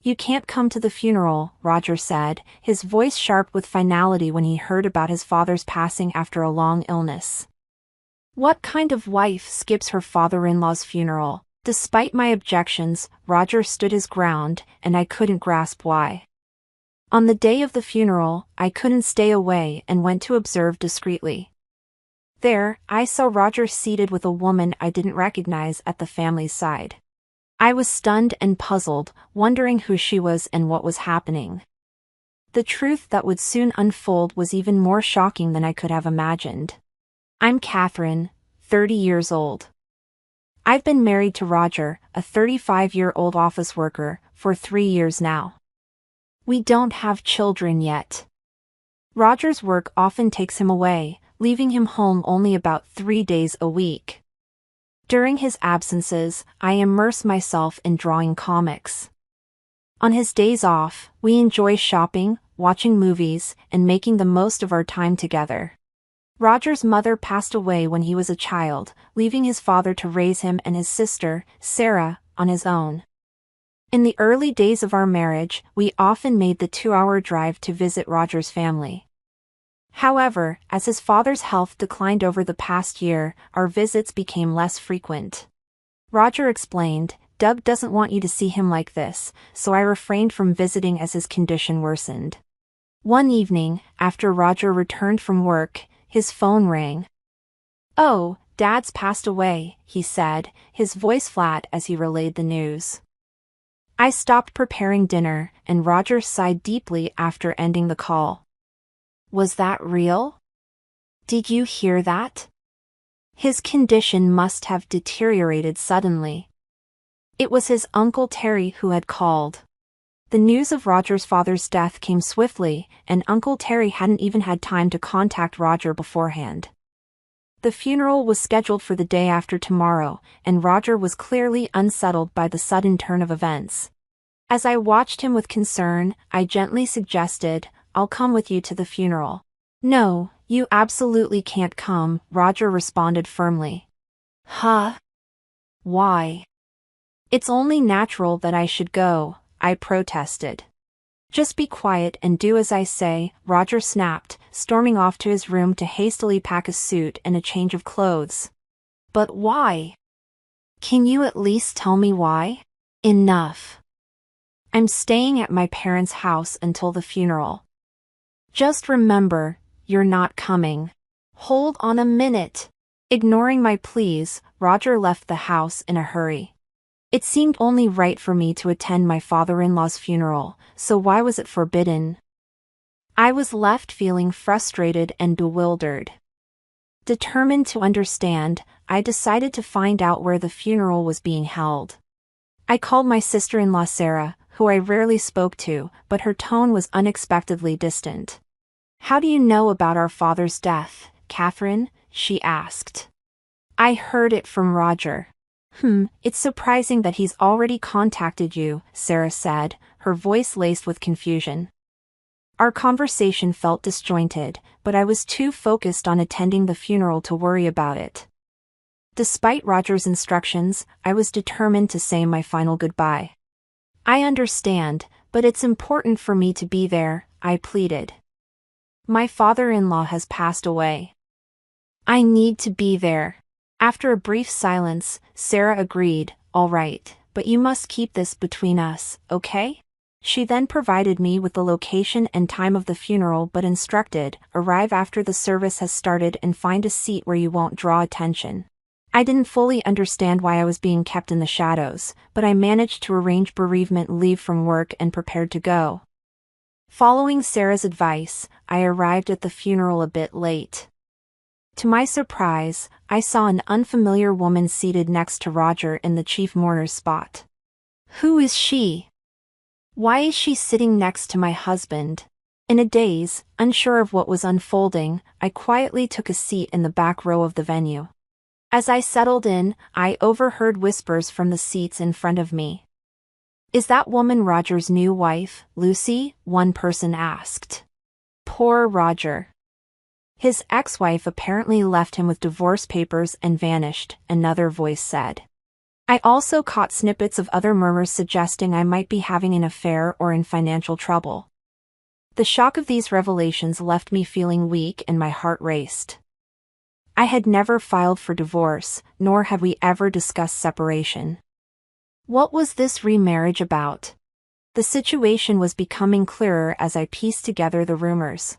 You can't come to the funeral, Roger said, his voice sharp with finality when he heard about his father's passing after a long illness. What kind of wife skips her father-in-law's funeral? Despite my objections, Roger stood his ground, and I couldn't grasp why. On the day of the funeral, I couldn't stay away and went to observe discreetly. There, I saw Roger seated with a woman I didn't recognize at the family's side. I was stunned and puzzled, wondering who she was and what was happening. The truth that would soon unfold was even more shocking than I could have imagined. I'm Catherine, 30 years old. I've been married to Roger, a 35-year-old office worker, for 3 years now. We don't have children yet. Roger's work often takes him away, leaving him home only about 3 days a week. During his absences, I immerse myself in drawing comics. On his days off, we enjoy shopping, watching movies, and making the most of our time together. Roger's mother passed away when he was a child, leaving his father to raise him and his sister, Sarah, on his own. In the early days of our marriage, we often made the 2-hour drive to visit Roger's family. However, as his father's health declined over the past year, our visits became less frequent. Roger explained, "Doug doesn't want you to see him like this, so I refrained from visiting as his condition worsened." One evening, after Roger returned from work, his phone rang. "Oh, Dad's passed away," he said, his voice flat as he relayed the news. I stopped preparing dinner, and Roger sighed deeply after ending the call. "Was that real? Did you hear that? His condition must have deteriorated suddenly." It was his Uncle Terry who had called. The news of Roger's father's death came swiftly, and Uncle Terry hadn't even had time to contact Roger beforehand. The funeral was scheduled for the day after tomorrow, and Roger was clearly unsettled by the sudden turn of events. As I watched him with concern, I gently suggested, "I'll come with you to the funeral." "No, you absolutely can't come," Roger responded firmly. "Huh? Why?" "It's only natural that I should go," I protested. "Just be quiet and do as I say," Roger snapped, storming off to his room to hastily pack a suit and a change of clothes. "But why? Can you at least tell me why?" "Enough. I'm staying at my parents' house until the funeral. Just remember, you're not coming." "Hold on a minute." Ignoring my pleas, Roger left the house in a hurry. It seemed only right for me to attend my father-in-law's funeral, so why was it forbidden? I was left feeling frustrated and bewildered. Determined to understand, I decided to find out where the funeral was being held. I called my sister-in-law Sarah, who I rarely spoke to, but her tone was unexpectedly distant. "How do you know about our father's death, Catherine?" she asked. "I heard it from Roger." It's surprising that he's already contacted you," Sarah said, her voice laced with confusion. Our conversation felt disjointed, but I was too focused on attending the funeral to worry about it. Despite Roger's instructions, I was determined to say my final goodbye. "I understand, but it's important for me to be there," I pleaded. "My father-in-law has passed away. I need to be there." After a brief silence, Sarah agreed, "All right, but you must keep this between us, okay?" She then provided me with the location and time of the funeral but instructed, "Arrive after the service has started and find a seat where you won't draw attention." I didn't fully understand why I was being kept in the shadows, but I managed to arrange bereavement leave from work and prepared to go. Following Sarah's advice, I arrived at the funeral a bit late. To my surprise, I saw an unfamiliar woman seated next to Roger in the chief mourner's spot. Who is she? Why is she sitting next to my husband? In a daze, unsure of what was unfolding, I quietly took a seat in the back row of the venue. As I settled in, I overheard whispers from the seats in front of me. "Is that woman Roger's new wife, Lucy?" one person asked. Poor Roger. His ex-wife apparently left him with divorce papers and vanished, another voice said. I also caught snippets of other murmurs suggesting I might be having an affair or in financial trouble. The shock of these revelations left me feeling weak and my heart raced. I had never filed for divorce, nor had we ever discussed separation. What was this remarriage about? The situation was becoming clearer as I pieced together the rumors.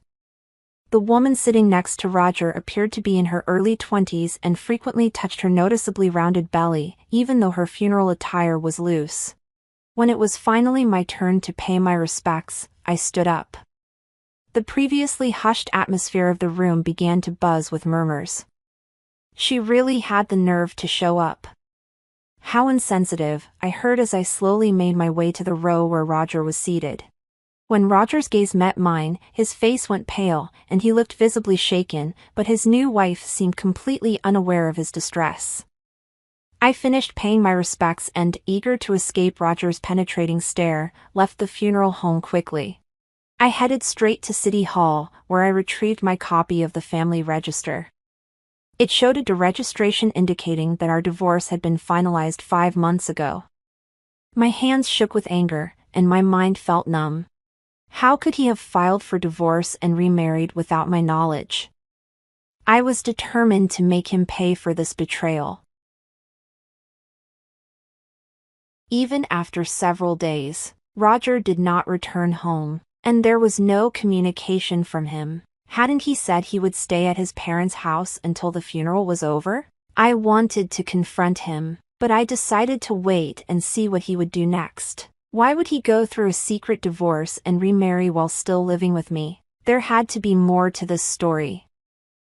The woman sitting next to Roger appeared to be in her early 20s and frequently touched her noticeably rounded belly, even though her funeral attire was loose. When it was finally my turn to pay my respects, I stood up. The previously hushed atmosphere of the room began to buzz with murmurs. She really had the nerve to show up. How insensitive, I heard as I slowly made my way to the row where Roger was seated. When Roger's gaze met mine, his face went pale, and he looked visibly shaken, but his new wife seemed completely unaware of his distress. I finished paying my respects and, eager to escape Roger's penetrating stare, left the funeral home quickly. I headed straight to City Hall, where I retrieved my copy of the family register. It showed a deregistration indicating that our divorce had been finalized 5 months ago. My hands shook with anger, and my mind felt numb. How could he have filed for divorce and remarried without my knowledge? I was determined to make him pay for this betrayal. Even after several days, Roger did not return home, and there was no communication from him. Hadn't he said he would stay at his parents' house until the funeral was over? I wanted to confront him, but I decided to wait and see what he would do next. Why would he go through a secret divorce and remarry while still living with me? There had to be more to this story.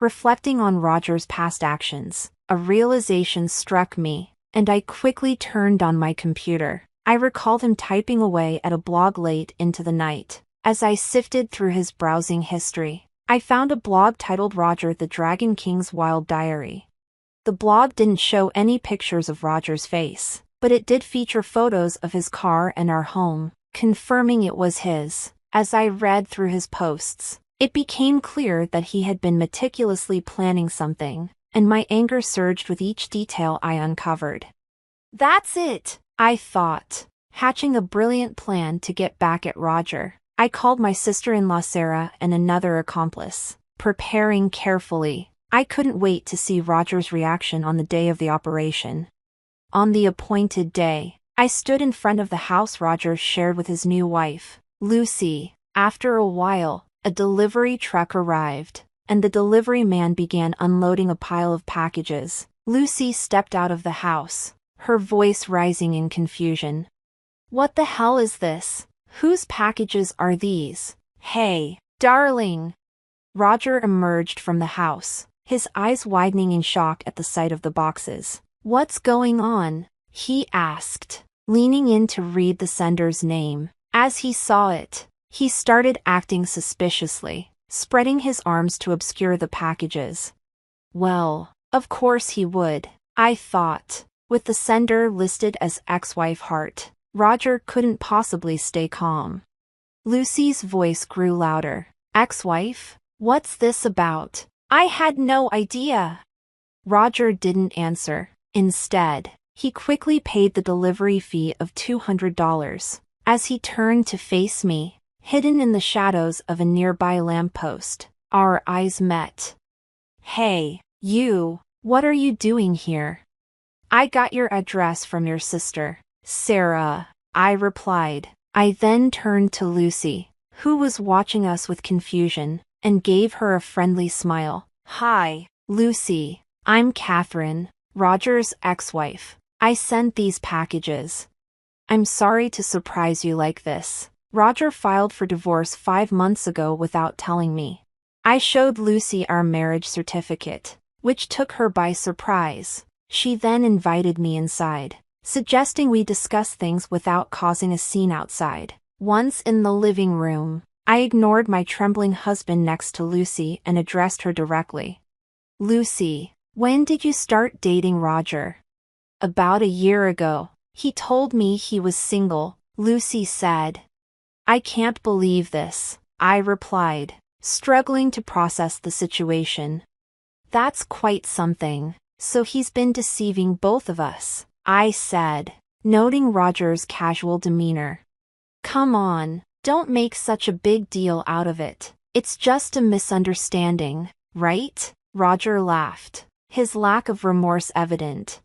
Reflecting on Roger's past actions, a realization struck me, and I quickly turned on my computer. I recalled him typing away at a blog late into the night. As I sifted through his browsing history, I found a blog titled Roger the Dragon King's Wild Diary. The blog didn't show any pictures of Roger's face, but it did feature photos of his car and our home, confirming it was his. As I read through his posts, it became clear that he had been meticulously planning something, and my anger surged with each detail I uncovered. That's it, I thought, hatching a brilliant plan to get back at Roger. I called my sister-in-law Sarah and another accomplice, preparing carefully. I couldn't wait to see Roger's reaction on the day of the operation. On the appointed day, I stood in front of the house Roger shared with his new wife, Lucy. After a while, a delivery truck arrived, and the delivery man began unloading a pile of packages. Lucy stepped out of the house, her voice rising in confusion. "What the hell is this? Whose packages are these? Hey, darling!" Roger emerged from the house, his eyes widening in shock at the sight of the boxes. "What's going on?" he asked, leaning in to read the sender's name. As he saw it, he started acting suspiciously, spreading his arms to obscure the packages. Well, of course he would, I thought. With the sender listed as ex-wife Hart, Roger couldn't possibly stay calm. Lucy's voice grew louder. "Ex-wife? What's this about? I had no idea." Roger didn't answer. Instead, he quickly paid the delivery fee of $200. As he turned to face me, hidden in the shadows of a nearby lamppost, our eyes met. "Hey, you, what are you doing here?" "I got your address from your sister, Sarah," I replied. I then turned to Lucy, who was watching us with confusion, and gave her a friendly smile. "Hi, Lucy. I'm Catherine, Roger's ex-wife. I sent these packages. I'm sorry to surprise you like this. Roger filed for divorce 5 months ago without telling me." I showed Lucy our marriage certificate, which took her by surprise. She then invited me inside, suggesting we discuss things without causing a scene outside. Once in the living room, I ignored my trembling husband next to Lucy and addressed her directly. "Lucy, when did you start dating Roger?" "About a year ago. He told me he was single," Lucy said. "I can't believe this," I replied, struggling to process the situation. "That's quite something. So he's been deceiving both of us," I said, noting Roger's casual demeanor. Come on, don't make such a big deal out of it. It's just a misunderstanding, right? Roger laughed, his lack of remorse evident.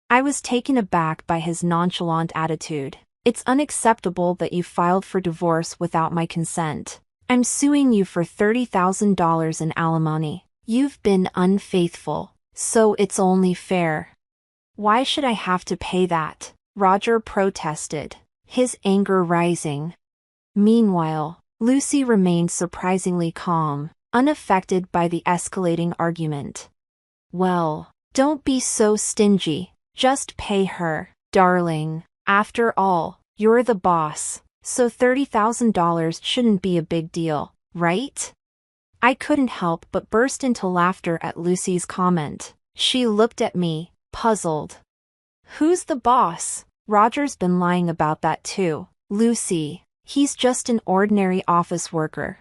I was taken aback by his nonchalant attitude. It's unacceptable that you filed for divorce without my consent. I'm suing you for $30,000 in alimony. You've been unfaithful, so it's only fair. Why should I have to pay that? Roger protested, his anger rising. Meanwhile, Lucy remained surprisingly calm, unaffected by the escalating argument. Well, don't be so stingy. Just pay her, darling. After all, you're the boss, so $30,000 shouldn't be a big deal, right? I couldn't help but burst into laughter at Lucy's comment. She looked at me, puzzled. Who's the boss? Roger's been lying about that too, Lucy. He's just an ordinary office worker.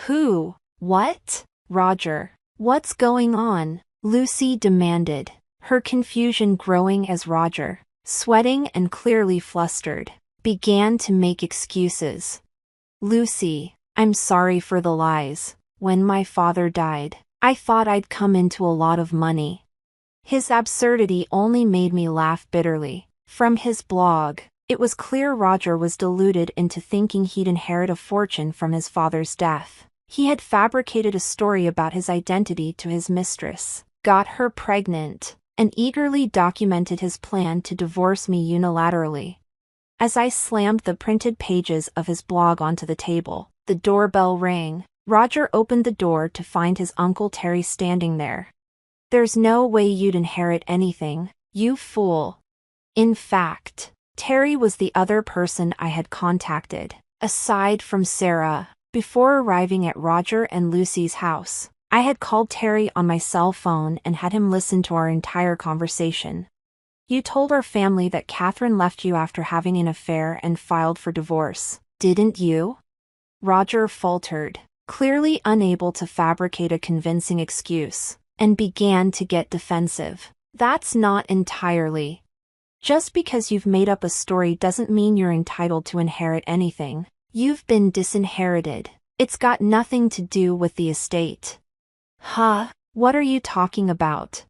Who? What? Roger. What's going on? Lucy demanded, her confusion growing as Roger, sweating and clearly flustered, began to make excuses. Lucy, I'm sorry for the lies. When my father died, I thought I'd come into a lot of money. His absurdity only made me laugh bitterly. From his blog, it was clear Roger was deluded into thinking he'd inherit a fortune from his father's death. He had fabricated a story about his identity to his mistress, got her pregnant, and eagerly documented his plan to divorce me unilaterally. As I slammed the printed pages of his blog onto the table, the doorbell rang. Roger opened the door to find his Uncle Terry standing there. There's no way you'd inherit anything, you fool. In fact, Terry was the other person I had contacted, aside from Sarah. Before arriving at Roger and Lucy's house, I had called Terry on my cell phone and had him listen to our entire conversation. You told our family that Catherine left you after having an affair and filed for divorce, didn't you? Roger faltered, clearly unable to fabricate a convincing excuse, and began to get defensive. That's not entirely. Just because you've made up a story doesn't mean you're entitled to inherit anything. You've been disinherited. It's got nothing to do with the estate. Huh? What are you talking about?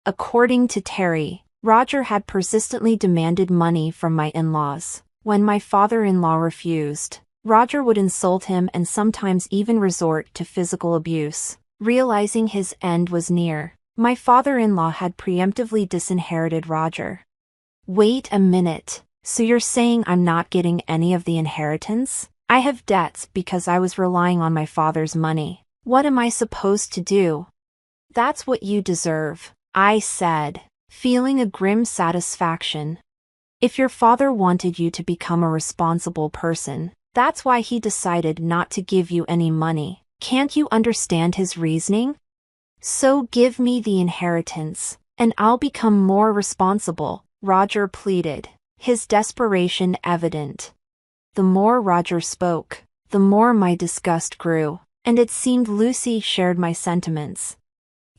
According to Terry, Roger had persistently demanded money from my in-laws. When my father-in-law refused, Roger would insult him and sometimes even resort to physical abuse. Realizing his end was near, my father-in-law had preemptively disinherited Roger. Wait a minute, so you're saying I'm not getting any of the inheritance? I have debts because I was relying on my father's money. What am I supposed to do? That's what you deserve, I said, feeling a grim satisfaction. If your father wanted you to become a responsible person, that's why he decided not to give you any money. Can't you understand his reasoning? So give me the inheritance, and I'll become more responsible, Roger pleaded, his desperation evident. The more Roger spoke, the more my disgust grew, and it seemed Lucy shared my sentiments.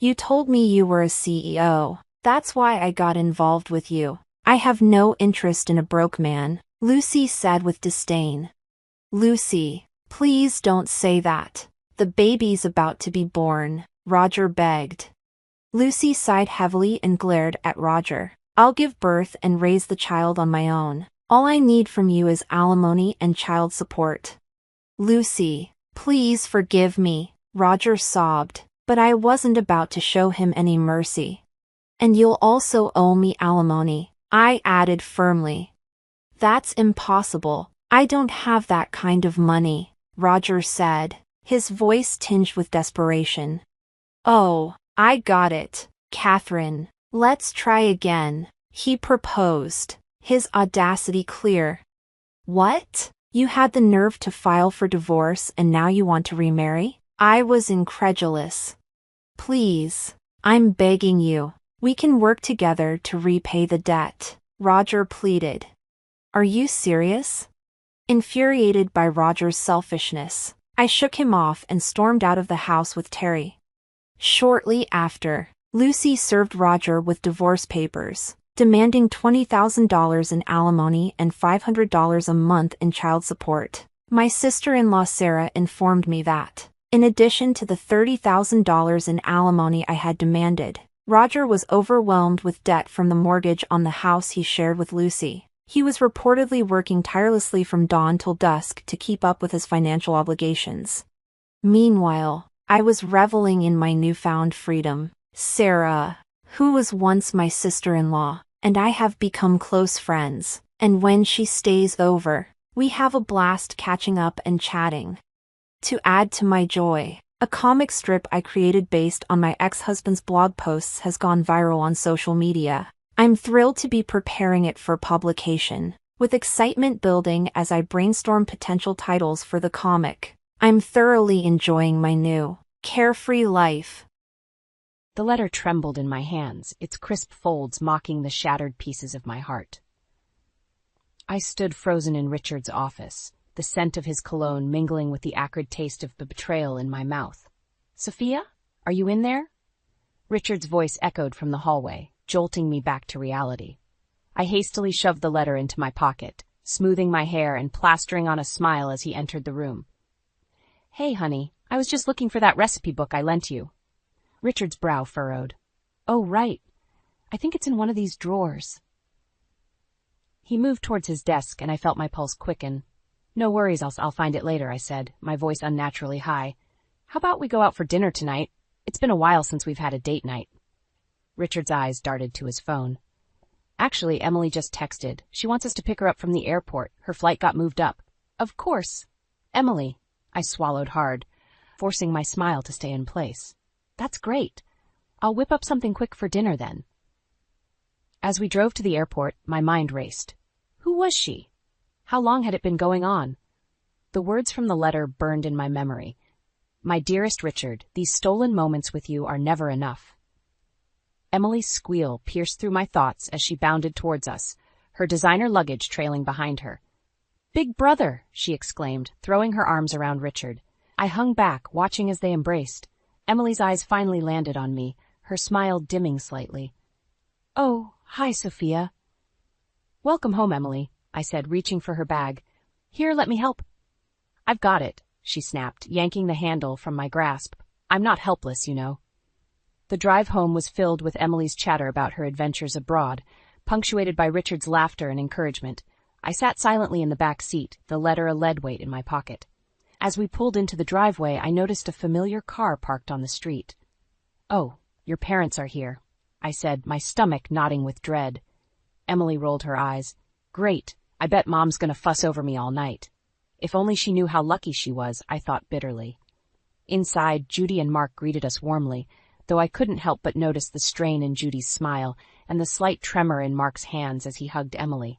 You told me you were a CEO. That's why I got involved with you. I have no interest in a broke man, Lucy said with disdain. Lucy, please don't say that. The baby's about to be born, Roger begged. Lucy sighed heavily and glared at Roger. I'll give birth and raise the child on my own. All I need from you is alimony and child support. Lucy, please forgive me, Roger sobbed, but I wasn't about to show him any mercy. And you'll also owe me alimony, I added firmly. That's impossible. I don't have that kind of money, Roger said, his voice tinged with desperation. Oh, I got it, Catherine. Let's try again, he proposed, his audacity clear. What? You had the nerve to file for divorce and now you want to remarry? I was incredulous. Please, I'm begging you. We can work together to repay the debt, Roger pleaded. Are you serious? Infuriated by Roger's selfishness, I shook him off and stormed out of the house with Terry. Shortly after, Lucy served Roger with divorce papers, demanding $20,000 in alimony and $500 a month in child support. My sister-in-law Sarah informed me that, in addition to the $30,000 in alimony I had demanded, Roger was overwhelmed with debt from the mortgage on the house he shared with Lucy. He was reportedly working tirelessly from dawn till dusk to keep up with his financial obligations. Meanwhile, I was reveling in my newfound freedom. Sarah, who was once my sister-in-law, and I have become close friends, and when she stays over, we have a blast catching up and chatting. To add to my joy, a comic strip I created based on my ex-husband's blog posts has gone viral on social media. I'm thrilled to be preparing it for publication, with excitement building as I brainstorm potential titles for the comic. I'm thoroughly enjoying my new, carefree life. The letter trembled in my hands, its crisp folds mocking the shattered pieces of my heart. I stood frozen in Richard's office, the scent of his cologne mingling with the acrid taste of betrayal in my mouth. "Sophia? Are you in there?" Richard's voice echoed from the hallway, jolting me back to reality. I hastily shoved the letter into my pocket, smoothing my hair and plastering on a smile as he entered the room. "Hey, honey, I was just looking for that recipe book I lent you." Richard's brow furrowed. "Oh, right. I think it's in one of these drawers." He moved towards his desk, and I felt my pulse quicken. "No worries, I'll find it later," I said, my voice unnaturally high. "How about we go out for dinner tonight? It's been a while since we've had a date night." Richard's eyes darted to his phone. "Actually, Emily just texted. She wants us to pick her up from the airport. Her flight got moved up." "Of course. Emily." I swallowed hard, forcing my smile to stay in place. "That's great. I'll whip up something quick for dinner then." As we drove to the airport, my mind raced. Who was she? How long had it been going on? The words from the letter burned in my memory. "My dearest Richard, these stolen moments with you are never enough." Emily's squeal pierced through my thoughts as she bounded towards us, her designer luggage trailing behind her. "Big brother!" she exclaimed, throwing her arms around Richard. I hung back, watching as they embraced. Emily's eyes finally landed on me, her smile dimming slightly. "Oh, hi, Sophia." "Welcome home, Emily," I said, reaching for her bag. "Here, let me help." "I've got it," she snapped, yanking the handle from my grasp. "I'm not helpless, you know." The drive home was filled with Emily's chatter about her adventures abroad, punctuated by Richard's laughter and encouragement. I sat silently in the back seat, the letter a lead weight in my pocket. As we pulled into the driveway, I noticed a familiar car parked on the street. "Oh, your parents are here," I said, my stomach knotting with dread. Emily rolled her eyes. "Great. I bet Mom's gonna fuss over me all night." If only she knew how lucky she was, I thought bitterly. Inside, Judy and Mark greeted us warmly, though I couldn't help but notice the strain in Judy's smile and the slight tremor in Mark's hands as he hugged Emily.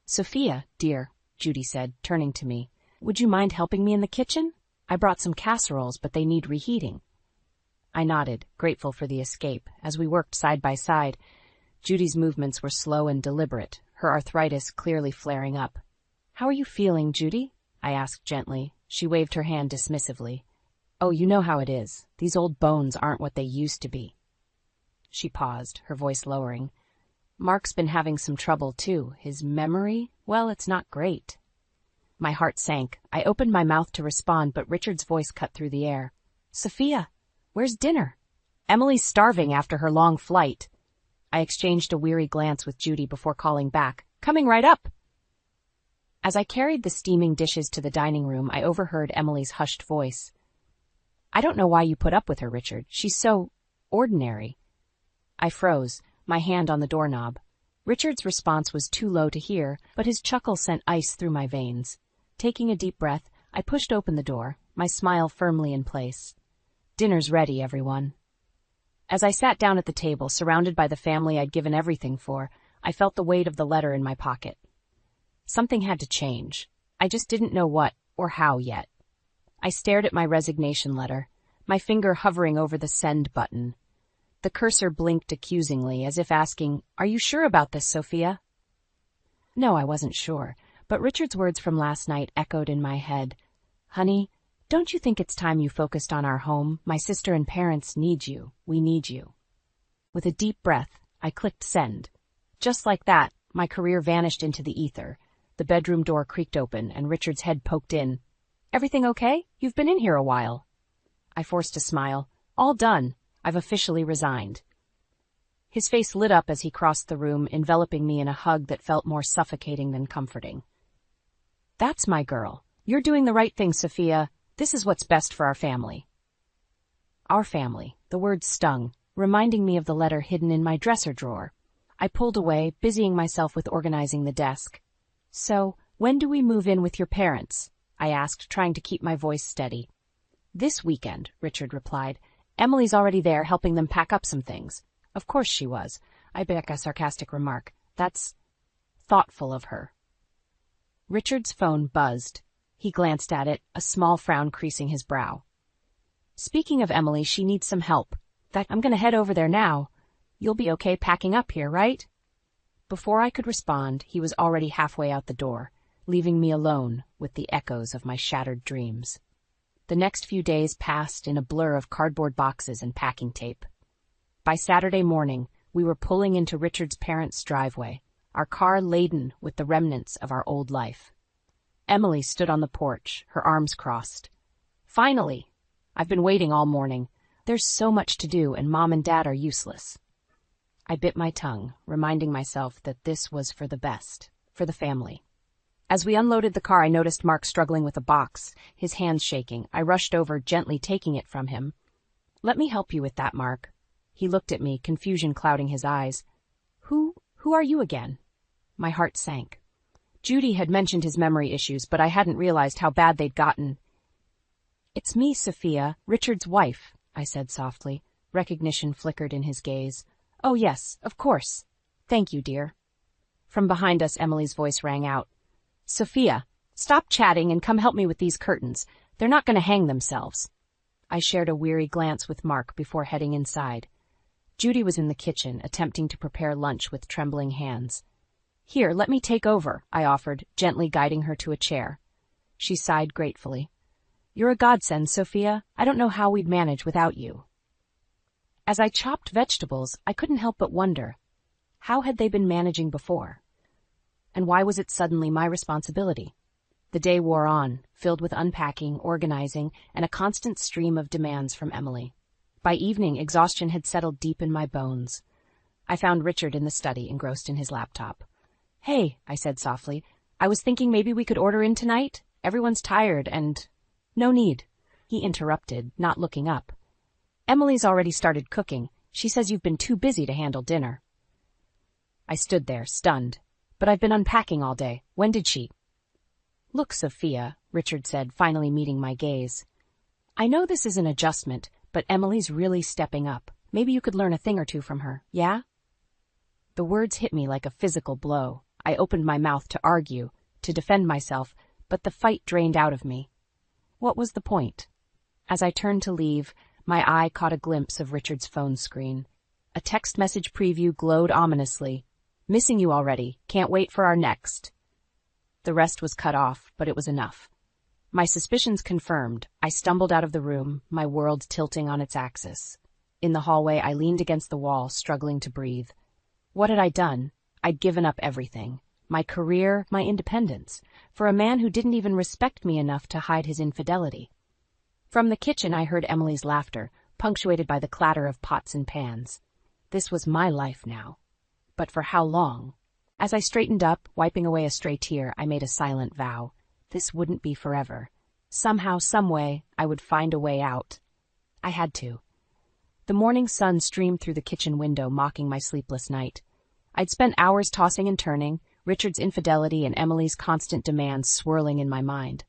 "Sophia, dear," Judy said, turning to me, "would you mind helping me in the kitchen? I brought some casseroles, but they need reheating." I nodded, grateful for the escape, as we worked side by side. Judy's movements were slow and deliberate, her arthritis clearly flaring up. "How are you feeling, Judy?" I asked gently. She waved her hand dismissively. "Oh, you know how it is. These old bones aren't what they used to be." She paused, her voice lowering. "Mark's been having some trouble, too. His memory, well, it's not great." My heart sank. I opened my mouth to respond, but Richard's voice cut through the air. "Sophia, where's dinner?" "Emily's starving after her long flight." I exchanged a weary glance with Judy before calling back. "Coming right up." As I carried the steaming dishes to the dining room, I overheard Emily's hushed voice. "I don't know why you put up with her, Richard. She's so ordinary." I froze, my hand on the doorknob. Richard's response was too low to hear, but his chuckle sent ice through my veins. Taking a deep breath, I pushed open the door, my smile firmly in place. "Dinner's ready, everyone." As I sat down at the table, surrounded by the family I'd given everything for, I felt the weight of the letter in my pocket. Something had to change. I just didn't know what or how yet. I stared at my resignation letter, my finger hovering over the send button. The cursor blinked accusingly, as if asking, "Are you sure about this, Sophia?" No, I wasn't sure, but Richard's words from last night echoed in my head. "Honey, don't you think it's time you focused on our home? My sister and parents need you. We need you." With a deep breath, I clicked send. Just like that, my career vanished into the ether. The bedroom door creaked open, and Richard's head poked in. "Everything okay? You've been in here a while." I forced a smile. "All done. I've officially resigned." His face lit up as he crossed the room, enveloping me in a hug that felt more suffocating than comforting. "That's my girl. You're doing the right thing, Sophia. This is what's best for our family." Our family. The word stung, reminding me of the letter hidden in my dresser drawer. I pulled away, busying myself with organizing the desk. "So, when do we move in with your parents?" I asked, trying to keep my voice steady. "This weekend," Richard replied. "Emily's already there helping them pack up some things." "Of course she was." I back a sarcastic remark. "That's thoughtful of her." Richard's phone buzzed. He glanced at it, a small frown creasing his brow. "Speaking of Emily, she needs some help. I'm gonna head over there now. You'll be okay packing up here, right?" Before I could respond, he was already halfway out the door, leaving me alone with the echoes of my shattered dreams. The next few days passed in a blur of cardboard boxes and packing tape. By Saturday morning, we were pulling into Richard's parents' driveway, our car laden with the remnants of our old life. Emily stood on the porch, her arms crossed. "Finally! I've been waiting all morning. There's so much to do, and Mom and Dad are useless." I bit my tongue, reminding myself that this was for the best, for the family. As we unloaded the car, I noticed Mark struggling with a box, his hands shaking. I rushed over, gently taking it from him. "Let me help you with that, Mark." He looked at me, confusion clouding his eyes. Who are you again?" My heart sank. Judy had mentioned his memory issues, but I hadn't realized how bad they'd gotten. "It's me, Sophia, Richard's wife," I said softly. Recognition flickered in his gaze. "Oh yes, of course. Thank you, dear." From behind us, Emily's voice rang out. "Sophia, stop chatting and come help me with these curtains. They're not going to hang themselves." I shared a weary glance with Mark before heading inside. Judy was in the kitchen, attempting to prepare lunch with trembling hands. "Here, let me take over," I offered, gently guiding her to a chair. She sighed gratefully. "You're a godsend, Sophia. I don't know how we'd manage without you." As I chopped vegetables, I couldn't help but wonder, how had they been managing before? And why was it suddenly my responsibility? The day wore on, filled with unpacking, organizing, and a constant stream of demands from Emily. By evening, exhaustion had settled deep in my bones. I found Richard in the study, engrossed in his laptop. "Hey," I said softly, "I was thinking maybe we could order in tonight. Everyone's tired and—" "No need," he interrupted, not looking up. "Emily's already started cooking. She says you've been too busy to handle dinner." I stood there, stunned. "But I've been unpacking all day. When did she—" "Look, Sophia," Richard said, finally meeting my gaze. "I know this is an adjustment, but Emily's really stepping up. Maybe you could learn a thing or two from her, yeah?" The words hit me like a physical blow. I opened my mouth to argue, to defend myself, but the fight drained out of me. What was the point? As I turned to leave, my eye caught a glimpse of Richard's phone screen. A text message preview glowed ominously. "Missing you already. Can't wait for our next." The rest was cut off, but it was enough. My suspicions confirmed, I stumbled out of the room, my world tilting on its axis. In the hallway, I leaned against the wall, struggling to breathe. What had I done? I'd given up everything. My career, my independence, for a man who didn't even respect me enough to hide his infidelity. From the kitchen, I heard Emily's laughter, punctuated by the clatter of pots and pans. This was my life now. But for how long? As I straightened up, wiping away a stray tear, I made a silent vow. This wouldn't be forever. Somehow, someway, I would find a way out. I had to. The morning sun streamed through the kitchen window, mocking my sleepless night. I'd spent hours tossing and turning, Richard's infidelity and Emily's constant demands swirling in my mind.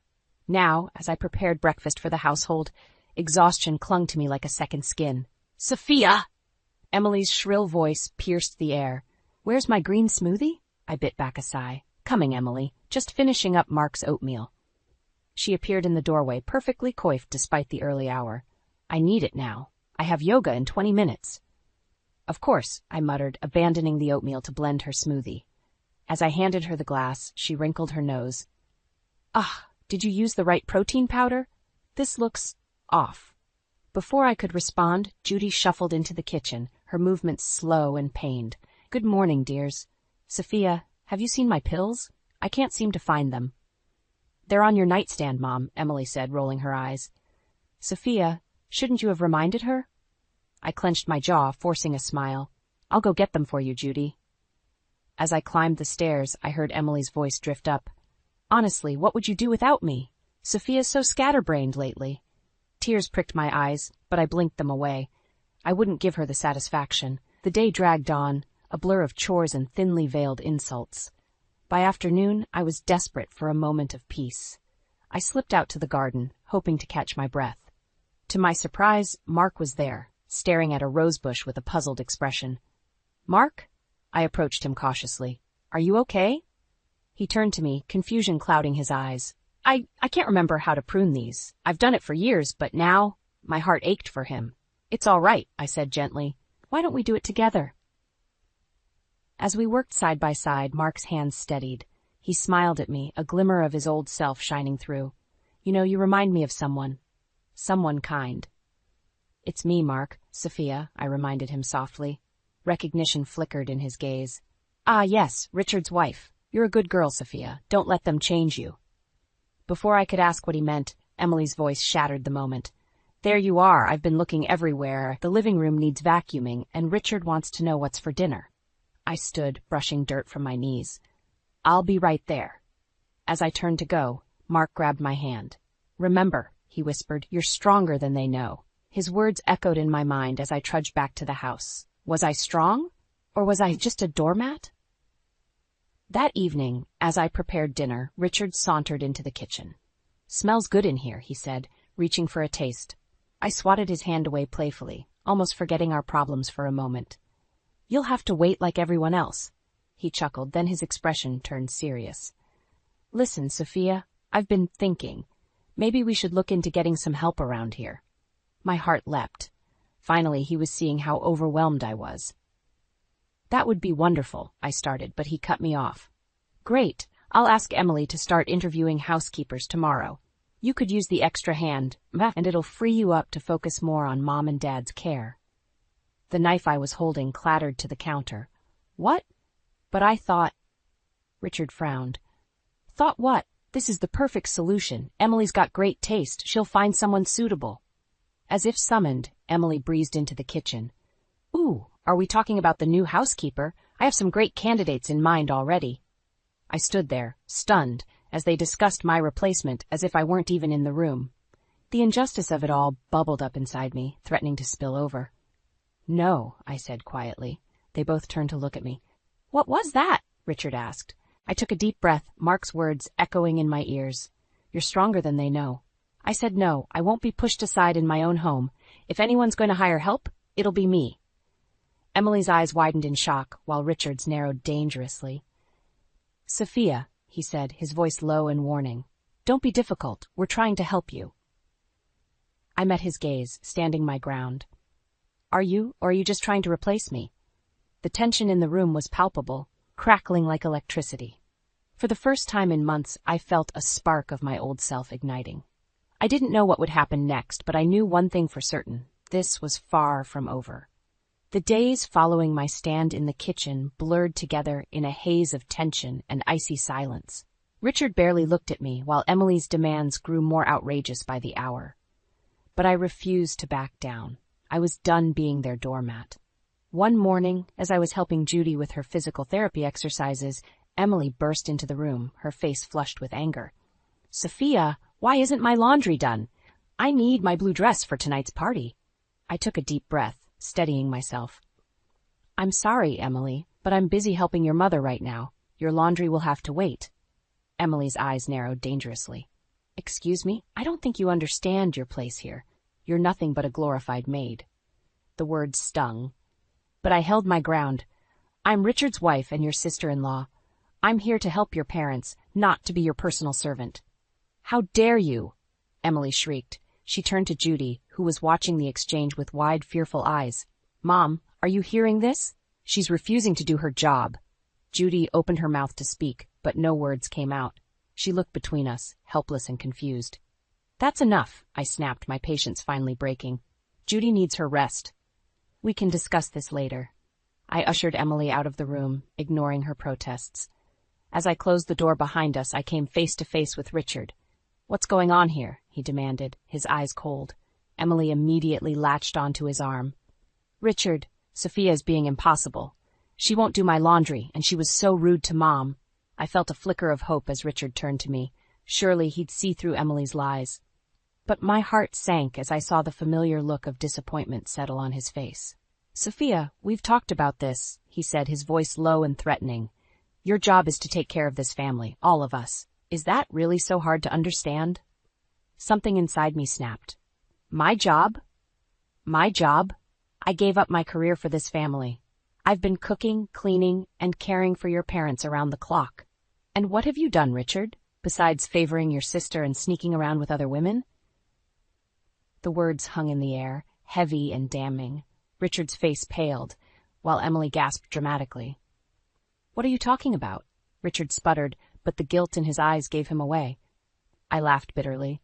Now, as I prepared breakfast for the household, exhaustion clung to me like a second skin. "Sophia!" Emily's shrill voice pierced the air. "Where's my green smoothie?" I bit back a sigh. "Coming, Emily. Just finishing up Mark's oatmeal." She appeared in the doorway, perfectly coiffed despite the early hour. "I need it now. I have yoga in 20 minutes. "Of course," I muttered, abandoning the oatmeal to blend her smoothie. As I handed her the glass, she wrinkled her nose. "Ah, did you use the right protein powder? This looks off." Before I could respond, Judy shuffled into the kitchen, her movements slow and pained. "Good morning, dears. Sophia, have you seen my pills? I can't seem to find them." "They're on your nightstand, Mom," Emily said, rolling her eyes. "Sophia, shouldn't you have reminded her?" I clenched my jaw, forcing a smile. "I'll go get them for you, Judy." As I climbed the stairs, I heard Emily's voice drift up. "Honestly, what would you do without me? Sophia's so scatterbrained lately." Tears pricked my eyes, but I blinked them away. I wouldn't give her the satisfaction. The day dragged on, a blur of chores and thinly veiled insults. By afternoon, I was desperate for a moment of peace. I slipped out to the garden, hoping to catch my breath. To my surprise, Mark was there, staring at a rosebush with a puzzled expression. "Mark?" I approached him cautiously. "Are you okay?" He turned to me, confusion clouding his eyes. I can't remember how to prune these. I've done it for years, but now..." My heart ached for him. "It's all right," I said gently. "Why don't we do it together?" As we worked side by side, Mark's hands steadied. He smiled at me, a glimmer of his old self shining through. "You know, you remind me of someone. Someone kind." "It's me, Mark. Sophia," I reminded him softly. Recognition flickered in his gaze. "Ah, yes, Richard's wife. You're a good girl, Sophia. Don't let them change you." Before I could ask what he meant, Emily's voice shattered the moment. "There you are. I've been looking everywhere. The living room needs vacuuming, and Richard wants to know what's for dinner." I stood, brushing dirt from my knees. "I'll be right there." As I turned to go, Mark grabbed my hand. "Remember," he whispered, "you're stronger than they know." His words echoed in my mind as I trudged back to the house. Was I strong? Or was I just a doormat? That evening, as I prepared dinner, Richard sauntered into the kitchen. "Smells good in here," he said, reaching for a taste. I swatted his hand away playfully, almost forgetting our problems for a moment. "You'll have to wait like everyone else." He chuckled, then his expression turned serious. "Listen, Sophia, I've been thinking. Maybe we should look into getting some help around here." My heart leapt. Finally, he was seeing how overwhelmed I was. "That would be wonderful," I started, but he cut me off. "Great. I'll ask Emily to start interviewing housekeepers tomorrow. You could use the extra hand, and it'll free you up to focus more on Mom and Dad's care." The knife I was holding clattered to the counter. "What?" "But I thought..." Richard frowned. "Thought what? This is the perfect solution. Emily's got great taste. She'll find someone suitable." As if summoned, Emily breezed into the kitchen. "Ooh, are we talking about the new housekeeper? I have some great candidates in mind already." I stood there, stunned, as they discussed my replacement as if I weren't even in the room. The injustice of it all bubbled up inside me, threatening to spill over. "No," I said quietly. They both turned to look at me. "What was that?" Richard asked. I took a deep breath, Mark's words echoing in my ears. "You're stronger than they know." I said no, I won't be pushed aside in my own home. If anyone's going to hire help, it'll be me. Emily's eyes widened in shock, while Richard's narrowed dangerously. "Sophia," he said, his voice low and warning. "Don't be difficult. We're trying to help you." I met his gaze, standing my ground. Are you, or are you just trying to replace me?" The tension in the room was palpable, crackling like electricity. For the first time in months, I felt a spark of my old self igniting. I didn't know what would happen next, but I knew one thing for certain. This was far from over. The days following my stand in the kitchen blurred together in a haze of tension and icy silence. Richard barely looked at me, while Emily's demands grew more outrageous by the hour. But I refused to back down. I was done being their doormat. One morning, as I was helping Judy with her physical therapy exercises, Emily burst into the room, her face flushed with anger. "Sophia, why isn't my laundry done? I need my blue dress for tonight's party." I took a deep breath, steadying myself. "I'm sorry, Emily, but I'm busy helping your mother right now. Your laundry will have to wait." Emily's eyes narrowed dangerously. "Excuse me, I don't think you understand your place here. You're nothing but a glorified maid." The words stung. But I held my ground. "I'm Richard's wife and your sister-in-law. I'm here to help your parents, not to be your personal servant." "How dare you!" Emily shrieked. She turned to Judy, who was watching the exchange with wide, fearful eyes. "Mom, are you hearing this? She's refusing to do her job." Judy opened her mouth to speak, but no words came out. She looked between us, helpless and confused. "That's enough," I snapped, my patience finally breaking. "Judy needs her rest." We can discuss this later. I ushered Emily out of the room, ignoring her protests. As I closed the door behind us, I came face to face with Richard. "What's going on here?" he demanded, his eyes cold. Emily immediately latched onto his arm. "Richard, Sophia is being impossible. She won't do my laundry, and she was so rude to Mom." I felt a flicker of hope as Richard turned to me. Surely he'd see through Emily's lies. But my heart sank as I saw the familiar look of disappointment settle on his face. "Sophia, we've talked about this," he said, his voice low and threatening. "Your job is to take care of this family, all of us. Is that really so hard to understand?" Something inside me snapped. My job? My job? I gave up my career for this family. I've been cooking, cleaning, and caring for your parents around the clock. And what have you done, Richard, besides favoring your sister and sneaking around with other women? The words hung in the air, heavy and damning. Richard's face paled, while Emily gasped dramatically. "What are you talking about?" Richard sputtered, but the guilt in his eyes gave him away. I laughed bitterly.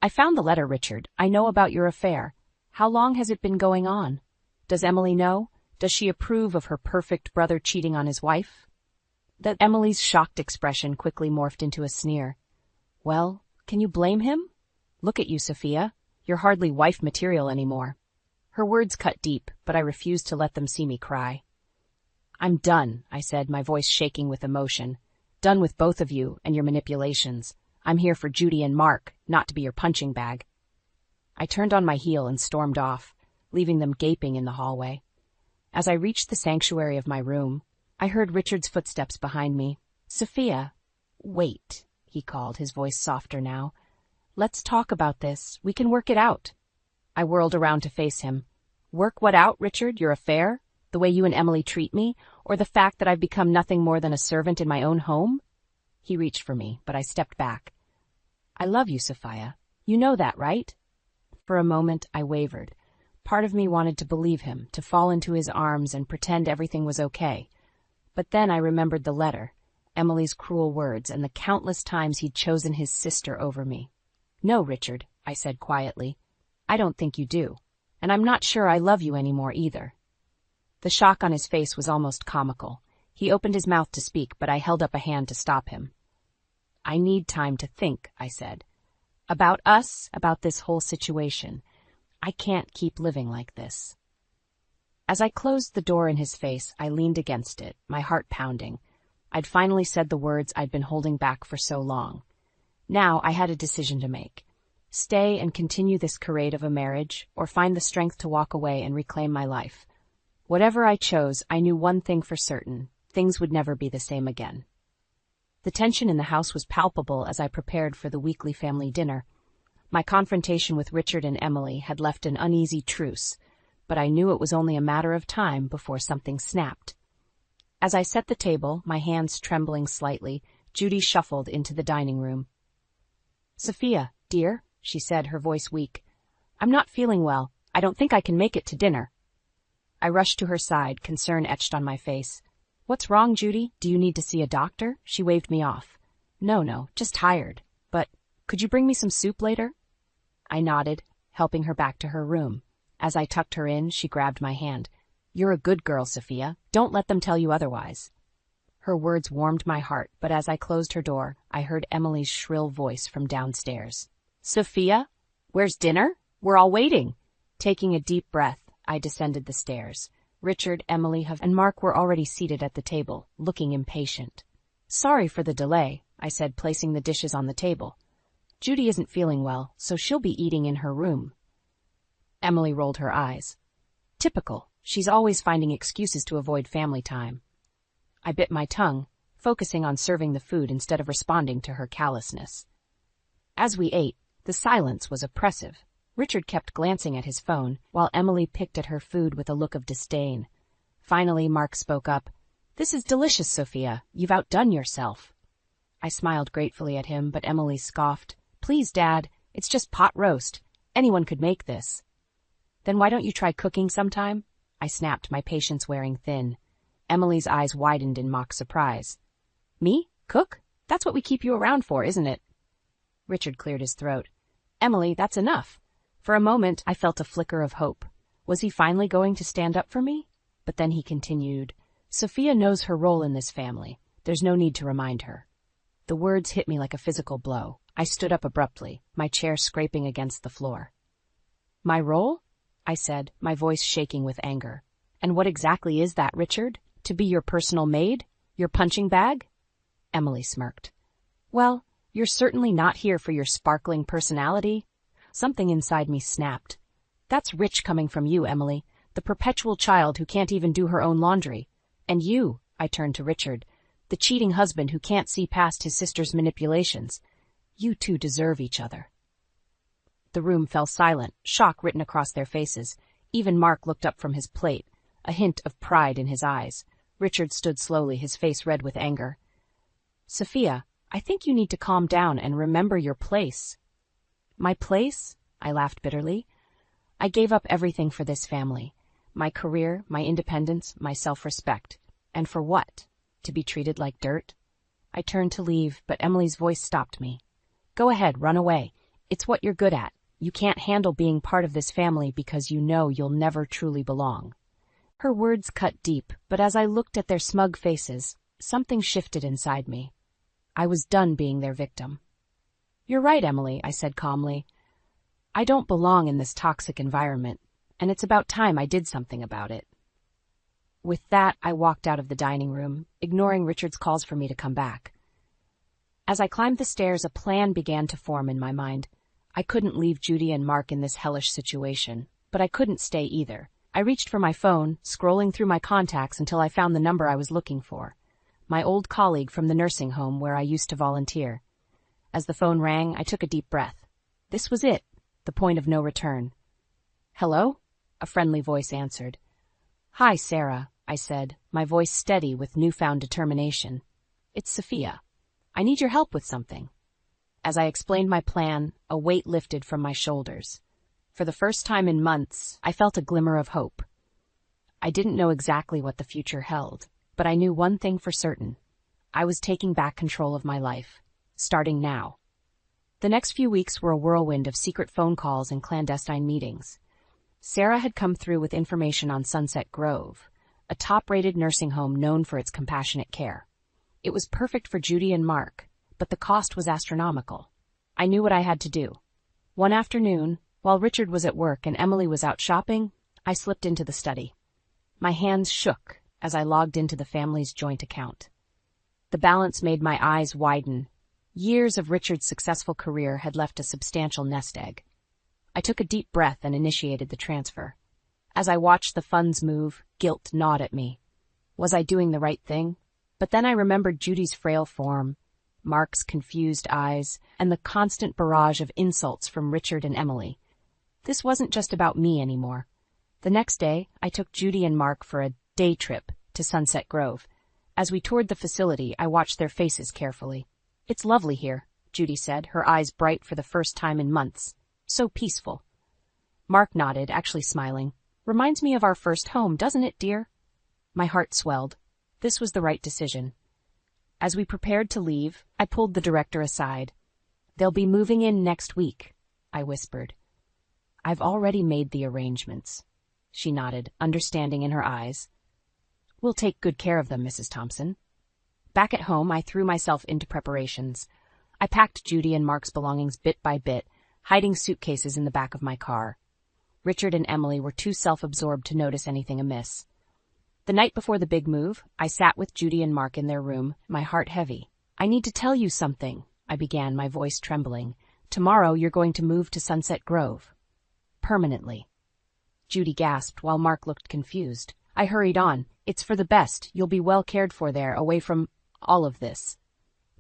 "I found the letter, Richard. I know about your affair. How long has it been going on? Does Emily know? Does she approve of her perfect brother cheating on his wife?" That Emily's shocked expression quickly morphed into a sneer. "Well, can you blame him? Look at you, Sophia. You're hardly wife material anymore." Her words cut deep, but I refused to let them see me cry. "I'm done," I said, my voice shaking with emotion. "Done with both of you and your manipulations. I'm here for Judy and Mark, not to be your punching bag." I turned on my heel and stormed off, leaving them gaping in the hallway. As I reached the sanctuary of my room, I heard Richard's footsteps behind me. "Sophia, wait," he called, his voice softer now. "Let's talk about this. We can work it out." I whirled around to face him. "Work what out, Richard? Your affair? The way you and Emily treat me? Or the fact that I've become nothing more than a servant in my own home?" He reached for me, but I stepped back. "I love you, Sophia. You know that, right?" For a moment, I wavered. Part of me wanted to believe him, to fall into his arms and pretend everything was okay. But then I remembered the letter, Emily's cruel words, and the countless times he'd chosen his sister over me. "No, Richard," I said quietly. "I don't think you do. And I'm not sure I love you anymore either." The shock on his face was almost comical. He opened his mouth to speak, but I held up a hand to stop him. "I need time to think," I said. "About us, about this whole situation. I can't keep living like this." As I closed the door in his face, I leaned against it, my heart pounding. I'd finally said the words I'd been holding back for so long. Now I had a decision to make. Stay and continue this charade of a marriage, or find the strength to walk away and reclaim my life. Whatever I chose, I knew one thing for certain: things would never be the same again. The tension in the house was palpable as I prepared for the weekly family dinner. My confrontation with Richard and Emily had left an uneasy truce, but I knew it was only a matter of time before something snapped. As I set the table, my hands trembling slightly, Judy shuffled into the dining room. "Sophia, dear," she said, her voice weak. "I'm not feeling well. I don't think I can make it to dinner." I rushed to her side, concern etched on my face. "What's wrong, Judy? Do you need to see a doctor?" She waved me off. No, just tired. But could you bring me some soup later?" I nodded, helping her back to her room. As I tucked her in, she grabbed my hand. "You're a good girl, Sophia. Don't let them tell you otherwise." Her words warmed my heart, but as I closed her door, I heard Emily's shrill voice from downstairs. "Sophia, where's dinner? We're all waiting." Taking a deep breath, I descended the stairs. Richard, Emily, and Mark were already seated at the table, looking impatient. "Sorry for the delay," I said, placing the dishes on the table. "Judy isn't feeling well, so she'll be eating in her room." Emily rolled her eyes. "Typical. She's always finding excuses to avoid family time." I bit my tongue, focusing on serving the food instead of responding to her callousness. As we ate, the silence was oppressive. Richard kept glancing at his phone, while Emily picked at her food with a look of disdain. Finally, Mark spoke up. "This is delicious, Sophia. You've outdone yourself." I smiled gratefully at him, but Emily scoffed. "Please, Dad, it's just pot roast. Anyone could make this." "Then why don't you try cooking sometime?" I snapped, my patience wearing thin. Emily's eyes widened in mock surprise. "Me? Cook? That's what we keep you around for, isn't it?" Richard cleared his throat. "Emily, that's enough." For a moment, I felt a flicker of hope. Was he finally going to stand up for me? But then he continued, Sophia knows her role in this family. There's no need to remind her. The words hit me like a physical blow. I stood up abruptly, my chair scraping against the floor. My role? I said, my voice shaking with anger. And what exactly is that, Richard? To be your personal maid? Your punching bag? Emily smirked. Well, you're certainly not here for your sparkling personality. Something inside me snapped. That's rich coming from you, Emily, the perpetual child who can't even do her own laundry. And you, I turned to Richard, the cheating husband who can't see past his sister's manipulations. You two deserve each other. The room fell silent, shock written across their faces. Even Mark looked up from his plate, a hint of pride in his eyes. Richard stood slowly, his face red with anger. Sophia, I think you need to calm down and remember your place. My place? I laughed bitterly. I gave up everything for this family. My career, my independence, my self-respect. And for what? To be treated like dirt? I turned to leave, but Emily's voice stopped me. Go ahead, run away. It's what you're good at. You can't handle being part of this family because you know you'll never truly belong. Her words cut deep, but as I looked at their smug faces, something shifted inside me. I was done being their victim. You're right, Emily, I said calmly. I don't belong in this toxic environment, and it's about time I did something about it. With that, I walked out of the dining room, ignoring Richard's calls for me to come back. As I climbed the stairs, a plan began to form in my mind. I couldn't leave Judy and Mark in this hellish situation, but I couldn't stay either. I reached for my phone, scrolling through my contacts until I found the number I was looking for. My old colleague from the nursing home where I used to volunteer. As the phone rang, I took a deep breath. This was it, the point of no return. Hello? A friendly voice answered. Hi, Sarah, I said, my voice steady with newfound determination. It's Sophia. I need your help with something. As I explained my plan, a weight lifted from my shoulders. For the first time in months, I felt a glimmer of hope. I didn't know exactly what the future held, but I knew one thing for certain. I was taking back control of my life, starting now. The next few weeks were a whirlwind of secret phone calls and clandestine meetings. Sarah had come through with information on Sunset Grove, a top-rated nursing home known for its compassionate care. It was perfect for Judy and Mark, but the cost was astronomical. I knew what I had to do. One afternoon, while Richard was at work and Emily was out shopping, I slipped into the study. My hands shook as I logged into the family's joint account. The balance made my eyes widen. Years of Richard's successful career had left a substantial nest egg. I took a deep breath and initiated the transfer. As I watched the funds move, guilt gnawed at me. Was I doing the right thing? But then I remembered Judy's frail form, Mark's confused eyes, and the constant barrage of insults from Richard and Emily. This wasn't just about me anymore. The next day, I took Judy and Mark for a day trip to Sunset Grove. As we toured the facility, I watched their faces carefully. It's lovely here, Judy said, her eyes bright for the first time in months. So peaceful. Mark nodded, actually smiling. Reminds me of our first home, doesn't it, dear? My heart swelled. This was the right decision. As we prepared to leave, I pulled the director aside. They'll be moving in next week, I whispered. I've already made the arrangements. She nodded, understanding in her eyes. We'll take good care of them, Mrs. Thompson. Back at home, I threw myself into preparations. I packed Judy and Mark's belongings bit by bit, hiding suitcases in the back of my car. Richard and Emily were too self-absorbed to notice anything amiss. The night before the big move, I sat with Judy and Mark in their room, my heart heavy. I need to tell you something, I began, my voice trembling. Tomorrow you're going to move to Sunset Grove. Permanently. Judy gasped while Mark looked confused. I hurried on. It's for the best. You'll be well cared for there, away from all of this.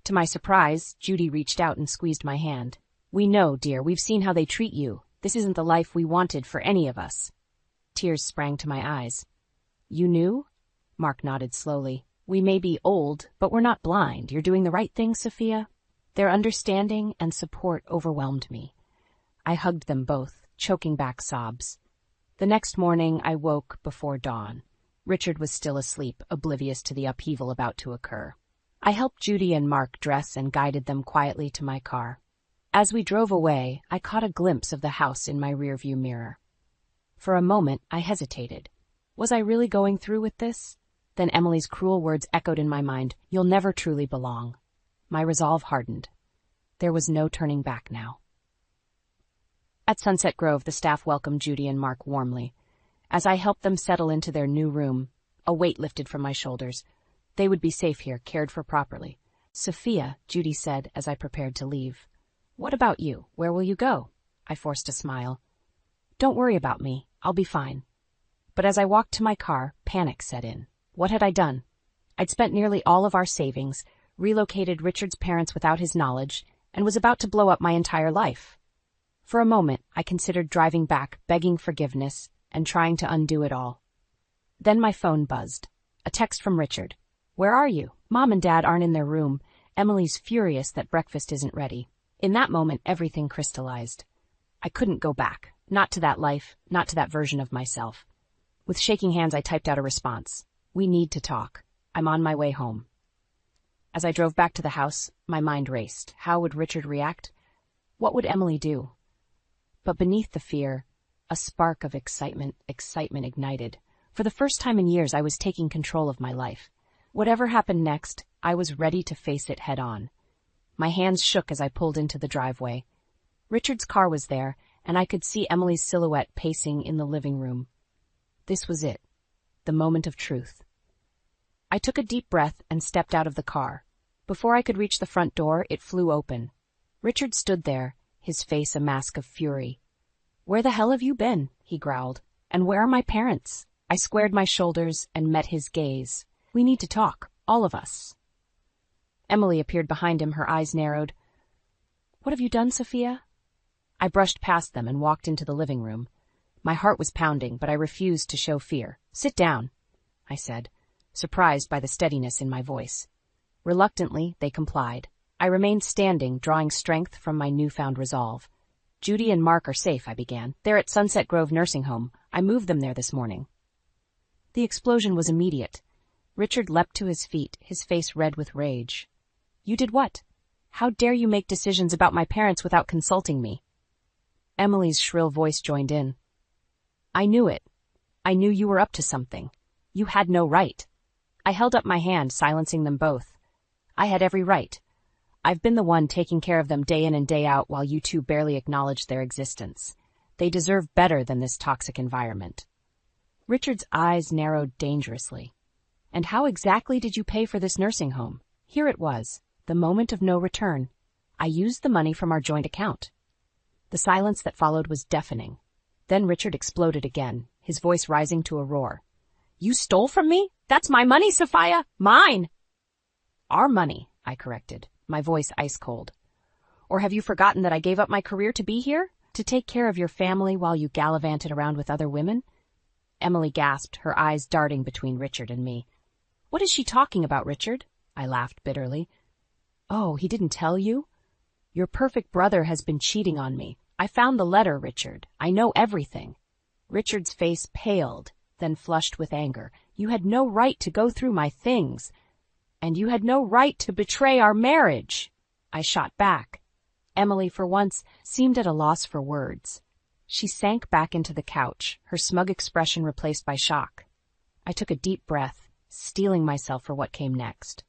To my surprise, Judy reached out and squeezed my hand. We know, dear, we've seen how they treat you. This isn't the life we wanted for any of us. Tears sprang to my eyes. You knew? Mark nodded slowly. We may be old, but we're not blind. You're doing the right thing, Sophia. Their understanding and support overwhelmed me. I hugged them both, choking back sobs. The next morning, I woke before dawn. Richard was still asleep, oblivious to the upheaval about to occur. I helped Judy and Mark dress and guided them quietly to my car. As we drove away, I caught a glimpse of the house in my rearview mirror. For a moment, I hesitated. Was I really going through with this? Then Emily's cruel words echoed in my mind, "You'll never truly belong." My resolve hardened. There was no turning back now. At Sunset Grove, the staff welcomed Judy and Mark warmly. As I helped them settle into their new room, a weight lifted from my shoulders. They would be safe here, cared for properly. "Sophia," Judy said as I prepared to leave. "What about you? Where will you go?" I forced a smile. "Don't worry about me. I'll be fine." But as I walked to my car, panic set in. What had I done? I'd spent nearly all of our savings, relocated Richard's parents without his knowledge, and was about to blow up my entire life. For a moment, I considered driving back, begging forgiveness, and trying to undo it all. Then my phone buzzed. A text from Richard. "Where are you? Mom and Dad aren't in their room. Emily's furious that breakfast isn't ready." In that moment, everything crystallized. I couldn't go back. Not to that life, not to that version of myself. With shaking hands, I typed out a response. "We need to talk. I'm on my way home." As I drove back to the house, my mind raced. How would Richard react? What would Emily do? But beneath the fear, a spark of excitement ignited. For the first time in years, I was taking control of my life. Whatever happened next, I was ready to face it head on. My hands shook as I pulled into the driveway. Richard's car was there, and I could see Emily's silhouette pacing in the living room. This was it, the moment of truth. I took a deep breath and stepped out of the car. Before I could reach the front door, it flew open. Richard stood there, his face a mask of fury. "Where the hell have you been?" he growled. "And where are my parents?" I squared my shoulders and met his gaze. "We need to talk, all of us." Emily appeared behind him, her eyes narrowed. "What have you done, Sophia?" I brushed past them and walked into the living room. My heart was pounding, but I refused to show fear. "Sit down," I said, surprised by the steadiness in my voice. Reluctantly, they complied. I remained standing, drawing strength from my newfound resolve. "Judy and Mark are safe," I began. "They're at Sunset Grove Nursing Home. I moved them there this morning." The explosion was immediate. Richard leapt to his feet, his face red with rage. "You did what? How dare you make decisions about my parents without consulting me?" Emily's shrill voice joined in. "I knew it. I knew you were up to something. You had no right." I held up my hand, silencing them both. "I had every right. I've been the one taking care of them day in and day out while you two barely acknowledged their existence. They deserve better than this toxic environment." Richard's eyes narrowed dangerously. "And how exactly did you pay for this nursing home?" Here it was, the moment of no return. I used the money from our joint account. The silence that followed was deafening. Then Richard exploded again, his voice rising to a roar. "You stole from me? That's my money, Sophia! Mine!" "Our money," I corrected, my voice ice cold. "Or have you forgotten that I gave up my career to be here? To take care of your family while you gallivanted around with other women?" Emily gasped, her eyes darting between Richard and me. "What is she talking about, Richard?" I laughed bitterly. "Oh, he didn't tell you? Your perfect brother has been cheating on me. I found the letter, Richard. I know everything." Richard's face paled, then flushed with anger. "You had no right to go through my things. And you had no right to betray our marriage." I shot back. Emily, for once, seemed at a loss for words. She sank back into the couch, her smug expression replaced by shock. I took a deep breath, steeling myself for what came next.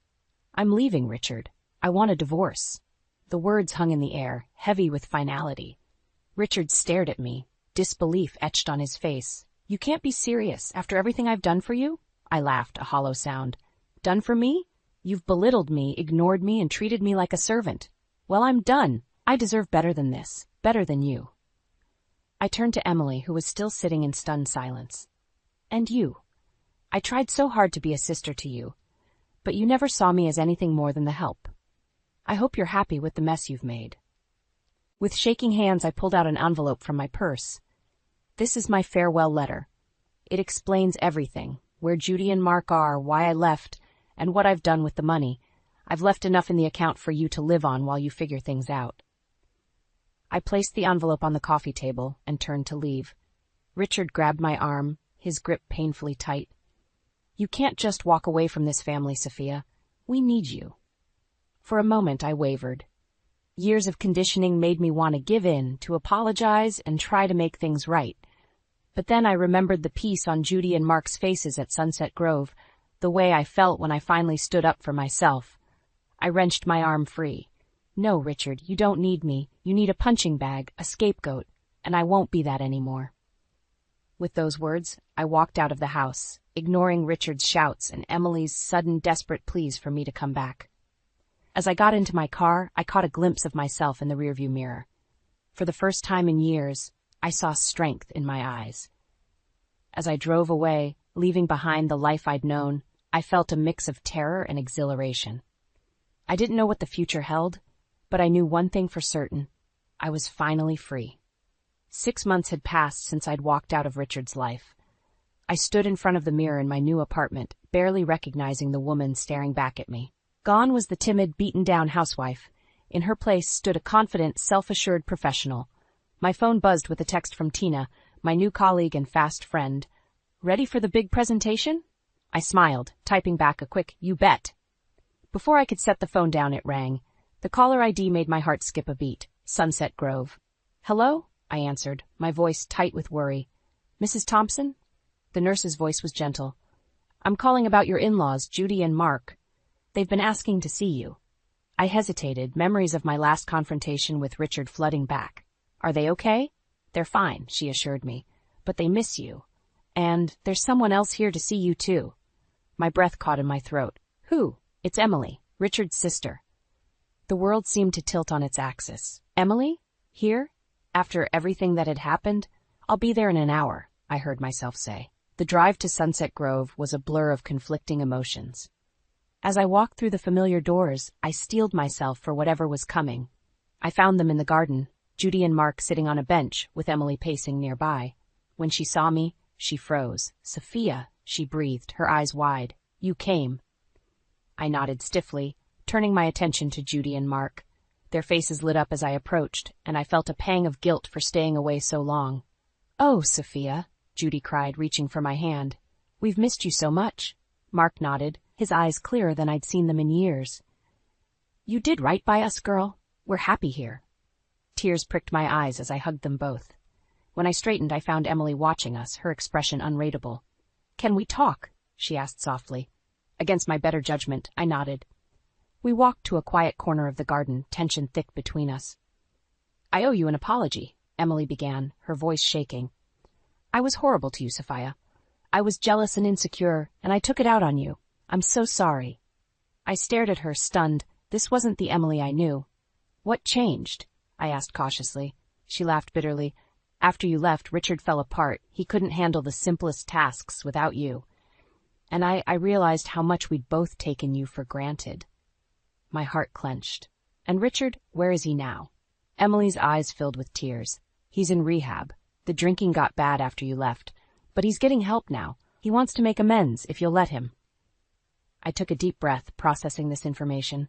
"I'm leaving, Richard. I want a divorce." The words hung in the air, heavy with finality. Richard stared at me, disbelief etched on his face. "You can't be serious, after everything I've done for you?" I laughed, a hollow sound. "Done for me? You've belittled me, ignored me, and treated me like a servant. Well, I'm done. I deserve better than this, better than you." I turned to Emily, who was still sitting in stunned silence. "And you? I tried so hard to be a sister to you, but you never saw me as anything more than the help. I hope you're happy with the mess you've made." With shaking hands, I pulled out an envelope from my purse. "This is my farewell letter. It explains everything, where Judy and Mark are, why I left, and what I've done with the money. I've left enough in the account for you to live on while you figure things out." I placed the envelope on the coffee table and turned to leave. Richard grabbed my arm, his grip painfully tight. "You can't just walk away from this family, Sophia. We need you." For a moment, I wavered. Years of conditioning made me want to give in, to apologize, and try to make things right. But then I remembered the piece on Judy and Mark's faces at Sunset Grove, the way I felt when I finally stood up for myself. I wrenched my arm free. No, Richard, you don't need me. You need a punching bag, a scapegoat, and I won't be that anymore. With those words, I walked out of the house, ignoring Richard's shouts and Emily's sudden desperate pleas for me to come back. As I got into my car, I caught a glimpse of myself in the rearview mirror. For the first time in years, I saw strength in my eyes. As I drove away, leaving behind the life I'd known, I felt a mix of terror and exhilaration. I didn't know what the future held, but I knew one thing for certain. I was finally free. 6 months had passed since I'd walked out of Richard's life. I stood in front of the mirror in my new apartment, barely recognizing the woman staring back at me. Gone was the timid, beaten-down housewife. In her place stood a confident, self-assured professional. My phone buzzed with a text from Tina, my new colleague and fast friend. "Ready for the big presentation?" I smiled, typing back a quick, "You bet." Before I could set the phone down, it rang. The caller ID made my heart skip a beat. Sunset Grove. "Hello?" I answered, my voice tight with worry. "Mrs. Thompson?" The nurse's voice was gentle. "I'm calling about your in-laws, Judy and Mark. They've been asking to see you." I hesitated, memories of my last confrontation with Richard flooding back. "Are they okay?" "They're fine," she assured me. "But they miss you. And there's someone else here to see you, too." My breath caught in my throat. "Who?" "It's Emily, Richard's sister." The world seemed to tilt on its axis. "Emily? Here? After everything that had happened? I'll be there in an hour," I heard myself say. The drive to Sunset Grove was a blur of conflicting emotions. As I walked through the familiar doors, I steeled myself for whatever was coming. I found them in the garden, Judy and Mark sitting on a bench, with Emily pacing nearby. When she saw me, she froze. "Sophia," she breathed, her eyes wide. "You came." I nodded stiffly, turning my attention to Judy and Mark. Their faces lit up as I approached, and I felt a pang of guilt for staying away so long. "Oh, Sophia," Judy cried, reaching for my hand. "We've missed you so much." Mark nodded, his eyes clearer than I'd seen them in years. "You did right by us, girl. We're happy here." Tears pricked my eyes as I hugged them both. When I straightened, I found Emily watching us, her expression unreadable. "Can we talk?" she asked softly. Against my better judgment, I nodded. We walked to a quiet corner of the garden, tension thick between us. "I owe you an apology," Emily began, her voice shaking. "I was horrible to you, Sophia. I was jealous and insecure, and I took it out on you. I'm so sorry." I stared at her, stunned. This wasn't the Emily I knew. "What changed?" I asked cautiously. She laughed bitterly. "After you left, Richard fell apart. He couldn't handle the simplest tasks without you. And I realized how much we'd both taken you for granted." My heart clenched. "And Richard, where is he now?" Emily's eyes filled with tears. "He's in rehab. The drinking got bad after you left, but he's getting help now. He wants to make amends if you'll let him." I took a deep breath, processing this information.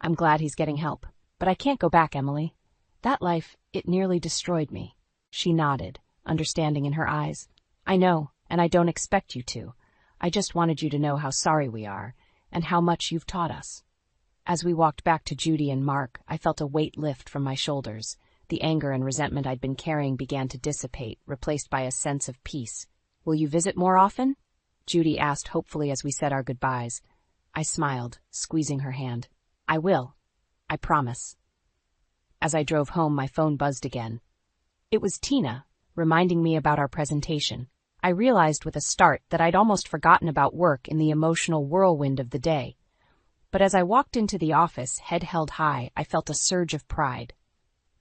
"I'm glad he's getting help, but I can't go back, Emily. That life, it nearly destroyed me." She nodded, understanding in her eyes. "I know, and I don't expect you to. I just wanted you to know how sorry we are, and how much you've taught us." As we walked back to Judy and Mark, I felt a weight lift from my shoulders. The anger and resentment I'd been carrying began to dissipate, replaced by a sense of peace. "Will you visit more often?" Judy asked hopefully as we said our goodbyes. I smiled, squeezing her hand. "I will. I promise." As I drove home, my phone buzzed again. It was Tina, reminding me about our presentation. I realized with a start that I'd almost forgotten about work in the emotional whirlwind of the day. But as I walked into the office, head held high, I felt a surge of pride.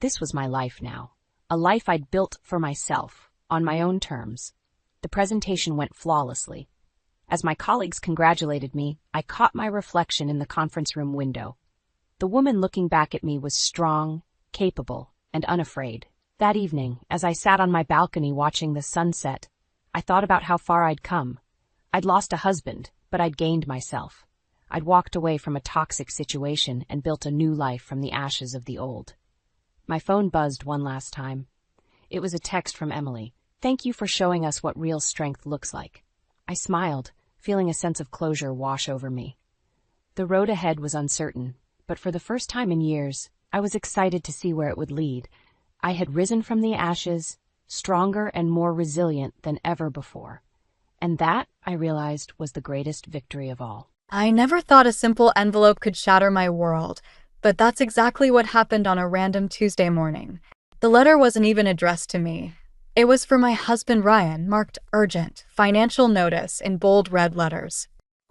This was my life now, a life I'd built for myself, on my own terms. The presentation went flawlessly. As my colleagues congratulated me, I caught my reflection in the conference room window. The woman looking back at me was strong, capable, and unafraid. That evening, as I sat on my balcony watching the sunset, I thought about how far I'd come. I'd lost a husband, but I'd gained myself. I'd walked away from a toxic situation and built a new life from the ashes of the old. My phone buzzed one last time. It was a text from Emily. "Thank you for showing us what real strength looks like." I smiled, feeling a sense of closure wash over me. The road ahead was uncertain, but for the first time in years, I was excited to see where it would lead. I had risen from the ashes, stronger and more resilient than ever before. And that, I realized, was the greatest victory of all. I never thought a simple envelope could shatter my world, but that's exactly what happened on a random Tuesday morning. The letter wasn't even addressed to me. It was for my husband Ryan, marked urgent, financial notice in bold red letters.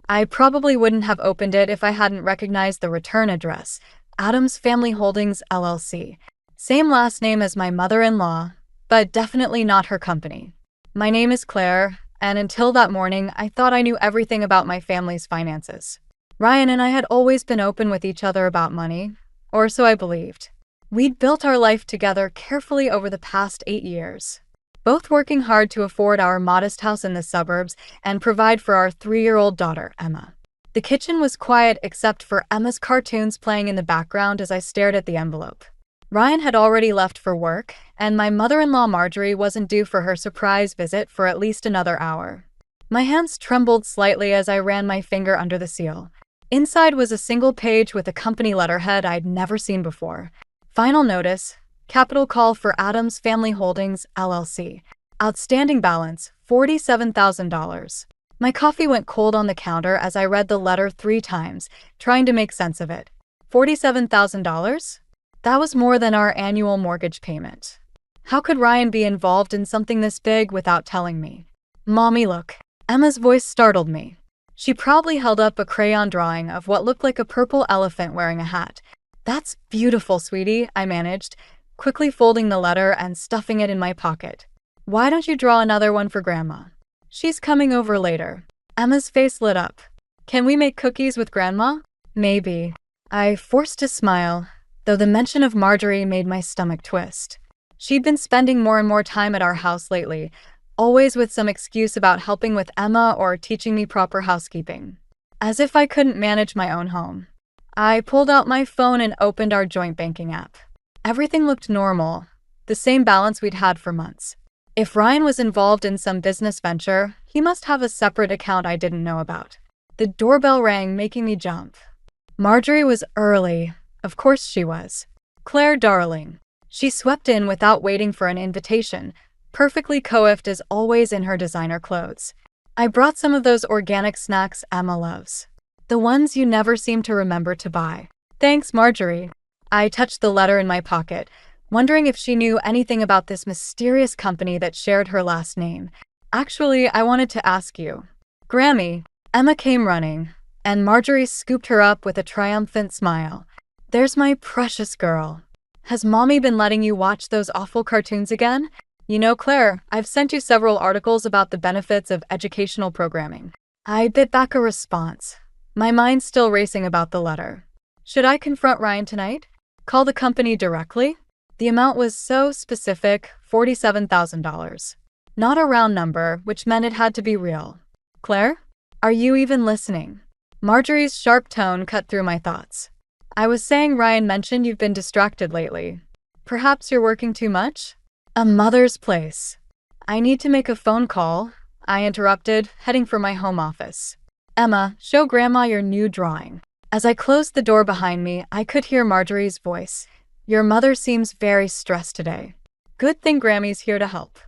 I probably wouldn't have opened it if I hadn't recognized the return address, Adams Family Holdings, LLC. Same last name as my mother-in-law, but definitely not her company. My name is Claire, and until that morning, I thought I knew everything about my family's finances. Ryan and I had always been open with each other about money, or so I believed. We'd built our life together carefully over the past 8 years, both working hard to afford our modest house in the suburbs and provide for our 3-year-old daughter, Emma. The kitchen was quiet except for Emma's cartoons playing in the background as I stared at the envelope. Ryan had already left for work, and my mother-in-law Marjorie wasn't due for her surprise visit for at least another hour. My hands trembled slightly as I ran my finger under the seal. Inside was a single page with a company letterhead I'd never seen before. Final notice, capital call for Adams Family Holdings, LLC. Outstanding balance, $47,000. My coffee went cold on the counter as I read the letter 3 times, trying to make sense of it. $47,000? That was more than our annual mortgage payment. How could Ryan be involved in something this big without telling me? Mommy, look. Emma's voice startled me. She proudly held up a crayon drawing of what looked like a purple elephant wearing a hat. That's beautiful, sweetie, I managed, quickly folding the letter and stuffing it in my pocket. Why don't you draw another one for Grandma? She's coming over later. Emma's face lit up. Can we make cookies with Grandma? Maybe. I forced a smile, though the mention of Marjorie made my stomach twist. She'd been spending more and more time at our house lately, always with some excuse about helping with Emma or teaching me proper housekeeping. As if I couldn't manage my own home. I pulled out my phone and opened our joint banking app. Everything looked normal, the same balance we'd had for months. If Ryan was involved in some business venture, he must have a separate account I didn't know about. The doorbell rang, making me jump. Marjorie was early. Of course she was. Claire, darling. She swept in without waiting for an invitation, perfectly coiffed as always in her designer clothes. I brought some of those organic snacks Emma loves. The ones you never seem to remember to buy. Thanks, Marjorie. I touched the letter in my pocket, wondering if she knew anything about this mysterious company that shared her last name. Actually, I wanted to ask you. Grammy. Emma came running, and Marjorie scooped her up with a triumphant smile. There's my precious girl. Has Mommy been letting you watch those awful cartoons again? You know, Claire, I've sent you several articles about the benefits of educational programming. I bit back a response, my mind still racing about the letter. Should I confront Ryan tonight? Call the company directly? The amount was so specific, $47,000. Not a round number, which meant it had to be real. Claire? Are you even listening? Marjorie's sharp tone cut through my thoughts. I was saying Ryan mentioned you've been distracted lately. Perhaps you're working too much? A mother's place. I need to make a phone call, I interrupted, heading for my home office. Emma, show Grandma your new drawing. As I closed the door behind me, I could hear Marjorie's voice. Your mother seems very stressed today. Good thing Grammy's here to help.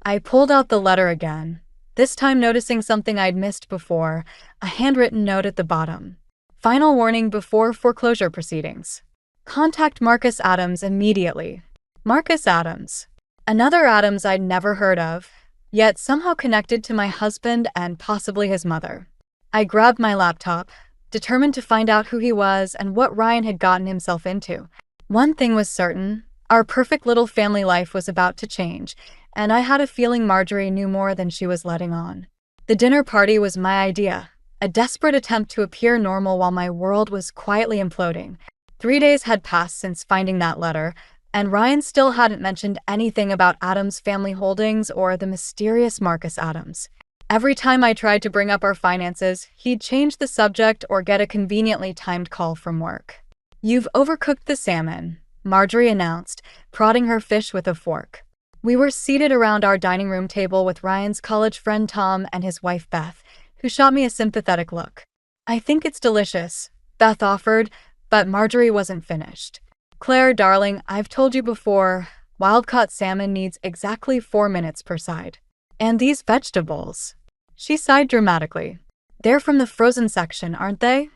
I pulled out the letter again, this time noticing something I'd missed before, a handwritten note at the bottom. Final warning before foreclosure proceedings. Contact Marcus Adams immediately. Marcus Adams. Another Adams I'd never heard of, yet somehow connected to my husband and possibly his mother. I grabbed my laptop, determined to find out who he was and what Ryan had gotten himself into. One thing was certain, our perfect little family life was about to change, and I had a feeling Marjorie knew more than she was letting on. The dinner party was my idea, a desperate attempt to appear normal while my world was quietly imploding. 3 days had passed since finding that letter, and Ryan still hadn't mentioned anything about Adams Family Holdings or the mysterious Marcus Adams. Every time I tried to bring up our finances, he'd change the subject or get a conveniently timed call from work. You've overcooked the salmon, Marjorie announced, prodding her fish with a fork. We were seated around our dining room table with Ryan's college friend Tom and his wife Beth, who shot me a sympathetic look. I think it's delicious, Beth offered, but Marjorie wasn't finished. Claire, darling, I've told you before, Wild-caught salmon needs exactly 4 minutes per side. And these vegetables. She sighed dramatically. They're from the frozen section, aren't they?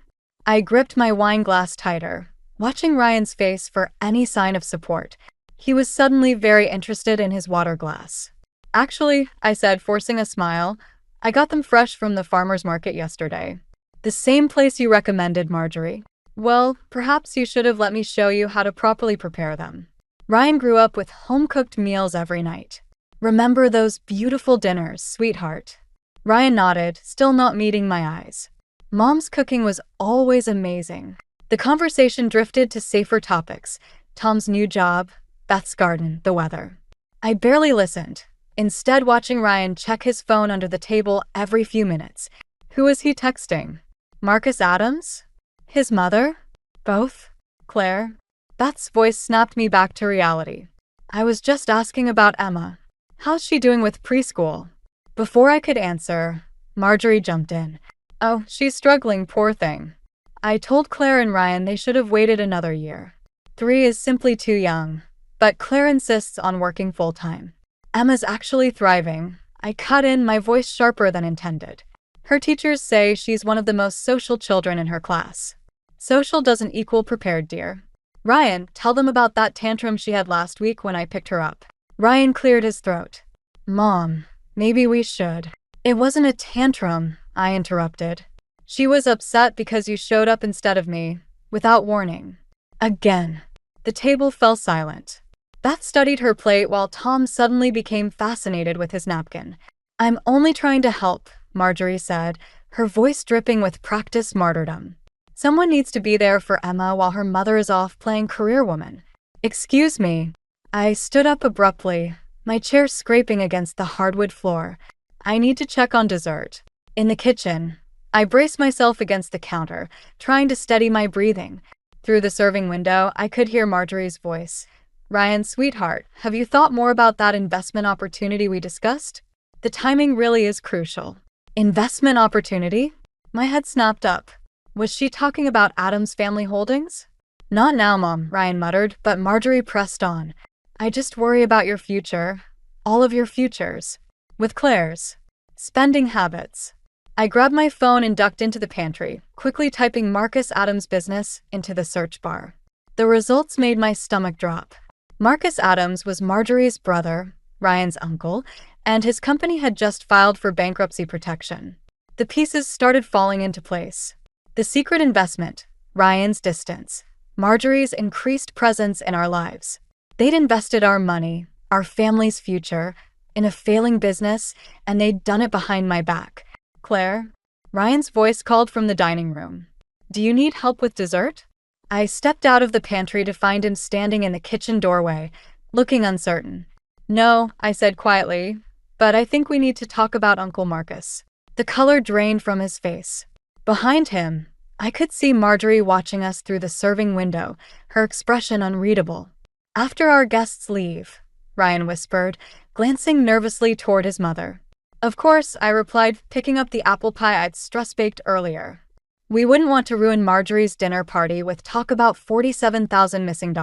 I gripped my wine glass tighter, watching Ryan's face for any sign of support. He was suddenly very interested in his water glass. Actually, I said, forcing a smile, I got them fresh from the farmer's market yesterday. The same place you recommended, Marjorie. Well, perhaps you should have let me show you how to properly prepare them. Ryan grew up with home-cooked meals every night. Remember those beautiful dinners, sweetheart? Ryan nodded, still not meeting my eyes. Mom's cooking was always amazing. The conversation drifted to safer topics. Tom's new job, Beth's garden, the weather. I barely listened, instead watching Ryan check his phone under the table every few minutes. Who was he texting? Marcus Adams? His mother? Both? Claire? Beth's voice snapped me back to reality. I was just asking about Emma. How's she doing with preschool? Before I could answer, Marjorie jumped in. Oh, she's struggling, poor thing. I told Claire and Ryan they should have waited another year. 3 is simply too young, but Claire insists on working full-time. Emma's actually thriving. I cut in, my voice sharper than intended. Her teachers say she's one of the most social children in her class. Social doesn't equal prepared, dear. Ryan, tell them about that tantrum she had last week when I picked her up. Ryan cleared his throat. Mom, maybe we should. It wasn't a tantrum, I interrupted. She was upset because you showed up instead of me, without warning. Again. The table fell silent. Beth studied her plate while Tom suddenly became fascinated with his napkin. I'm only trying to help, Marjorie said, her voice dripping with practiced martyrdom. Someone needs to be there for Emma while her mother is off playing career woman. Excuse me. I stood up abruptly, my chair scraping against the hardwood floor. I need to check on dessert. In the kitchen, I braced myself against the counter, trying to steady my breathing. Through the serving window, I could hear Marjorie's voice. Ryan, sweetheart, have you thought more about that investment opportunity we discussed? The timing really is crucial. Investment opportunity? My head snapped up. Was she talking about Adam's family holdings? Not now, Mom, Ryan muttered, but Marjorie pressed on. I just worry about your future. All of your futures. With Claire's. Spending habits. I grabbed my phone and ducked into the pantry, quickly typing Marcus Adams' business into the search bar. The results made my stomach drop. Marcus Adams was Marjorie's brother, Ryan's uncle, and his company had just filed for bankruptcy protection. The pieces started falling into place. The secret investment, Ryan's distance, Marjorie's increased presence in our lives. They'd invested our money, our family's future, in a failing business, and they'd done it behind my back. Claire? Ryan's voice called from the dining room. Do you need help with dessert? I stepped out of the pantry to find him standing in the kitchen doorway, looking uncertain. No, I said quietly, but I think we need to talk about Uncle Marcus. The color drained from his face. Behind him, I could see Marjorie watching us through the serving window, her expression unreadable. After our guests leave, Ryan whispered, glancing nervously toward his mother. Of course, I replied, picking up the apple pie I'd stress-baked earlier. We wouldn't want to ruin Marjorie's dinner party with talk about $47,000 missing,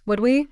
would we?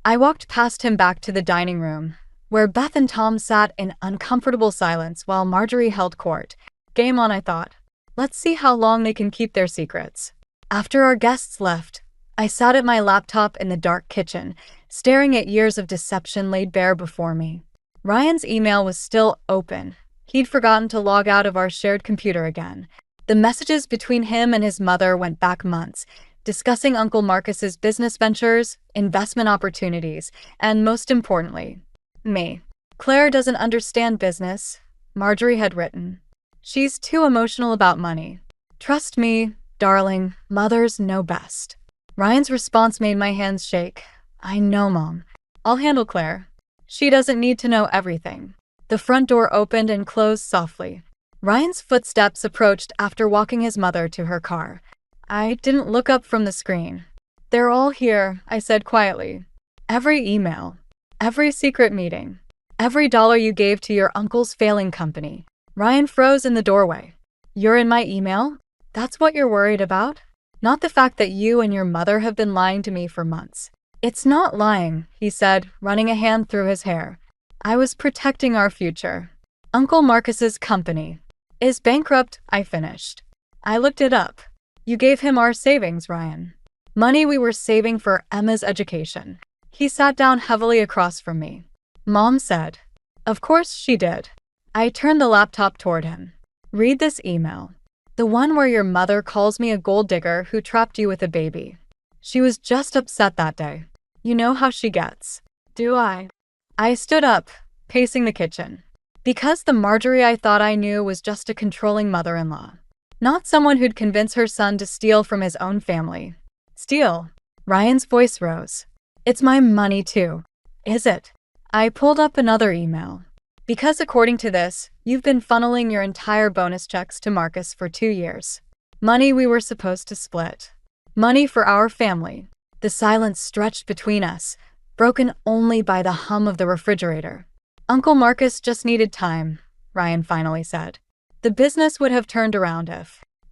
I walked past him back to the dining room, where Beth and Tom sat in uncomfortable silence while Marjorie held court. Game on, I thought. Let's see how long they can keep their secrets. After our guests left, I sat at my laptop in the dark kitchen, staring at years of deception laid bare before me. Ryan's email was still open. He'd forgotten to log out of our shared computer again. The messages between him and his mother went back months, discussing Uncle Marcus's business ventures, investment opportunities, and most importantly, me. Claire doesn't understand business, Marjorie had written. She's too emotional about money. Trust me, darling, mothers know best. Ryan's response made my hands shake. I know, Mom. I'll handle Claire. She doesn't need to know everything. The front door opened and closed softly. Ryan's footsteps approached after walking his mother to her car. I didn't look up from the screen. They're all here, I said quietly. Every email, every secret meeting, every dollar you gave to your uncle's failing company. Ryan froze in the doorway. You're in my email? That's what you're worried about? Not the fact that you and your mother have been lying to me for months. It's not lying, he said, running a hand through his hair. I was protecting our future. Uncle Marcus's company is bankrupt, I finished. I looked it up. You gave him our savings, Ryan. Money we were saving for Emma's education. He sat down heavily across from me. Mom said. Of course she did. I turned the laptop toward him. Read this email. The one where your mother calls me a gold digger who trapped you with a baby. She was just upset that day. You know how she gets. Do I? I stood up, pacing the kitchen. Because the Marjorie I thought I knew was just a controlling mother-in-law. Not someone who'd convince her son to steal from his own family. Steal? Ryan's voice rose. It's my money too. Is it? I pulled up another email. Because according to this, you've been funneling your entire bonus checks to Marcus for 2 years. Money we were supposed to split. Money for our family. The silence stretched between us, broken only by the hum of the refrigerator. Uncle Marcus just needed time, Ryan finally said. The business would have turned around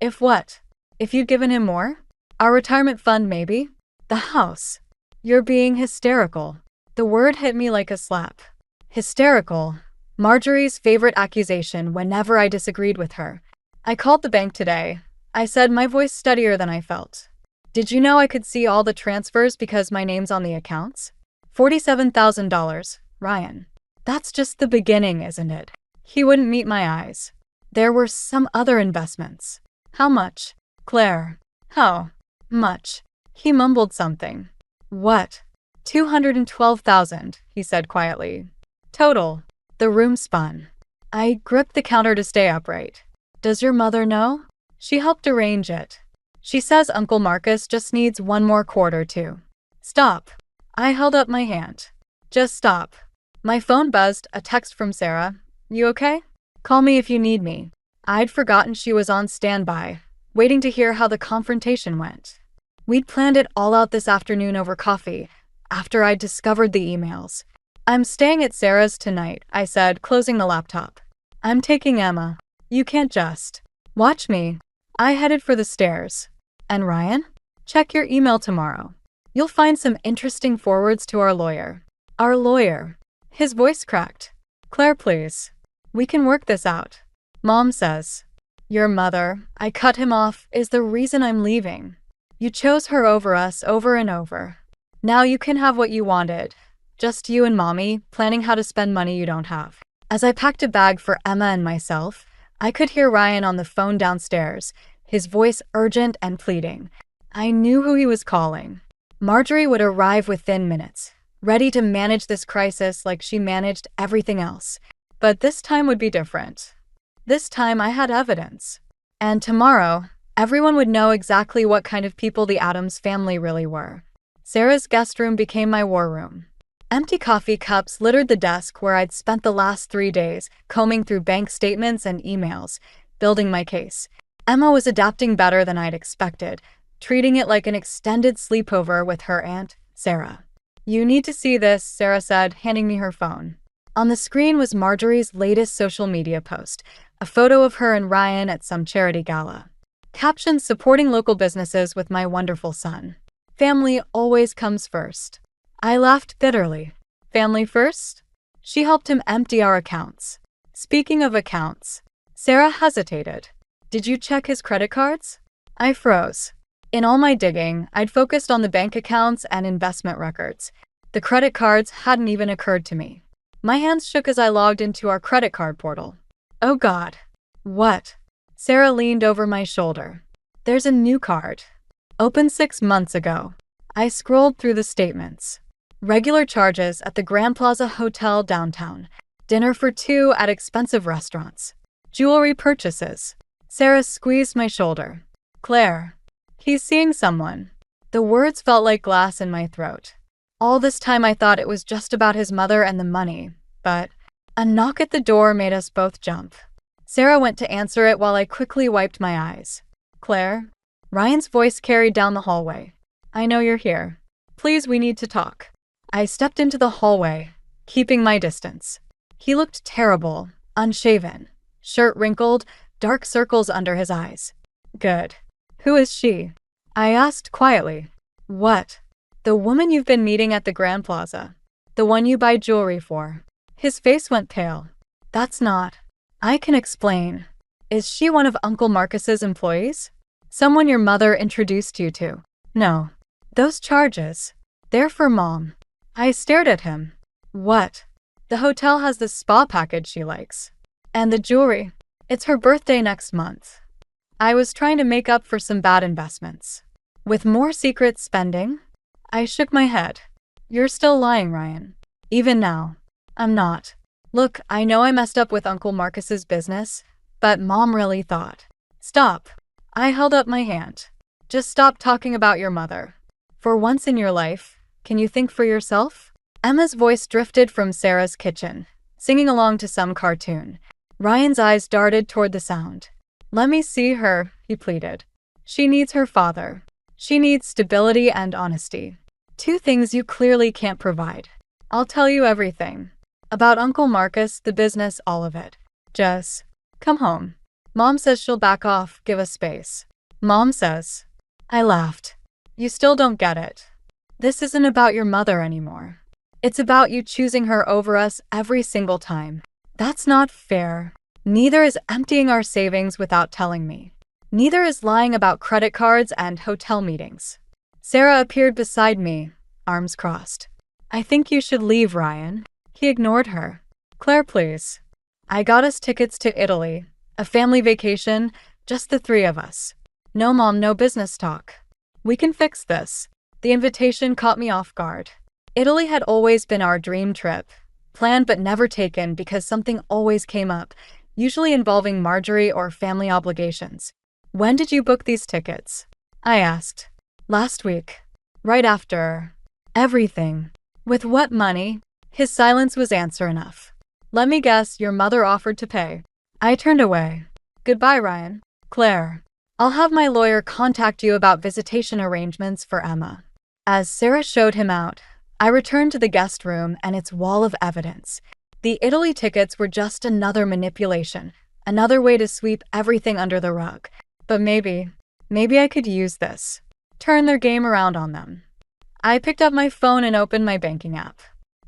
if what? If you'd given him more? Our retirement fund, maybe? The house. You're being hysterical. The word hit me like a slap. Hysterical. Marjorie's favorite accusation whenever I disagreed with her. I called the bank today. I said, my voice steadier than I felt. Did you know I could see all the transfers because my name's on the accounts? $47,000, Ryan. That's just the beginning, isn't it? He wouldn't meet my eyes. There were some other investments. How much? Claire. How much? He mumbled something. What? $212,000, he said quietly. Total. The room spun. I gripped the counter to stay upright. Does your mother know? She helped arrange it. She says Uncle Marcus just needs one more quarter too. Stop. I held up my hand. Just stop. My phone buzzed, a text from Sarah. You okay? Call me if you need me. I'd forgotten she was on standby, waiting to hear how the confrontation went. We'd planned it all out this afternoon over coffee, after I'd discovered the emails. I'm staying at Sarah's tonight, I said, closing the laptop. I'm taking Emma. You can't just watch me. I headed for the stairs. And Ryan? Check your email tomorrow. You'll find some interesting forwards to our lawyer. Our lawyer. His voice cracked. Claire, please. We can work this out. Mom says. Your mother, I cut him off, is the reason I'm leaving. You chose her over us over and over. Now you can have what you wanted. Just you and Mommy, planning how to spend money you don't have. As I packed a bag for Emma and myself, I could hear Ryan on the phone downstairs, his voice urgent and pleading. I knew who he was calling. Marjorie would arrive within minutes, ready to manage this crisis like she managed everything else. But this time would be different. This time I had evidence. And tomorrow, everyone would know exactly what kind of people the Addams family really were. Sarah's guest room became my war room. Empty coffee cups littered the desk where I'd spent the last 3 days, combing through bank statements and emails, building my case. Emma was adapting better than I'd expected, treating it like an extended sleepover with her aunt, Sarah. You need to see this, Sarah said, handing me her phone. On the screen was Marjorie's latest social media post, a photo of her and Ryan at some charity gala. Captions supporting local businesses with my wonderful son. Family always comes first. I laughed bitterly. Family first? She helped him empty our accounts. Speaking of accounts, Sarah hesitated. Did you check his credit cards? I froze. In all my digging, I'd focused on the bank accounts and investment records. The credit cards hadn't even occurred to me. My hands shook as I logged into our credit card portal. Oh God. What? Sarah leaned over my shoulder. There's a new card. Opened 6 months ago. I scrolled through the statements. Regular charges at the Grand Plaza Hotel downtown. Dinner for 2 at expensive restaurants. Jewelry purchases. Sarah squeezed my shoulder. Claire. He's seeing someone. The words felt like glass in my throat. All this time I thought it was just about his mother and the money, but a knock at the door made us both jump. Sarah went to answer it while I quickly wiped my eyes. Claire? Ryan's voice carried down the hallway. I know you're here. Please, we need to talk. I stepped into the hallway, keeping my distance. He looked terrible, unshaven, shirt wrinkled, dark circles under his eyes. Good. Who is she? I asked quietly. What? The woman you've been meeting at the Grand Plaza. The one you buy jewelry for. His face went pale. That's not. I can explain. Is she one of Uncle Marcus's employees? Someone your mother introduced you to? No. Those charges. They're for Mom. I stared at him. What? The hotel has the spa package she likes. And the jewelry. It's her birthday next month. I was trying to make up for some bad investments. With more secret spending? I shook my head. You're still lying, Ryan. Even now. I'm not. Look, I know I messed up with Uncle Marcus's business, but Mom really thought. Stop. I held up my hand. Just stop talking about your mother. For once in your life, can you think for yourself? Emma's voice drifted from Sarah's kitchen, singing along to some cartoon. Ryan's eyes darted toward the sound. Let me see her, he pleaded. She needs her father. She needs stability and honesty. Two things you clearly can't provide. I'll tell you everything. About Uncle Marcus, the business, all of it. Just come home. Mom says she'll back off, give us space. Mom says. I laughed. You still don't get it. This isn't about your mother anymore. It's about you choosing her over us every single time. That's not fair. Neither is emptying our savings without telling me. Neither is lying about credit cards and hotel meetings. Sarah appeared beside me, arms crossed. I think you should leave, Ryan. He ignored her. Claire, please. I got us tickets to Italy. A family vacation, just the three of us. No mom, no business talk. We can fix this. The invitation caught me off guard. Italy had always been our dream trip. Planned but never taken because something always came up, usually involving Marjorie or family obligations. When did you book these tickets? I asked. Last week. Right after. Everything. With what money? His silence was answer enough. Let me guess, your mother offered to pay. I turned away. Goodbye, Ryan. Claire. I'll have my lawyer contact you about visitation arrangements for Emma. As Sarah showed him out, I returned to the guest room and its wall of evidence. The Italy tickets were just another manipulation, another way to sweep everything under the rug. But maybe I could use this. Turn their game around on them. I picked up my phone and opened my banking app.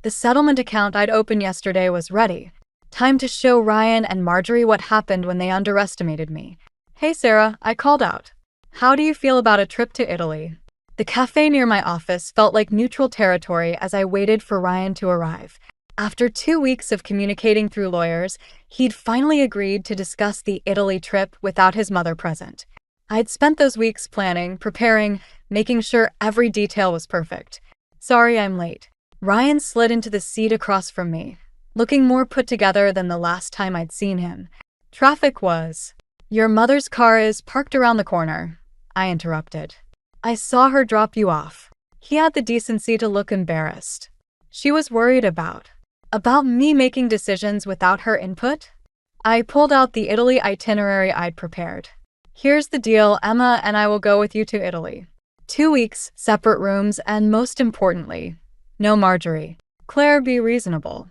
The settlement account I'd opened yesterday was ready. Time to show Ryan and Marjorie what happened when they underestimated me. Hey Sarah, I called out. How do you feel about a trip to Italy? The cafe near my office felt like neutral territory as I waited for Ryan to arrive. After 2 weeks of communicating through lawyers, he'd finally agreed to discuss the Italy trip without his mother present. I'd spent those weeks planning, preparing, making sure every detail was perfect. Sorry I'm late. Ryan slid into the seat across from me, looking more put together than the last time I'd seen him. Traffic was. Your mother's car is parked around the corner, I interrupted. I saw her drop you off. He had the decency to look embarrassed. She was worried about me making decisions without her input? I pulled out the Italy itinerary I'd prepared. Here's the deal, Emma and I will go with you to Italy. 2 weeks, separate rooms, and most importantly, no Marjorie. Claire, be reasonable.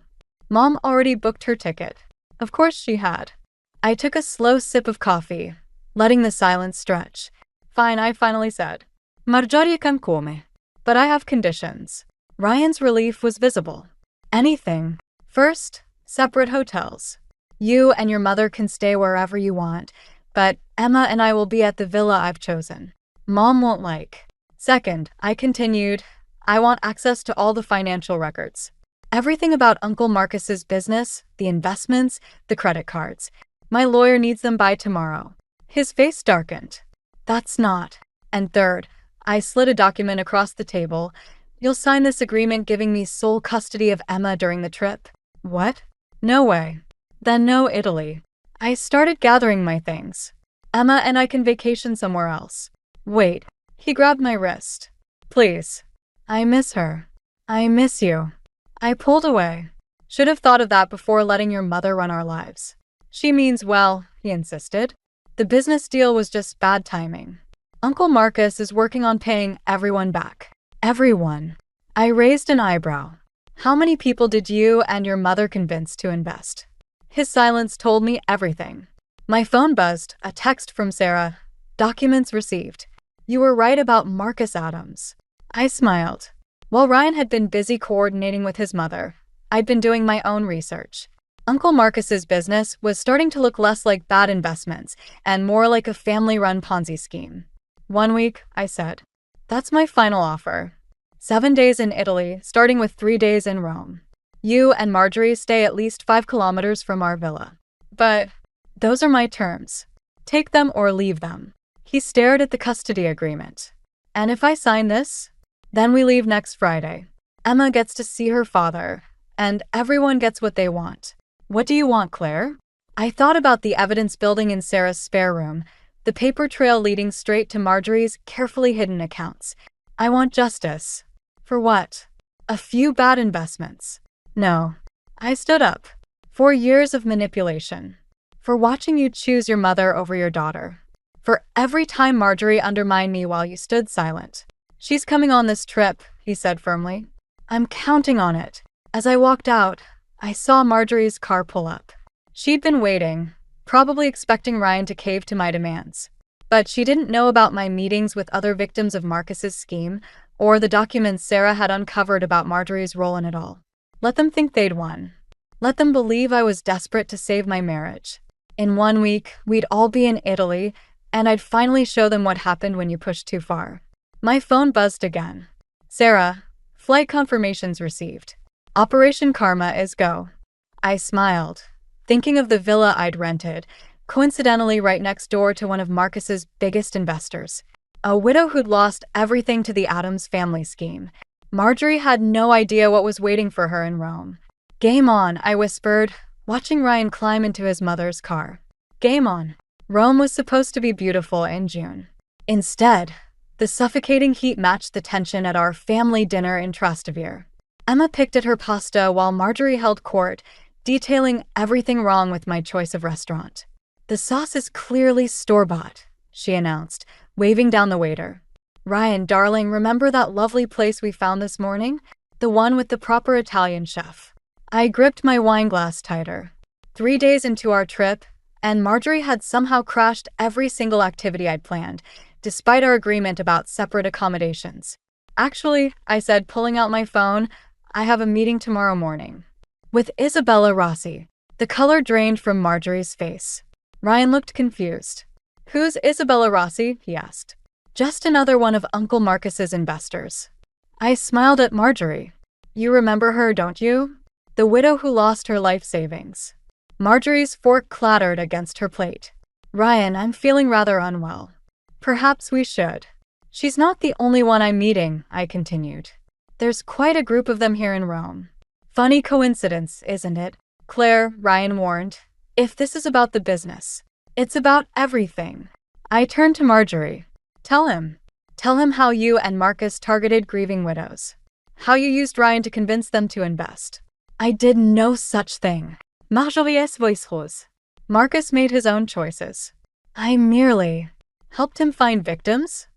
Mom already booked her ticket. Of course she had. I took a slow sip of coffee, letting the silence stretch. Fine, I finally said. Marjorie can come. But I have conditions. Ryan's relief was visible. Anything. First, separate hotels. You and your mother can stay wherever you want, but Emma and I will be at the villa I've chosen. Mom won't like. Second, I continued, I want access to all the financial records. Everything about Uncle Marcus's business, the investments, the credit cards. My lawyer needs them by tomorrow. His face darkened. That's not. And third, I slid a document across the table. You'll sign this agreement giving me sole custody of Emma during the trip. What? No way. Then no Italy. I started gathering my things. Emma and I can vacation somewhere else. Wait. He grabbed my wrist. Please. I miss her. I miss you. I pulled away. Should have thought of that before letting your mother run our lives. She means well, he insisted. The business deal was just bad timing. Uncle Marcus is working on paying everyone back. Everyone. I raised an eyebrow. How many people did you and your mother convince to invest? His silence told me everything. My phone buzzed, a text from Sarah. Documents received. You were right about Marcus Adams. I smiled. While Ryan had been busy coordinating with his mother, I'd been doing my own research. Uncle Marcus's business was starting to look less like bad investments and more like a family-run Ponzi scheme. 1 week, I said. That's my final offer. 7 days in Italy, starting with 3 days in Rome. You and Marjorie stay at least 5 kilometers from our villa. But those are my terms. Take them or leave them. He stared at the custody agreement. And if I sign this, then we leave next Friday. Emma gets to see her father, and everyone gets what they want. What do you want, Claire? I thought about the evidence building in Sarah's spare room, the paper trail leading straight to Marjorie's carefully hidden accounts. I want justice. For what? A few bad investments. No. I stood up. 4 years of manipulation. For watching you choose your mother over your daughter. For every time Marjorie undermined me while you stood silent. She's coming on this trip, he said firmly. I'm counting on it. As I walked out, I saw Marjorie's car pull up. She'd been waiting, probably expecting Ryan to cave to my demands. But she didn't know about my meetings with other victims of Marcus's scheme, or the documents Sarah had uncovered about Marjorie's role in it all. Let them think they'd won. Let them believe I was desperate to save my marriage. In 1 week, we'd all be in Italy, and I'd finally show them what happened when you pushed too far. My phone buzzed again. Sarah, flight confirmations received. Operation Karma is go. I smiled, thinking of the villa I'd rented, coincidentally right next door to one of Marcus's biggest investors. A widow who'd lost everything to the Addams family scheme. Marjorie had no idea what was waiting for her in Rome. Game on, I whispered, watching Ryan climb into his mother's car. Game on. Rome was supposed to be beautiful in June. Instead, the suffocating heat matched the tension at our family dinner in Trastevere. Emma picked at her pasta while Marjorie held court, detailing everything wrong with my choice of restaurant. The sauce is clearly store-bought, she announced, waving down the waiter. Ryan, darling, remember that lovely place we found this morning? The one with the proper Italian chef. I gripped my wine glass tighter. 3 days into our trip, and Marjorie had somehow crashed every single activity I'd planned, despite our agreement about separate accommodations. Actually, I said, pulling out my phone, I have a meeting tomorrow morning. With Isabella Rossi. The color drained from Marjorie's face. Ryan looked confused. Who's Isabella Rossi? He asked. Just another one of Uncle Marcus's investors. I smiled at Marjorie. You remember her, don't you? The widow who lost her life savings. Marjorie's fork clattered against her plate. Ryan, I'm feeling rather unwell. Perhaps we should. She's not the only one I'm meeting, I continued. There's quite a group of them here in Rome. Funny coincidence, isn't it? Claire, Ryan warned. If this is about the business, it's about everything. I turned to Marjorie. Tell him. Tell him how you and Marcus targeted grieving widows. How you used Ryan to convince them to invest. I did no such thing. Marjorie's voice rose. Marcus made his own choices. I merely helped him find victims?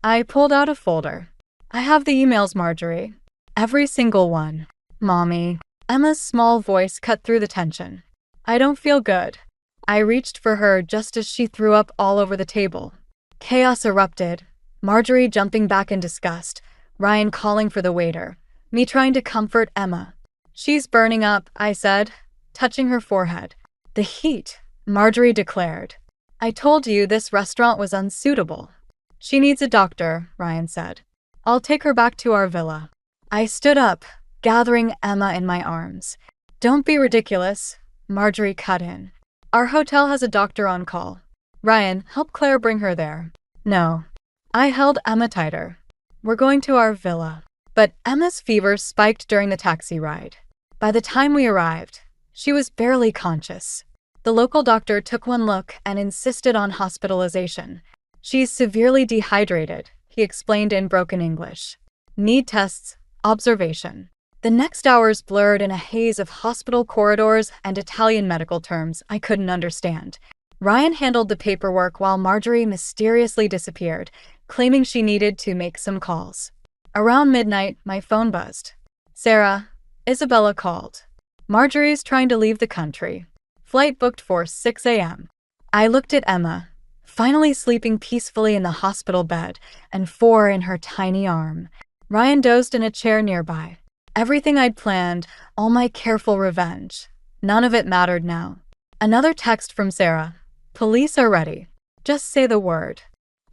I pulled out a folder. I have the emails, Marjorie. Every single one. Mommy. Emma's small voice cut through the tension. I don't feel good. I reached for her just as she threw up all over the table. Chaos erupted. Marjorie jumping back in disgust. Ryan calling for the waiter. Me trying to comfort Emma. She's burning up, I said, touching her forehead. The heat, Marjorie declared. I told you this restaurant was unsuitable. She needs a doctor, Ryan said. I'll take her back to our villa. I stood up, gathering Emma in my arms. Don't be ridiculous, Marjorie cut in. Our hotel has a doctor on call. Ryan, help Claire bring her there. No. I held Emma tighter. We're going to our villa. But Emma's fever spiked during the taxi ride. By the time we arrived, she was barely conscious. The local doctor took one look and insisted on hospitalization. She's severely dehydrated, he explained in broken English. Need tests, observation. The next hours blurred in a haze of hospital corridors and Italian medical terms I couldn't understand. Ryan handled the paperwork while Marjorie mysteriously disappeared, claiming she needed to make some calls. Around midnight, my phone buzzed. Sarah, Isabella called. Marjorie's trying to leave the country. Flight booked for 6 a.m. I looked at Emma, finally sleeping peacefully in the hospital bed, and 4 in her tiny arm. Ryan dozed in a chair nearby. Everything I'd planned, all my careful revenge, none of it mattered now. Another text from Sarah. Police are ready. Just say the word.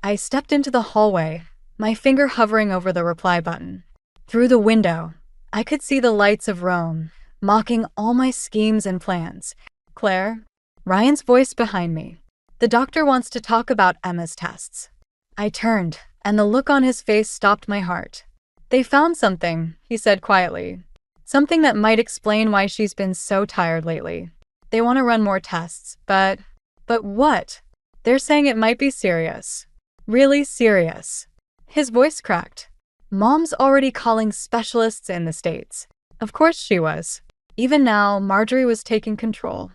I stepped into the hallway, my finger hovering over the reply button. Through the window, I could see the lights of Rome, mocking all my schemes and plans. Claire? Ryan's voice behind me. The doctor wants to talk about Emma's tests. I turned, and the look on his face stopped my heart. They found something, he said quietly. Something that might explain why she's been so tired lately. They want to run more tests, but what? They're saying it might be serious. Really serious. His voice cracked. Mom's already calling specialists in the States. Of course she was. Even now, Marjorie was taking control.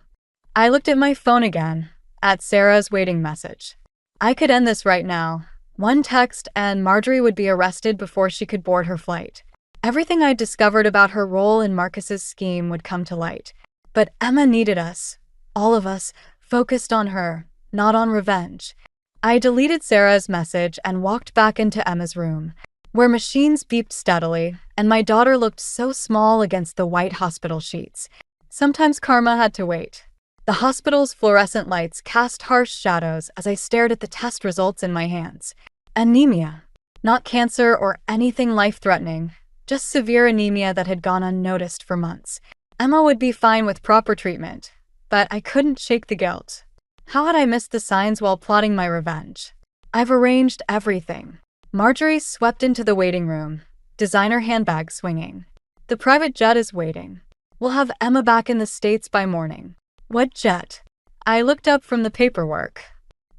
I looked at my phone again, at Sarah's waiting message. I could end this right now. One text and Marjorie would be arrested before she could board her flight. Everything I'd discovered about her role in Marcus's scheme would come to light. But Emma needed us. All of us, focused on her, not on revenge. I deleted Sarah's message and walked back into Emma's room, where machines beeped steadily, and my daughter looked so small against the white hospital sheets. Sometimes karma had to wait. The hospital's fluorescent lights cast harsh shadows as I stared at the test results in my hands. Anemia. Not cancer or anything life-threatening, just severe anemia that had gone unnoticed for months. Emma would be fine with proper treatment, but I couldn't shake the guilt. How had I missed the signs while plotting my revenge? I've arranged everything. Marjorie swept into the waiting room, designer handbag swinging. The private jet is waiting. We'll have Emma back in the States by morning. What jet? I looked up from the paperwork.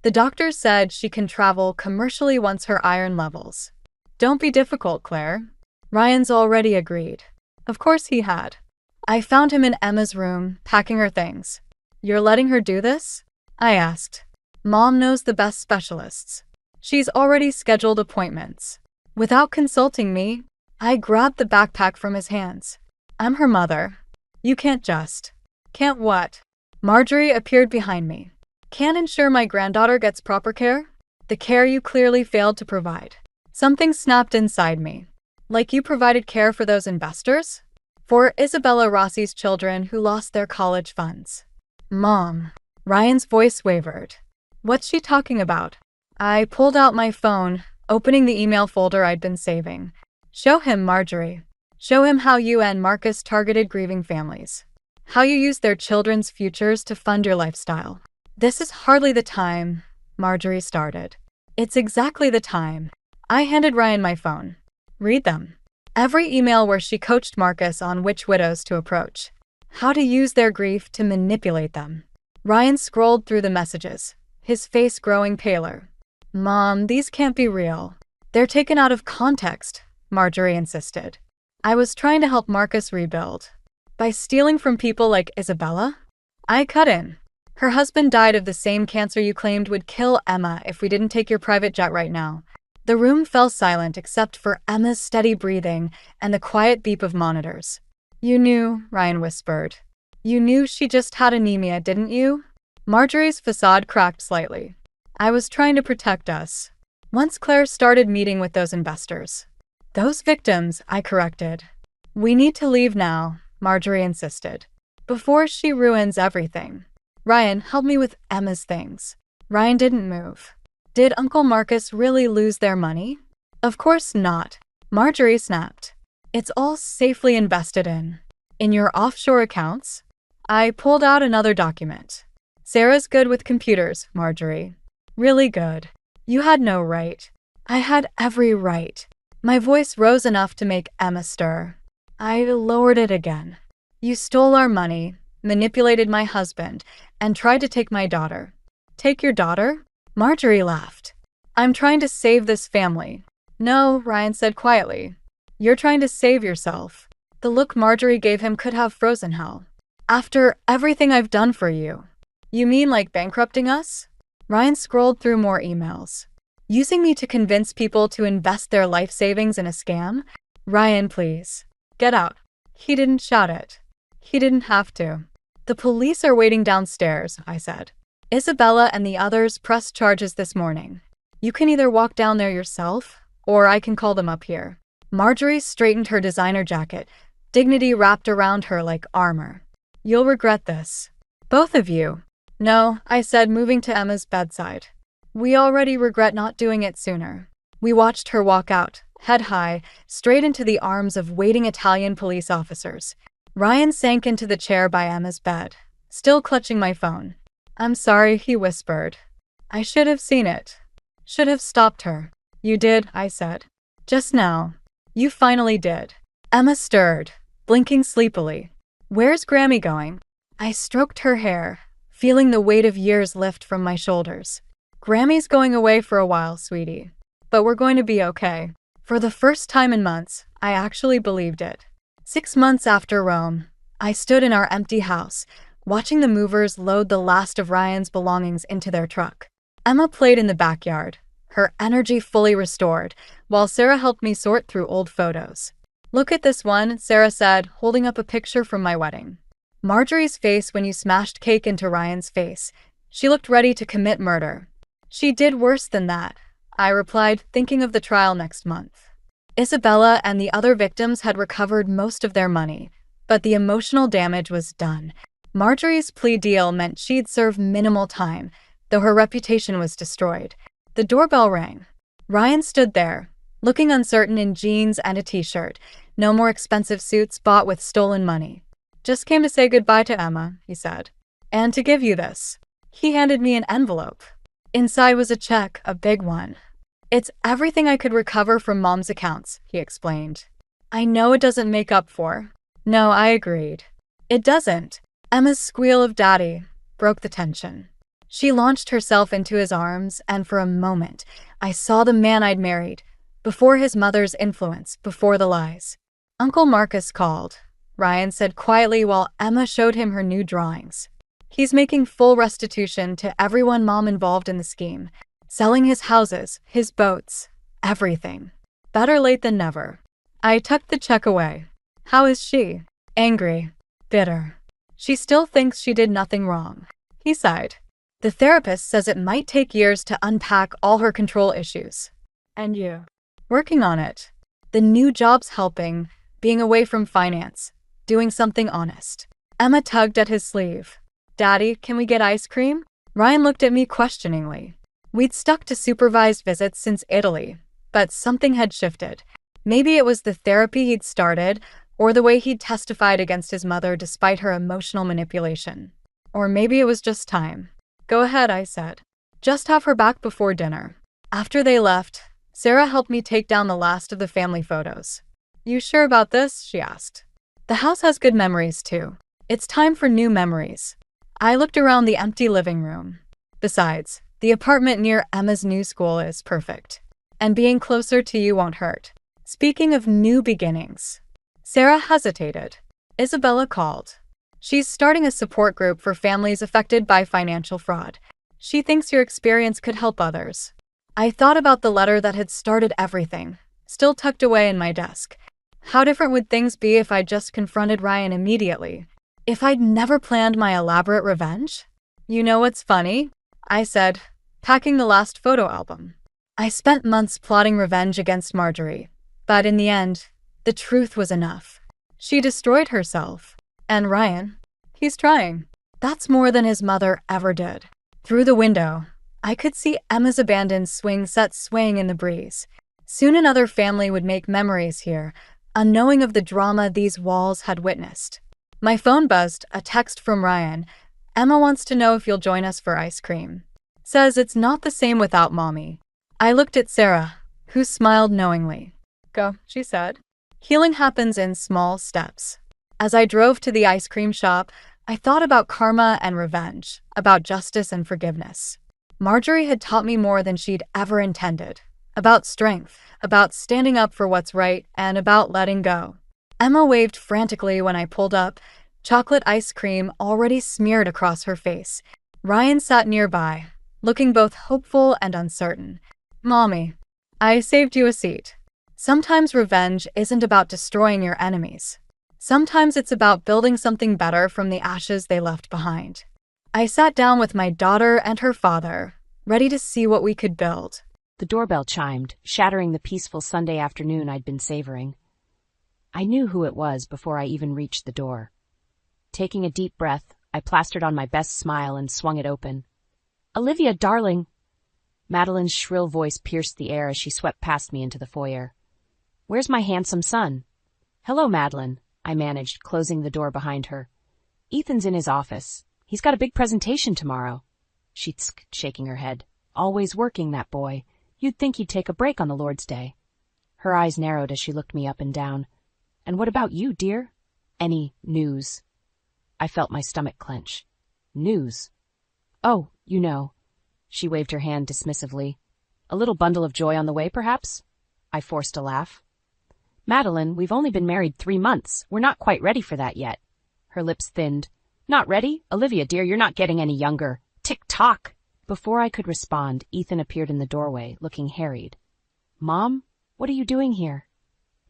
The doctor said she can travel commercially once her iron levels. Don't be difficult, Claire. Ryan's already agreed. Of course he had. I found him in Emma's room, packing her things. You're letting her do this? I asked. Mom knows the best specialists. She's already scheduled appointments. Without consulting me, I grabbed the backpack from his hands. I'm her mother. You can't just. Can't what? Marjorie appeared behind me. Can't ensure my granddaughter gets proper care? The care you clearly failed to provide. Something snapped inside me. Like you provided care for those investors? For Isabella Rossi's children who lost their college funds. Mom. Ryan's voice wavered. What's she talking about? I pulled out my phone, opening the email folder I'd been saving. Show him, Marjorie. Show him how you and Marcus targeted grieving families. How you used their children's futures to fund your lifestyle. This is hardly the time, Marjorie started. It's exactly the time. I handed Ryan my phone. Read them. Every email where she coached Marcus on which widows to approach. How to use their grief to manipulate them. Ryan scrolled through the messages, his face growing paler. Mom, these can't be real. They're taken out of context, Marjorie insisted. I was trying to help Marcus rebuild. By stealing from people like Isabella? I cut in. Her husband died of the same cancer you claimed would kill Emma if we didn't take your private jet right now. The room fell silent except for Emma's steady breathing and the quiet beep of monitors. You knew, Ryan whispered. You knew she just had anemia, didn't you? Marjorie's facade cracked slightly. I was trying to protect us. Once Claire started meeting with those investors. Those victims, I corrected. We need to leave now, Marjorie insisted. Before she ruins everything. Ryan, help me with Emma's things. Ryan didn't move. Did Uncle Marcus really lose their money? Of course not. Marjorie snapped. It's all safely invested in. In your offshore accounts? I pulled out another document. Sarah's good with computers, Marjorie. Really good. You had no right. I had every right. My voice rose enough to make Emma stir. I lowered it again. You stole our money, manipulated my husband, and tried to take my daughter. Take your daughter? Marjorie laughed. I'm trying to save this family. No, Ryan said quietly. You're trying to save yourself. The look Marjorie gave him could have frozen hell. After everything I've done for you. You mean like bankrupting us? Ryan scrolled through more emails. Using me to convince people to invest their life savings in a scam? Ryan, please. Get out. He didn't shout it. He didn't have to. The police are waiting downstairs, I said. Isabella and the others pressed charges this morning. You can either walk down there yourself, or I can call them up here. Marjorie straightened her designer jacket, dignity wrapped around her like armor. You'll regret this. Both of you. No, I said, moving to Emma's bedside. We already regret not doing it sooner. We watched her walk out, head high, straight into the arms of waiting Italian police officers. Ryan sank into the chair by Emma's bed, still clutching my phone. I'm sorry, he whispered. I should have seen it. Should have stopped her. You did, I said. Just now. You finally did. Emma stirred, blinking sleepily. Where's Grammy going? I stroked her hair, feeling the weight of years lift from my shoulders. Grammy's going away for a while, sweetie. But we're going to be okay. For the first time in months, I actually believed it. 6 months after Rome, I stood in our empty house, watching the movers load the last of Ryan's belongings into their truck. Emma played in the backyard, her energy fully restored, while Sarah helped me sort through old photos. Look at this one, Sarah said, holding up a picture from my wedding. Marjorie's face when you smashed cake into Ryan's face. She looked ready to commit murder. She did worse than that, I replied, thinking of the trial next month. Isabella and the other victims had recovered most of their money, but the emotional damage was done. Marjorie's plea deal meant she'd serve minimal time, though her reputation was destroyed. The doorbell rang. Ryan stood there, looking uncertain in jeans and a t-shirt. No more expensive suits bought with stolen money. Just came to say goodbye to Emma, he said. And to give you this. He handed me an envelope. Inside was a check, a big one. It's everything I could recover from Mom's accounts, he explained. I know it doesn't make up for. No, I agreed. It doesn't. Emma's squeal of daddy broke the tension. She launched herself into his arms, and for a moment, I saw the man I'd married, before his mother's influence, before the lies. Uncle Marcus called, Ryan said quietly while Emma showed him her new drawings. He's making full restitution to everyone Mom involved in the scheme, selling his houses, his boats, everything. Better late than never. I tucked the check away. How is she? Angry. Bitter. She still thinks she did nothing wrong. He sighed. The therapist says it might take years to unpack all her control issues. And you? Working on it. The new job's helping, being away from finance, doing something honest. Emma tugged at his sleeve. Daddy, can we get ice cream? Ryan looked at me questioningly. We'd stuck to supervised visits since Italy, but something had shifted. Maybe it was the therapy he'd started, or the way he'd testified against his mother despite her emotional manipulation. Or maybe it was just time. Go ahead, I said. Just have her back before dinner. After they left, Sarah helped me take down the last of the family photos. You sure about this? She asked. The house has good memories too. It's time for new memories. I looked around the empty living room. Besides, the apartment near Emma's new school is perfect. And being closer to you won't hurt. Speaking of new beginnings. Sarah hesitated. Isabella called. She's starting a support group for families affected by financial fraud. She thinks your experience could help others. I thought about the letter that had started everything, still tucked away in my desk. How different would things be if I'd just confronted Ryan immediately? If I'd never planned my elaborate revenge? You know what's funny? I said, packing the last photo album. I spent months plotting revenge against Marjorie, but in the end, the truth was enough. She destroyed herself. And Ryan, he's trying. That's more than his mother ever did. Through the window, I could see Emma's abandoned swing set swaying in the breeze. Soon another family would make memories here, unknowing of the drama these walls had witnessed. My phone buzzed, a text from Ryan. Emma wants to know if you'll join us for ice cream. Says it's not the same without Mommy. I looked at Sarah, who smiled knowingly. Go, she said. Healing happens in small steps. As I drove to the ice cream shop, I thought about karma and revenge, about justice and forgiveness. Marjorie had taught me more than she'd ever intended. About strength, about standing up for what's right, and about letting go. Emma waved frantically when I pulled up, chocolate ice cream already smeared across her face. Ryan sat nearby, looking both hopeful and uncertain. Mommy, I saved you a seat. Sometimes revenge isn't about destroying your enemies. Sometimes it's about building something better from the ashes they left behind. I sat down with my daughter and her father, ready to see what we could build. The doorbell chimed, shattering the peaceful Sunday afternoon I'd been savoring. I knew who it was before I even reached the door. Taking a deep breath, I plastered on my best smile and swung it open. "Olivia, darling!" Madeline's shrill voice pierced the air as she swept past me into the foyer. "Where's my handsome son?" "Hello, Madeline," I managed, closing the door behind her. "Ethan's in his office. He's got a big presentation tomorrow." She tsked, shaking her head. "Always working, that boy. You'd think he'd take a break on the Lord's Day." Her eyes narrowed as she looked me up and down. "And what about you, dear? Any news?" I felt my stomach clench. "News? Oh, you know." She waved her hand dismissively. "A little bundle of joy on the way, perhaps?" I forced a laugh. "Madeline, we've only been married 3 months. We're not quite ready for that yet." Her lips thinned. "Not ready? Olivia, dear, you're not getting any younger. Tick-tock!" Before I could respond, Ethan appeared in the doorway, looking harried. "Mom, what are you doing here?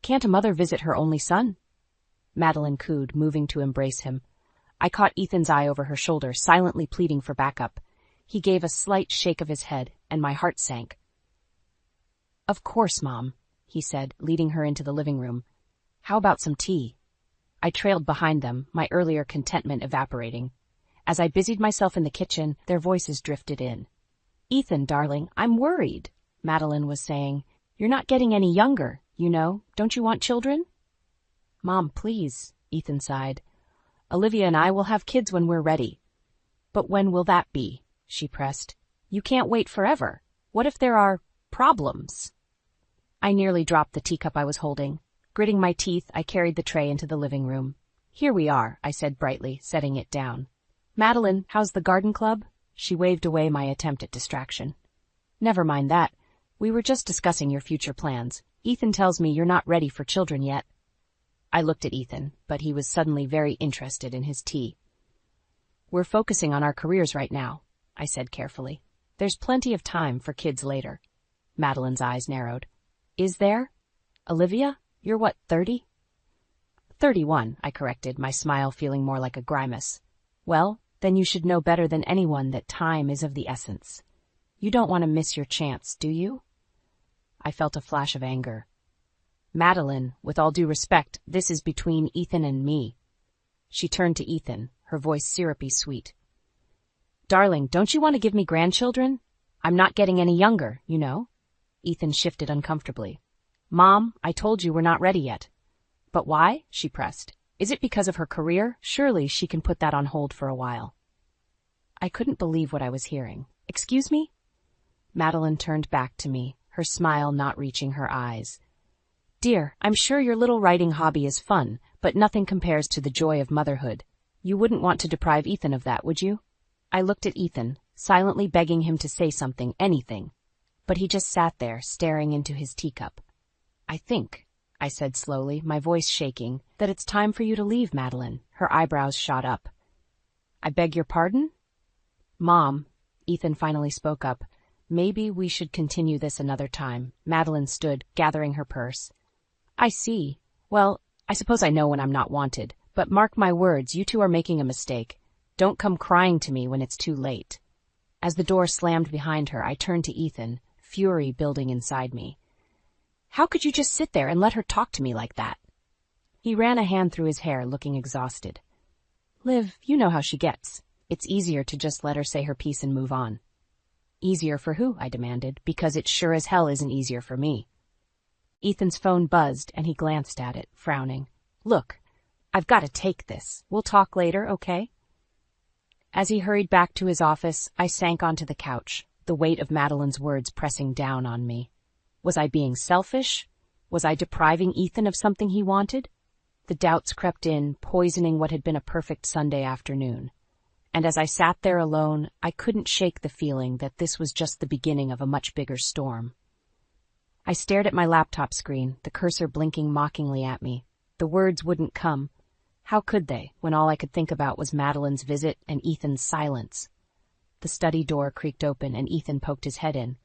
Can't a mother visit her only son?" Madeline cooed, moving to embrace him. I caught Ethan's eye over her shoulder, silently pleading for backup. He gave a slight shake of his head, and my heart sank. "Of course, Mom," he said, leading her into the living room. "How about some tea?" I trailed behind them, my earlier contentment evaporating. As I busied myself in the kitchen, their voices drifted in. "Ethan, darling, I'm worried," Madeline was saying. "You're not getting any younger, you know. Don't you want children?" "Mom, please," Ethan sighed. "Olivia and I will have kids when we're ready." "But when will that be?" she pressed. "You can't wait forever. What if there are problems?" I nearly dropped the teacup I was holding. Gritting my teeth, I carried the tray into the living room. "Here we are," I said brightly, setting it down. "Madeline, how's the garden club?" She waved away my attempt at distraction. "Never mind that. We were just discussing your future plans. Ethan tells me you're not ready for children yet." I looked at Ethan, but he was suddenly very interested in his tea. "We're focusing on our careers right now," I said carefully. "There's plenty of time for kids later." Madeline's eyes narrowed. "Is there? Olivia, you're what, 30? 31, I corrected, my smile feeling more like a grimace. "Well, then you should know better than anyone that time is of the essence. You don't want to miss your chance, do you?" I felt a flash of anger. "Madeline, with all due respect, this is between Ethan and me." She turned to Ethan, her voice syrupy sweet. "Darling, don't you want to give me grandchildren? I'm not getting any younger, you know." Ethan shifted uncomfortably. "Mom, I told you we're not ready yet." "But why?" she pressed. "Is it because of her career? Surely she can put that on hold for a while." I couldn't believe what I was hearing. "Excuse me?" Madeline turned back to me, her smile not reaching her eyes. "Dear, I'm sure your little writing hobby is fun, but nothing compares to the joy of motherhood. You wouldn't want to deprive Ethan of that, would you?" I looked at Ethan, silently begging him to say something, anything. But he just sat there, staring into his teacup. "I think," I said slowly, my voice shaking, "that it's time for you to leave, Madeline." Her eyebrows shot up. "I beg your pardon?" "Mom," Ethan finally spoke up, "maybe we should continue this another time." Madeline stood, gathering her purse. "I see. Well, I suppose I know when I'm not wanted, but mark my words, you two are making a mistake. Don't come crying to me when it's too late." As the door slammed behind her, I turned to Ethan, fury building inside me. "How could you just sit there and let her talk to me like that?" He ran a hand through his hair, looking exhausted. "Liv, you know how she gets. It's easier to just let her say her piece and move on." "Easier for who?" I demanded, because it sure as hell isn't easier for me. Ethan's phone buzzed, and he glanced at it, frowning. "Look, I've got to take this. We'll talk later, okay?" As he hurried back to his office, I sank onto the couch, the weight of Madeline's words pressing down on me. Was I being selfish? Was I depriving Ethan of something he wanted? The doubts crept in, poisoning what had been a perfect Sunday afternoon. And as I sat there alone, I couldn't shake the feeling that this was just the beginning of a much bigger storm. I stared at my laptop screen, the cursor blinking mockingly at me. The words wouldn't come. How could they, when all I could think about was Madeline's visit and Ethan's silence? The study door creaked open and Ethan poked his head in.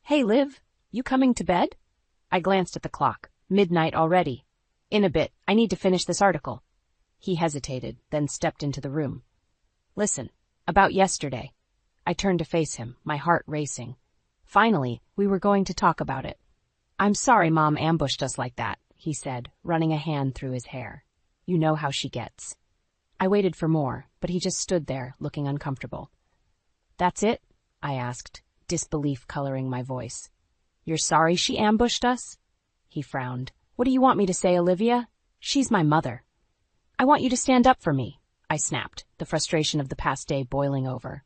"Hey, Liv, you coming to bed?" I glanced at the clock. Midnight already. "In a bit. I need to finish this article." He hesitated, then stepped into the room. "Listen, about yesterday." I turned to face him, my heart racing. Finally, we were going to talk about it. "I'm sorry Mom ambushed us like that," he said, running a hand through his hair. "You know how she gets." I waited for more, but he just stood there, looking uncomfortable. "That's it?" I asked, disbelief coloring my voice. "You're sorry she ambushed us?" He frowned. "What do you want me to say, Olivia? She's my mother." "I want you to stand up for me," I snapped, the frustration of the past day boiling over.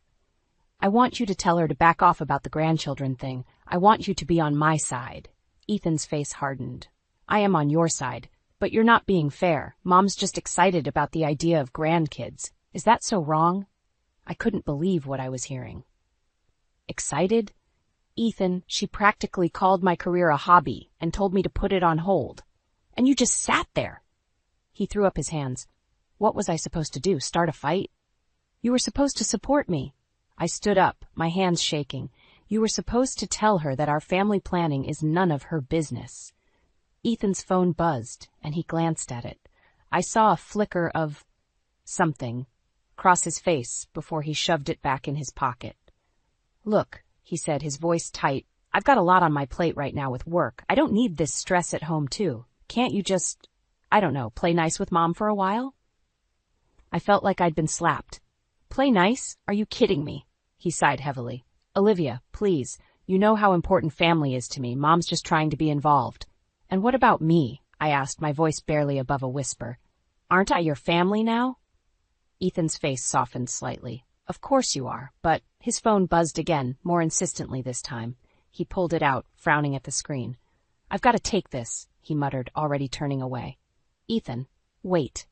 "I want you to tell her to back off about the grandchildren thing. I want you to be on my side." Ethan's face hardened. "I am on your side, but you're not being fair. Mom's just excited about the idea of grandkids. Is that so wrong?" I couldn't believe what I was hearing. Excited? Ethan, she practically called my career a hobby and told me to put it on hold. And you just sat there. He threw up his hands. What was I supposed to do, start a fight? "You were supposed to support me." I stood up, my hands shaking. "You were supposed to tell her that our family planning is none of her business." Ethan's phone buzzed, and he glanced at it. I saw a flicker of something cross his face before he shoved it back in his pocket. "Look," he said, his voice tight, "I've got a lot on my plate right now with work. I don't need this stress at home, too. Can't you just, I don't know, play nice with Mom for a while?" I felt like I'd been slapped. "Play nice? Are you kidding me?" He sighed heavily. "Olivia, please. You know how important family is to me. Mom's just trying to be involved." "And what about me?" I asked, my voice barely above a whisper. "Aren't I your family now?" Ethan's face softened slightly. "Of course you are," but his phone buzzed again, more insistently this time. He pulled it out, frowning at the screen. "I've got to take this," he muttered, already turning away. "Ethan, wait."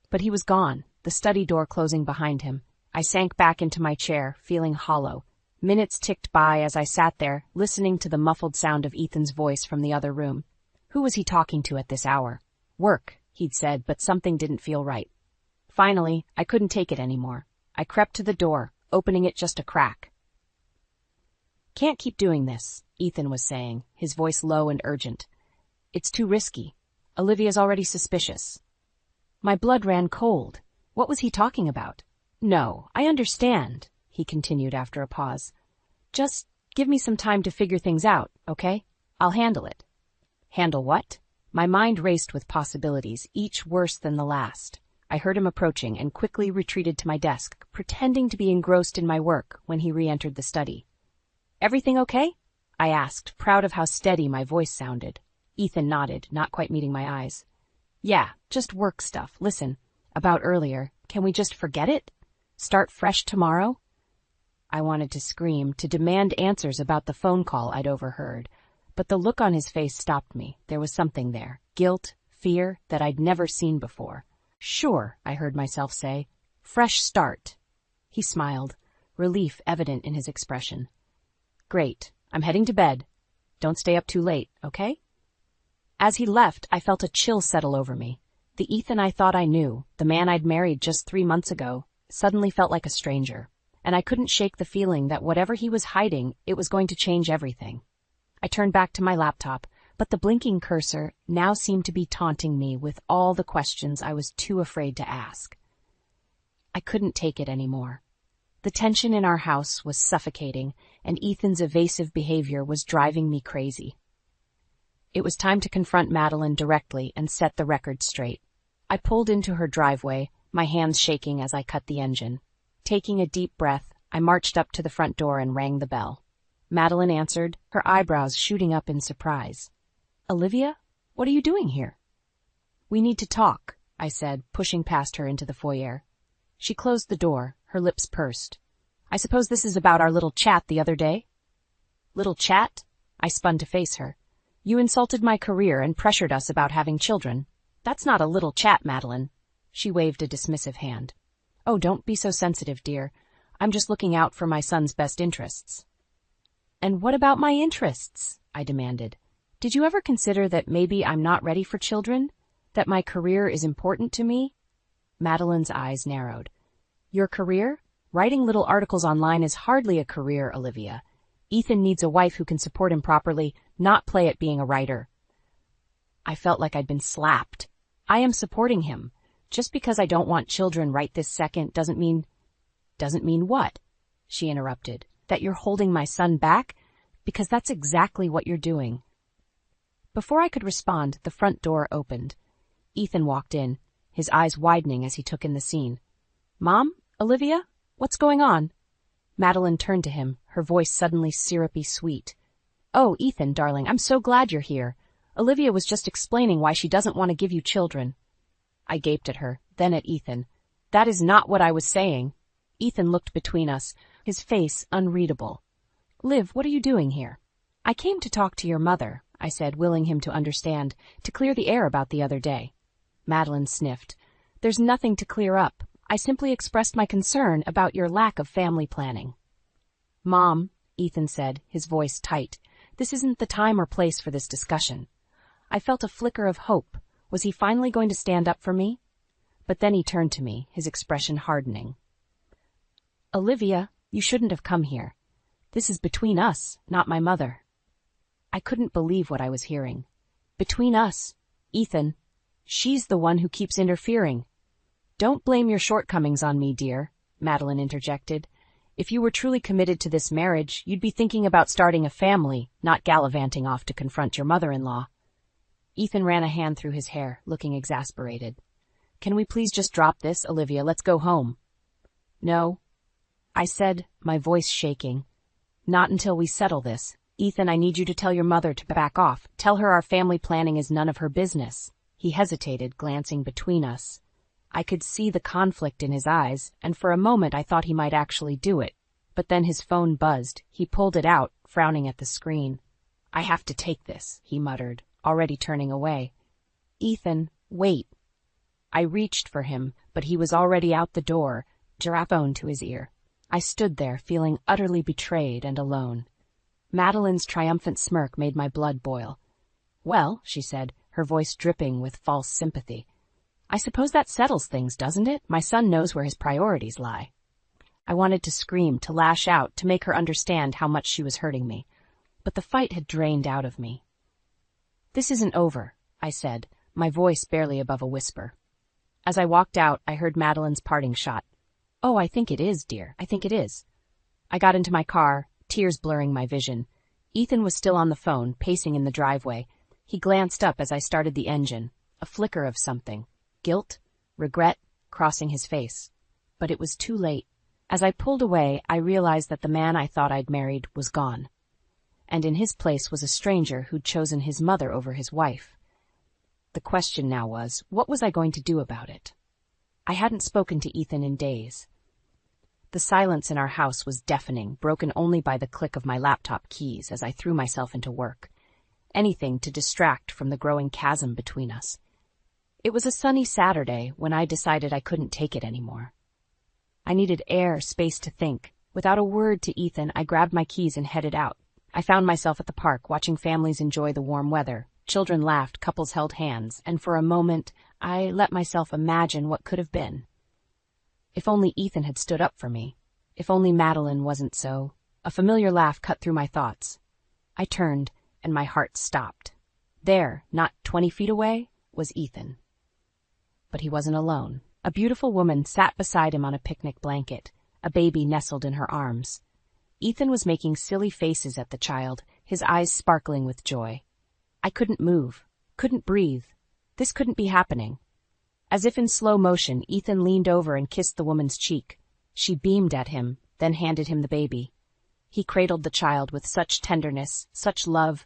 But he was gone, the study door closing behind him. I sank back into my chair, feeling hollow. Minutes ticked by as I sat there, listening to the muffled sound of Ethan's voice from the other room. Who was he talking to at this hour? "Work," he'd said, but something didn't feel right. Finally, I couldn't take it anymore. I crept to the door, opening it just a crack. "Can't keep doing this," Ethan was saying, his voice low and urgent. "It's too risky. Olivia's already suspicious." My blood ran cold. What was he talking about? "No, I understand," he continued after a pause. "Just give me some time to figure things out, okay? I'll handle it." Handle what? My mind raced with possibilities, each worse than the last. I heard him approaching and quickly retreated to my desk, pretending to be engrossed in my work when he re-entered the study. "Everything okay?" I asked, proud of how steady my voice sounded. Ethan nodded, not quite meeting my eyes. "Yeah, just work stuff. Listen, about earlier, can we just forget it? Start fresh tomorrow?" I wanted to scream, to demand answers about the phone call I'd overheard, but the look on his face stopped me. There was something there, guilt, fear, that I'd never seen before. "Sure," I heard myself say. "Fresh start." He smiled, relief evident in his expression. "Great. I'm heading to bed. Don't stay up too late, okay?" As he left, I felt a chill settle over me. The Ethan I thought I knew, the man I'd married just 3 months ago, suddenly felt like a stranger, and I couldn't shake the feeling that whatever he was hiding, it was going to change everything. I turned back to my laptop, but the blinking cursor now seemed to be taunting me with all the questions I was too afraid to ask. I couldn't take it anymore. The tension in our house was suffocating, and Ethan's evasive behavior was driving me crazy. It was time to confront Madeline directly and set the record straight. I pulled into her driveway, my hands shaking as I cut the engine. Taking a deep breath, I marched up to the front door and rang the bell. Madeline answered, her eyebrows shooting up in surprise. "Olivia, what are you doing here?" "We need to talk," I said, pushing past her into the foyer. She closed the door, her lips pursed. "I suppose this is about our little chat the other day?" "Little chat?" I spun to face her. "You insulted my career and pressured us about having children. That's not a little chat, Madeline." She waved a dismissive hand. "Oh, don't be so sensitive, dear. I'm just looking out for my son's best interests." "And what about my interests?" I demanded. "Did you ever consider that maybe I'm not ready for children? That my career is important to me?" Madeline's eyes narrowed. "Your career? Writing little articles online is hardly a career, Olivia. Ethan needs a wife who can support him properly, not play at being a writer." I felt like I'd been slapped. "I am supporting him. Just because I don't want children right this second doesn't mean..." "Doesn't mean what?" she interrupted. "That you're holding my son back? Because that's exactly what you're doing. Before I could respond, the front door opened. Ethan walked in, his eyes widening as he took in the scene. Mom? Olivia? What's going on? Madeline turned to him, her voice suddenly syrupy sweet. Oh, Ethan, darling, I'm so glad you're here. Olivia was just explaining why she doesn't want to give you children. I gaped at her, then at Ethan. That is not what I was saying. Ethan looked between us, his face unreadable. Liv, what are you doing here? I came to talk to your mother, I said, willing him to understand, to clear the air about the other day. Madeline sniffed. There's nothing to clear up. I simply expressed my concern about your lack of family planning. Mom, Ethan said, his voice tight, this isn't the time or place for this discussion. I felt a flicker of hope. Was he finally going to stand up for me? But then he turned to me, his expression hardening. Olivia, you shouldn't have come here. This is between us, not my mother. I couldn't believe what I was hearing. Between us, Ethan. She's the one who keeps interfering. Don't blame your shortcomings on me, dear, Madeline interjected. If you were truly committed to this marriage, you'd be thinking about starting a family, not gallivanting off to confront your mother-in-law. Ethan ran a hand through his hair, looking exasperated. Can we please just drop this, Olivia? Let's go home. No, I said, my voice shaking. Not until we settle this. Ethan, I need you to tell your mother to back off. Tell her our family planning is none of her business. He hesitated, glancing between us. I could see the conflict in his eyes, and for a moment I thought he might actually do it. But then his phone buzzed. He pulled it out, frowning at the screen. I have to take this, he muttered, already turning away. Ethan, wait. I reached for him, but he was already out the door, giraffe to his ear. I stood there, feeling utterly betrayed and alone. Madeline's triumphant smirk made my blood boil. Well, she said, her voice dripping with false sympathy. I suppose that settles things, doesn't it? My son knows where his priorities lie. I wanted to scream, to lash out, to make her understand how much she was hurting me. But the fight had drained out of me. This isn't over, I said, my voice barely above a whisper. As I walked out, I heard Madeline's parting shot. Oh, I think it is, dear. I think it is. I got into my car, tears blurring my vision. Ethan was still on the phone, pacing in the driveway. He glanced up as I started the engine, a flicker of something. Guilt, regret, crossing his face. But it was too late. As I pulled away, I realized that the man I thought I'd married was gone. And in his place was a stranger who'd chosen his mother over his wife. The question now was, what was I going to do about it? I hadn't spoken to Ethan in days. The silence in our house was deafening, broken only by the click of my laptop keys as I threw myself into work. Anything to distract from the growing chasm between us. It was a sunny Saturday when I decided I couldn't take it anymore. I needed air, space to think. Without a word to Ethan, I grabbed my keys and headed out. I found myself at the park, watching families enjoy the warm weather. Children laughed, couples held hands, and for a moment, I let myself imagine what could have been. If only Ethan had stood up for me. If only Madeline wasn't so. A familiar laugh cut through my thoughts. I turned, and my heart stopped. There, not 20 feet away, was Ethan. But he wasn't alone. A beautiful woman sat beside him on a picnic blanket, a baby nestled in her arms. Ethan was making silly faces at the child, his eyes sparkling with joy. I couldn't move, couldn't breathe. This couldn't be happening. As if in slow motion, Ethan leaned over and kissed the woman's cheek. She beamed at him, then handed him the baby. He cradled the child with such tenderness, such love.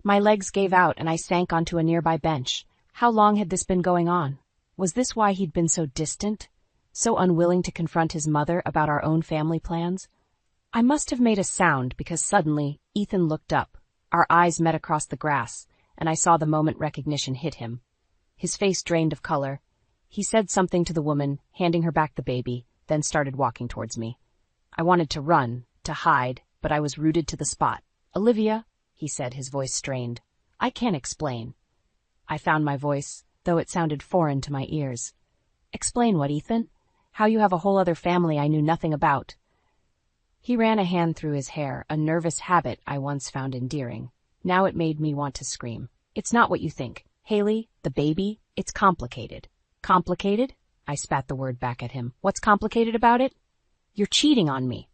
My legs gave out and I sank onto a nearby bench. How long had this been going on? Was this why he'd been so distant, so unwilling to confront his mother about our own family plans? I must have made a sound because suddenly Ethan looked up. Our eyes met across the grass, and I saw the moment recognition hit him. His face drained of color. He said something to the woman, handing her back the baby, then started walking towards me. I wanted to run, to hide, but I was rooted to the spot. Olivia, he said, his voice strained. I can't explain. I found my voice, though it sounded foreign to my ears. Explain what, Ethan? How you have a whole other family I knew nothing about. He ran a hand through his hair, a nervous habit I once found endearing. Now it made me want to scream. It's not what you think. Haley, the baby, it's complicated. Complicated? I spat the word back at him. What's complicated about it? You're cheating on me.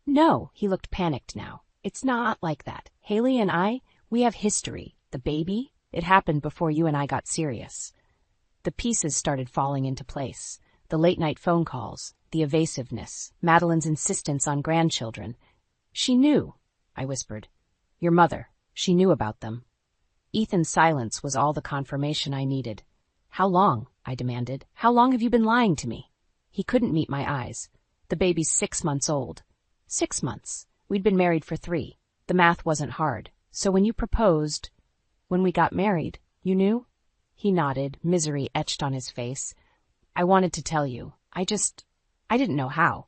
No, he looked panicked now. It's not like that. Haley and I, we have history. The baby, it happened before you and I got serious. The pieces started falling into place. The late-night phone calls, the evasiveness, Madeline's insistence on grandchildren. She knew, I whispered. Your mother, she knew about them. Ethan's silence was all the confirmation I needed. How long? I demanded. How long have you been lying to me? He couldn't meet my eyes. The baby's 6 months old. 6 months. We'd been married for 3. The math wasn't hard. So when you proposed, when we got married, you knew? He nodded, misery etched on his face. I wanted to tell you. I didn't know how.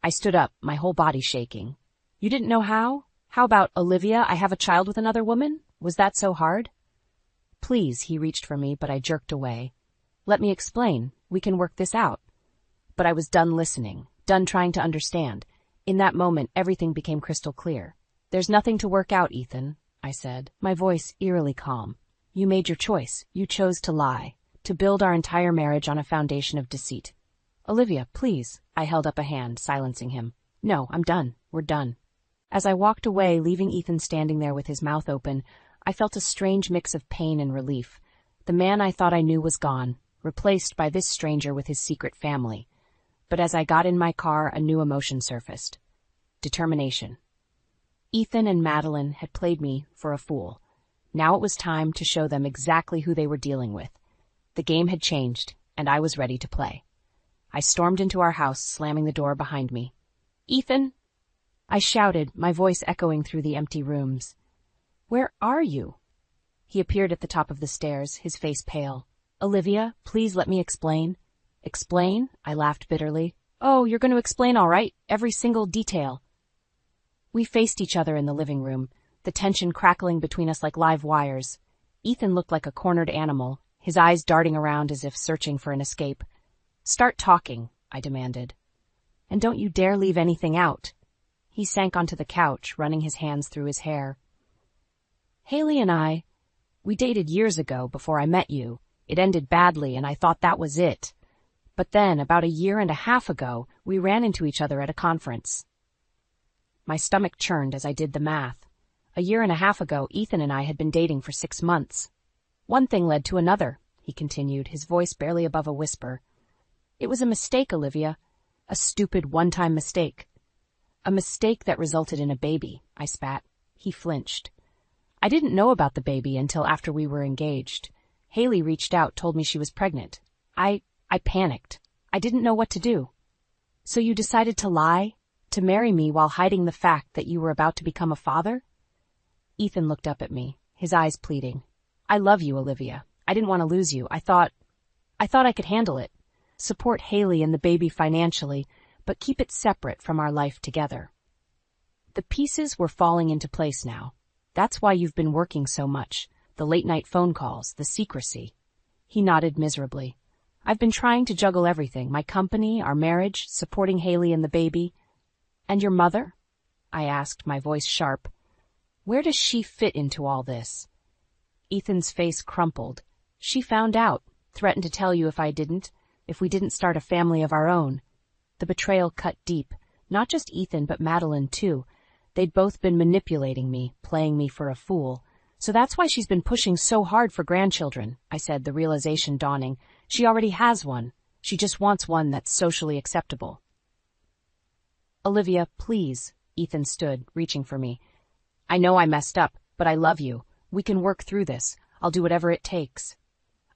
I stood up, my whole body shaking. You didn't know how? How about, Olivia, I have a child with another woman? Was that so hard? Please, he reached for me, but I jerked away. Let me explain. We can work this out. But I was done listening, done trying to understand. In that moment, everything became crystal clear. There's nothing to work out, Ethan, I said, my voice eerily calm. You made your choice. You chose to lie, to build our entire marriage on a foundation of deceit. Olivia, please. I held up a hand, silencing him. No, I'm done. We're done. As I walked away, leaving Ethan standing there with his mouth open, I felt a strange mix of pain and relief. The man I thought I knew was gone, replaced by this stranger with his secret family. But as I got in my car, a new emotion surfaced. Determination. Ethan and Madeline had played me for a fool. Now it was time to show them exactly who they were dealing with. The game had changed, and I was ready to play. I stormed into our house, slamming the door behind me. Ethan! I shouted, my voice echoing through the empty rooms. Where are you? He appeared at the top of the stairs, his face pale. Olivia, please let me explain. Explain? I laughed bitterly. Oh, you're going to explain all right, every single detail. We faced each other in the living room, the tension crackling between us like live wires. Ethan looked like a cornered animal, his eyes darting around as if searching for an escape. Start talking, I demanded. And don't you dare leave anything out. He sank onto the couch, running his hands through his hair. Haley and I, we dated years ago before I met you. It ended badly, and I thought that was it. But then, about 1.5 years ago, we ran into each other at a conference. My stomach churned as I did the math. 1.5 years ago, Ethan and I had been dating for 6 months. One thing led to another, he continued, his voice barely above a whisper. It was a mistake, Olivia. A stupid one-time mistake. A mistake that resulted in a baby, I spat. He flinched. I didn't know about the baby until after we were engaged. Haley reached out, told me she was pregnant. I panicked. I didn't know what to do. So you decided to lie? To marry me while hiding the fact that you were about to become a father? Ethan looked up at me, his eyes pleading. I love you, Olivia. I didn't want to lose you. I thought I could handle it. Support Haley and the baby financially, but keep it separate from our life together. The pieces were falling into place now. That's why you've been working so much. The late-night phone calls, the secrecy. He nodded miserably. I've been trying to juggle everything, my company, our marriage, supporting Haley and the baby. And your mother? I asked, my voice sharp. Where does she fit into all this? Ethan's face crumpled. She found out, threatened to tell you if we didn't start a family of our own. The betrayal cut deep. Not just Ethan, but Madeline, too. They'd both been manipulating me, playing me for a fool. So that's why she's been pushing so hard for grandchildren, I said, the realization dawning. She already has one. She just wants one that's socially acceptable. Olivia, please. Ethan stood, reaching for me. I know I messed up, but I love you. We can work through this. I'll do whatever it takes.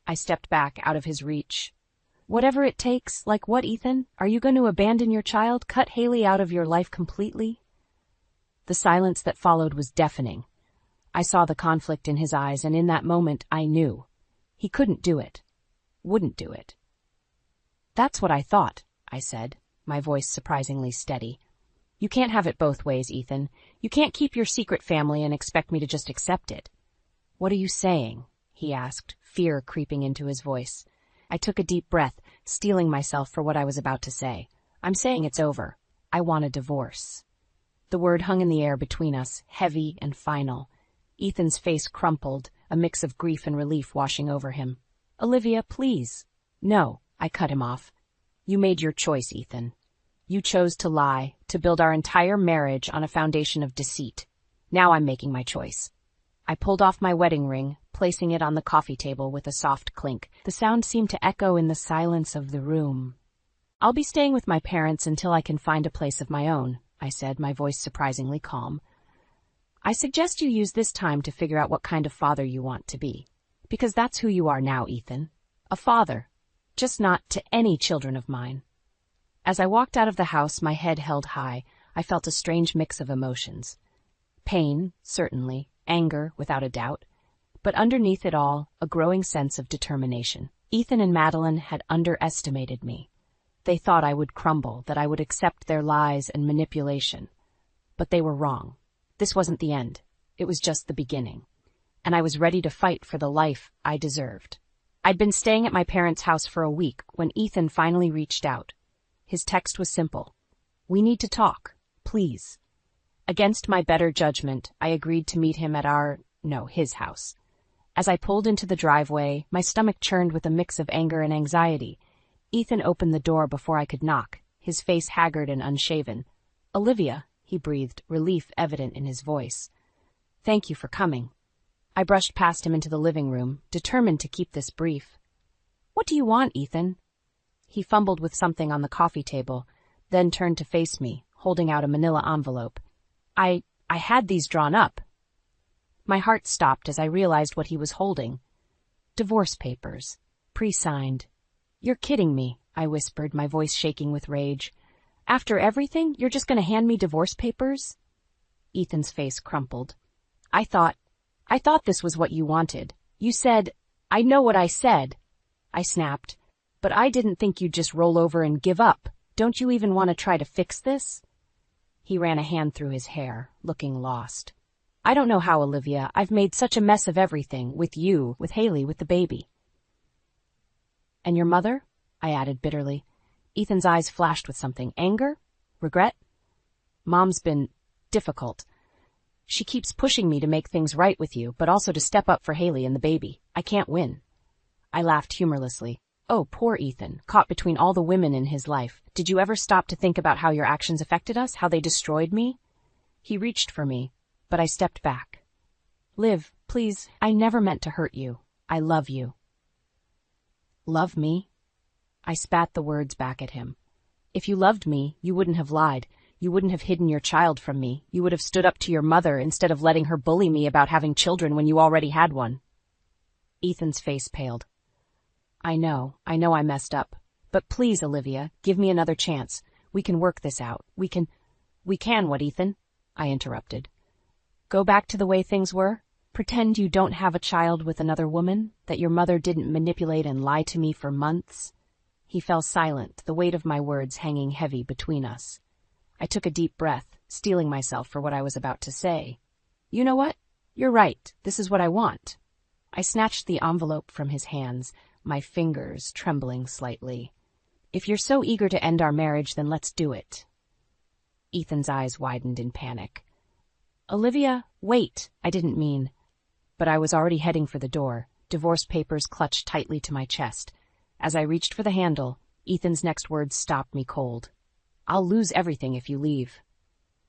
I stepped back out of his reach. Whatever it takes? Like what, Ethan? Are you going to abandon your child? Cut Haley out of your life completely? The silence that followed was deafening. I saw the conflict in his eyes, and in that moment I knew. He couldn't do it. Wouldn't do it. That's what I thought, I said, my voice surprisingly steady. You can't have it both ways, Ethan. You can't keep your secret family and expect me to just accept it. What are you saying? He asked, fear creeping into his voice. I took a deep breath, steeling myself for what I was about to say. I'm saying it's over. I want a divorce. The word hung in the air between us, heavy and final. Ethan's face crumpled, a mix of grief and relief washing over him. Olivia, please. No, I cut him off. You made your choice, Ethan. You chose to lie, to build our entire marriage on a foundation of deceit. Now I'm making my choice. I pulled off my wedding ring, placing it on the coffee table with a soft clink. The sound seemed to echo in the silence of the room. I'll be staying with my parents until I can find a place of my own, I said, my voice surprisingly calm. I suggest you use this time to figure out what kind of father you want to be. Because that's who you are now, Ethan. A father. Just not to any children of mine. As I walked out of the house, my head held high. I felt a strange mix of emotions. Pain, certainly. Anger, without a doubt. But underneath it all, a growing sense of determination. Ethan and Madeline had underestimated me. They thought I would crumble, that I would accept their lies and manipulation. But they were wrong. This wasn't the end. It was just the beginning. And I was ready to fight for the life I deserved. I'd been staying at my parents' house for a week when Ethan finally reached out. His text was simple. We need to talk, please. Against my better judgment, I agreed to meet him at his house. As I pulled into the driveway, my stomach churned with a mix of anger and anxiety. Ethan opened the door before I could knock, his face haggard and unshaven. Olivia, he breathed, relief evident in his voice. Thank you for coming. I brushed past him into the living room, determined to keep this brief. What do you want, Ethan? He fumbled with something on the coffee table, then turned to face me, holding out a manila envelope. I had these drawn up. My heart stopped as I realized what he was holding. Divorce papers. Pre-signed. You're kidding me, I whispered, my voice shaking with rage. After everything, you're just going to hand me divorce papers? Ethan's face crumpled. I thought this was what you wanted. You said, I know what I said. I snapped. But I didn't think you'd just roll over and give up. Don't you even want to try to fix this? He ran a hand through his hair, looking lost. I don't know how, Olivia. I've made such a mess of everything, with you, with Haley, with the baby. And your mother? I added bitterly. Ethan's eyes flashed with something. Anger? Regret? Mom's been difficult. She keeps pushing me to make things right with you, but also to step up for Haley and the baby. I can't win. I laughed humorlessly. Oh, poor Ethan, caught between all the women in his life. Did you ever stop to think about how your actions affected us, how they destroyed me? He reached for me, but I stepped back. Liv, please, I never meant to hurt you. I love you. Love me? I spat the words back at him. If you loved me, you wouldn't have lied. You wouldn't have hidden your child from me. You would have stood up to your mother instead of letting her bully me about having children when you already had one. Ethan's face paled. I know I messed up. But please, Olivia, give me another chance. We can work this out. We can, what, Ethan? I interrupted. Go back to the way things were? Pretend you don't have a child with another woman? That your mother didn't manipulate and lie to me for months? He fell silent, the weight of my words hanging heavy between us. I took a deep breath, steeling myself for what I was about to say. You know what? You're right. This is what I want. I snatched the envelope from his hands, my fingers trembling slightly. If you're so eager to end our marriage, then let's do it. Ethan's eyes widened in panic. Olivia, wait, I didn't mean. But I was already heading for the door, divorce papers clutched tightly to my chest. As I reached for the handle, Ethan's next words stopped me cold. I'll lose everything if you leave.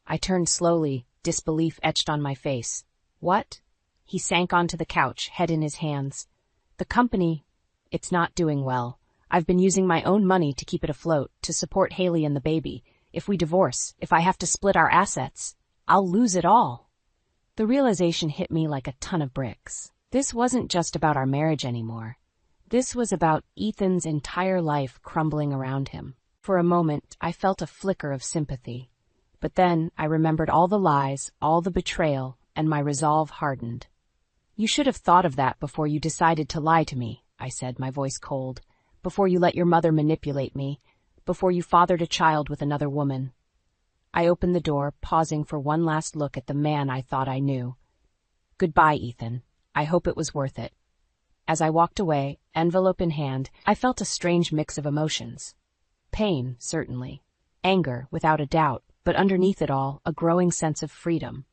I turned slowly, disbelief etched on my face. What? He sank onto the couch, head in his hands. The company, it's not doing well. I've been using my own money to keep it afloat, to support Haley and the baby. If we divorce, if I have to split our assets, I'll lose it all. The realization hit me like a ton of bricks. This wasn't just about our marriage anymore. This was about Ethan's entire life crumbling around him. For a moment, I felt a flicker of sympathy. But then I remembered all the lies, all the betrayal, and my resolve hardened. You should have thought of that before you decided to lie to me, I said, my voice cold. Before you let your mother manipulate me. Before you fathered a child with another woman. I opened the door, pausing for one last look at the man I thought I knew. Goodbye, Ethan. I hope it was worth it. As I walked away, envelope in hand, I felt a strange mix of emotions. Pain, certainly. Anger, without a doubt, but underneath it all, a growing sense of freedom.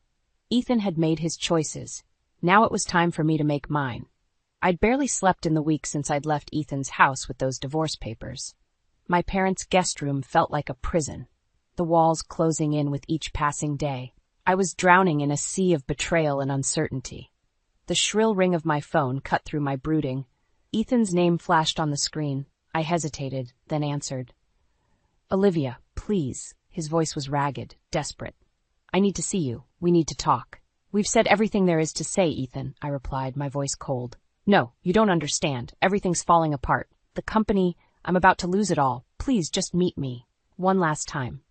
Ethan had made his choices. Now it was time for me to make mine. I'd barely slept in the week since I'd left Ethan's house with those divorce papers. My parents' guest room felt like a prison. the walls closing in with each passing day. I was drowning in a sea of betrayal and uncertainty. The shrill ring of my phone cut through my brooding. Ethan's name flashed on the screen. I hesitated, then answered. "Olivia, please." His voice was ragged, desperate. "I need to see you. We need to talk." "We've said everything there is to say, Ethan," I replied, my voice cold. "No, you don't understand. Everything's falling apart. The company, I'm about to lose it all. Please just meet me. One last time."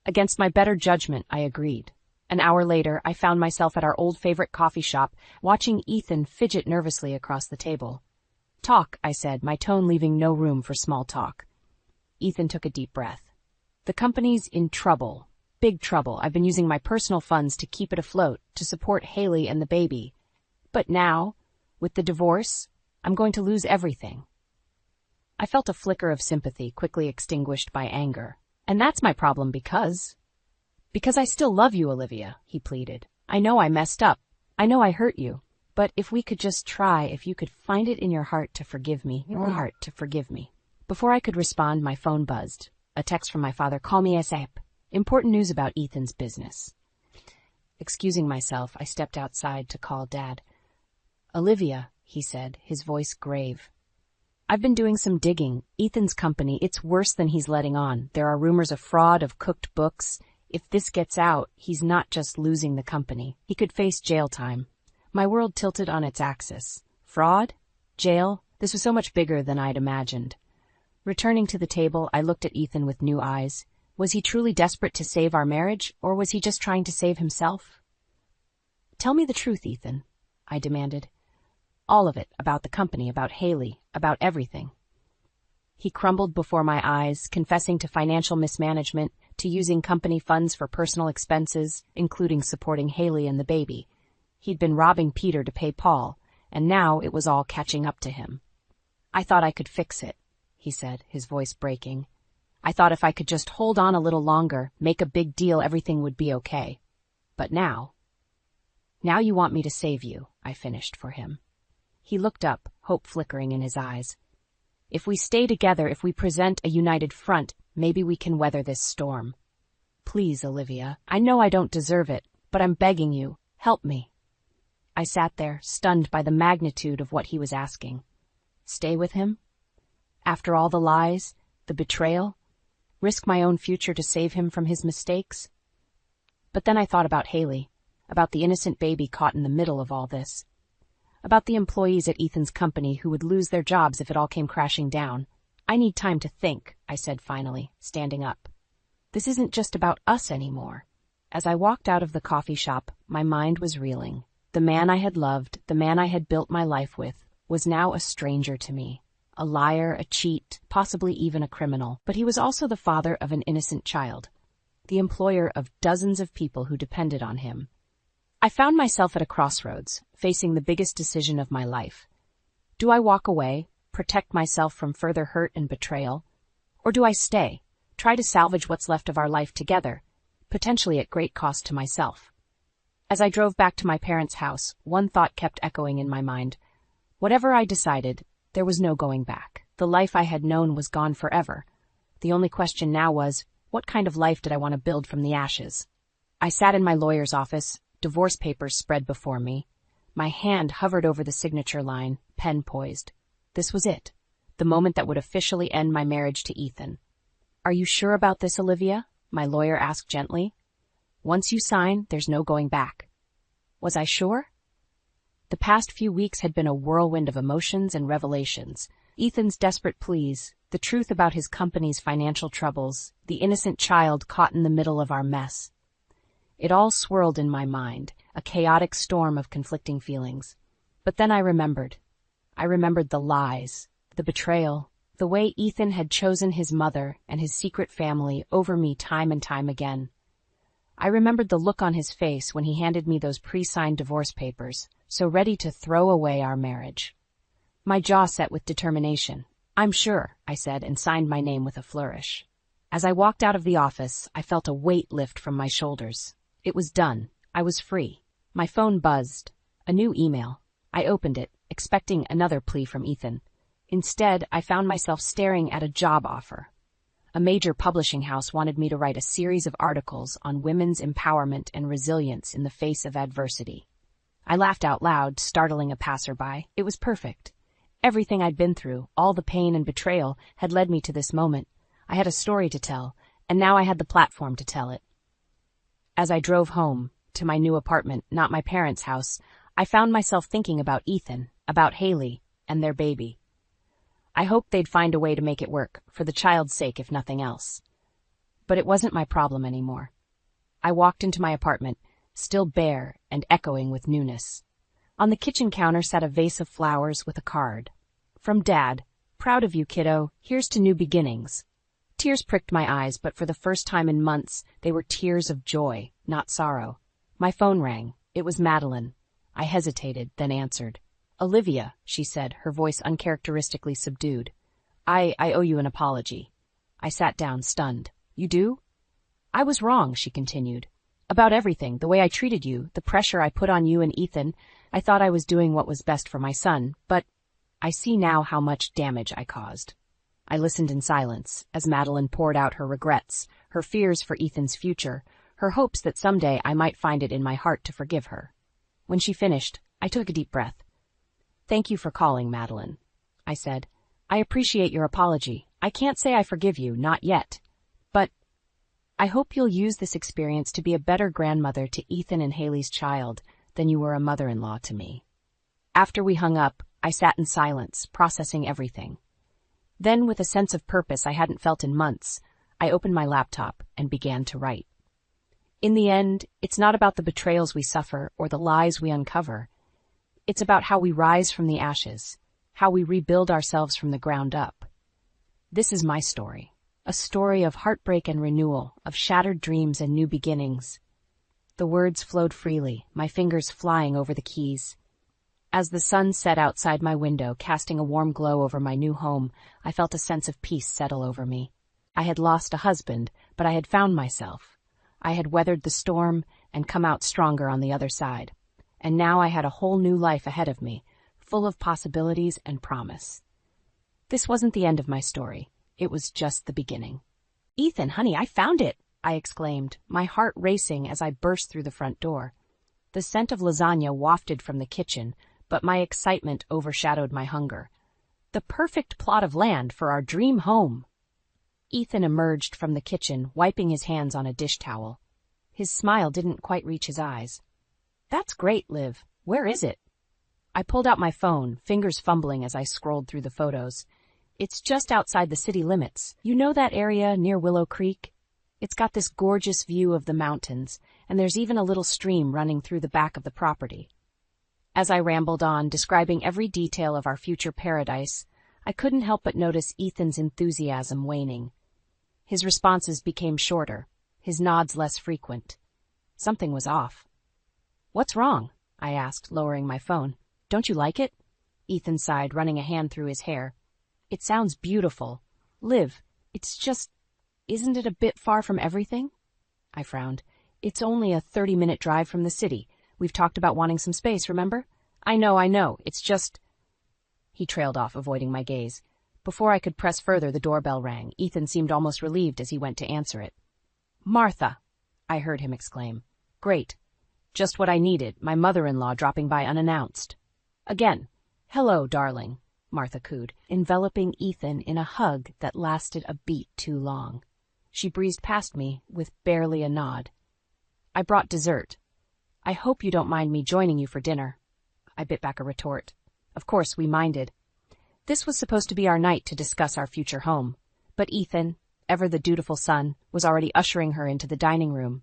Against my better judgment, I agreed. An hour later, I found myself at our old favorite coffee shop, watching Ethan fidget nervously across the table. "Talk," I said, my tone leaving no room for small talk. Ethan took a deep breath. "The company's in trouble. Big trouble. I've been using my personal funds to keep it afloat, to support Haley and the baby. But now, with the divorce, I'm going to lose everything." I felt a flicker of sympathy, quickly extinguished by anger. "And that's my problem because I still love you, Olivia," he pleaded. "I know I messed up. I know I hurt you. But if we could just try, if you could find it in your heart to forgive me, Before I could respond, my phone buzzed. A text from my father. "Call me ASAP. Important news about Ethan's business." Excusing myself, I stepped outside to call Dad. "Olivia," he said, his voice grave. "I've been doing some digging. Ethan's company, it's worse than he's letting on. There are rumors of fraud, of cooked books. If this gets out, he's not just losing the company. He could face jail time." My world tilted on its axis. Fraud? Jail? This was so much bigger than I'd imagined. Returning to the table, I looked at Ethan with new eyes. Was he truly desperate to save our marriage, or was he just trying to save himself? "Tell me the truth, Ethan," I demanded. "All of it, about the company, about Haley, about everything." He crumbled before my eyes, confessing to financial mismanagement, to using company funds for personal expenses, including supporting Haley and the baby. He'd been robbing Peter to pay Paul, and now it was all catching up to him. "I thought I could fix it," he said, his voice breaking. "I thought if I could just hold on a little longer, make a big deal, everything would be okay. But now you want me to save you," I finished for him. He looked up, hope flickering in his eyes. "If we stay together, if we present a united front, maybe we can weather this storm. Please, Olivia, I know I don't deserve it, but I'm begging you, help me." I sat there, stunned by the magnitude of what he was asking. Stay with him? After all the lies, the betrayal? Risk my own future to save him from his mistakes? But then I thought about Haley, about the innocent baby caught in the middle of all this, about the employees at Ethan's company who would lose their jobs if it all came crashing down. "I need time to think," I said finally, standing up. "This isn't just about us anymore." As I walked out of the coffee shop, my mind was reeling. The man I had loved, the man I had built my life with, was now a stranger to me. A liar, a cheat, possibly even a criminal. But he was also the father of an innocent child, the employer of dozens of people who depended on him. I found myself at a crossroads, facing the biggest decision of my life. Do I walk away, protect myself from further hurt and betrayal? Or do I stay, try to salvage what's left of our life together, potentially at great cost to myself? As I drove back to my parents' house, one thought kept echoing in my mind. Whatever I decided, there was no going back. The life I had known was gone forever. The only question now was, what kind of life did I want to build from the ashes? I sat in my lawyer's office, divorce papers spread before me. My hand hovered over the signature line, pen poised. This was it, the moment that would officially end my marriage to Ethan. "Are you sure about this, Olivia?" my lawyer asked gently. "Once you sign, there's no going back." Was I sure? The past few weeks had been a whirlwind of emotions and revelations. Ethan's desperate pleas, the truth about his company's financial troubles, the innocent child caught in the middle of our mess. It all swirled in my mind, a chaotic storm of conflicting feelings. But then I remembered. I remembered the lies, the betrayal, the way Ethan had chosen his mother and his secret family over me time and time again. I remembered the look on his face when he handed me those pre-signed divorce papers, so ready to throw away our marriage. My jaw set with determination. "I'm sure," I said, and signed my name with a flourish. As I walked out of the office, I felt a weight lift from my shoulders. It was done. I was free. My phone buzzed. A new email. I opened it, expecting another plea from Ethan. Instead, I found myself staring at a job offer. A major publishing house wanted me to write a series of articles on women's empowerment and resilience in the face of adversity. I laughed out loud, startling a passerby. It was perfect. Everything I'd been through, all the pain and betrayal, had led me to this moment. I had a story to tell, and now I had the platform to tell it. As I drove home, to my new apartment, not my parents' house, I found myself thinking about Ethan, about Haley, and their baby. I hoped they'd find a way to make it work, for the child's sake if nothing else. But it wasn't my problem anymore. I walked into my apartment, still bare and echoing with newness. On the kitchen counter sat a vase of flowers with a card. From Dad, proud of you, kiddo, here's to new beginnings. Tears pricked my eyes, but for the first time in months, they were tears of joy, not sorrow. My phone rang. It was Madeline. I hesitated, then answered. Olivia, she said, her voice uncharacteristically subdued. I owe you an apology. I sat down, stunned. You do? I was wrong, she continued. About everything, the way I treated you, the pressure I put on you and Ethan. I thought I was doing what was best for my son, but I see now how much damage I caused. I listened in silence as Madeline poured out her regrets, her fears for Ethan's future, her hopes that someday I might find it in my heart to forgive her. When she finished, I took a deep breath. Thank you for calling, Madeline, I said. I appreciate your apology. I can't say I forgive you, not yet. But I hope you'll use this experience to be a better grandmother to Ethan and Haley's child than you were a mother-in-law to me. After we hung up, I sat in silence, processing everything. Then, with a sense of purpose I hadn't felt in months, I opened my laptop and began to write. In the end, it's not about the betrayals we suffer or the lies we uncover. It's about how we rise from the ashes, how we rebuild ourselves from the ground up. This is my story, a story of heartbreak and renewal, of shattered dreams and new beginnings. The words flowed freely, my fingers flying over the keys. As the sun set outside my window, casting a warm glow over my new home, I felt a sense of peace settle over me. I had lost a husband, but I had found myself. I had weathered the storm and come out stronger on the other side. And now I had a whole new life ahead of me, full of possibilities and promise. This wasn't the end of my story. It was just the beginning. Ethan, honey, I found it, I exclaimed, my heart racing as I burst through the front door. The scent of lasagna wafted from the kitchen, but my excitement overshadowed my hunger. The perfect plot of land for our dream home. Ethan emerged from the kitchen, wiping his hands on a dish towel. His smile didn't quite reach his eyes. That's great, Liv. Where is it? I pulled out my phone, fingers fumbling as I scrolled through the photos. It's just outside the city limits. You know that area near Willow Creek? It's got this gorgeous view of the mountains, and there's even a little stream running through the back of the property. As I rambled on, describing every detail of our future paradise, I couldn't help but notice Ethan's enthusiasm waning. His responses became shorter, his nods less frequent. Something was off. What's wrong? I asked, lowering my phone. Don't you like it? Ethan sighed, running a hand through his hair. It sounds beautiful. Liv, it's just, isn't it a bit far from everything? I frowned. It's only a 30-minute drive from the city. We've talked about wanting some space, remember? I know. It's just... He trailed off, avoiding my gaze. Before I could press further, the doorbell rang. Ethan seemed almost relieved as he went to answer it. Martha, I heard him exclaim. Great. Just what I needed, my mother-in-law dropping by unannounced. Again. Hello, darling, Martha cooed, enveloping Ethan in a hug that lasted a beat too long. She breezed past me with barely a nod. I brought dessert. I hope you don't mind me joining you for dinner. I bit back a retort. Of course we minded. This was supposed to be our night to discuss our future home, but Ethan, ever the dutiful son, was already ushering her into the dining room.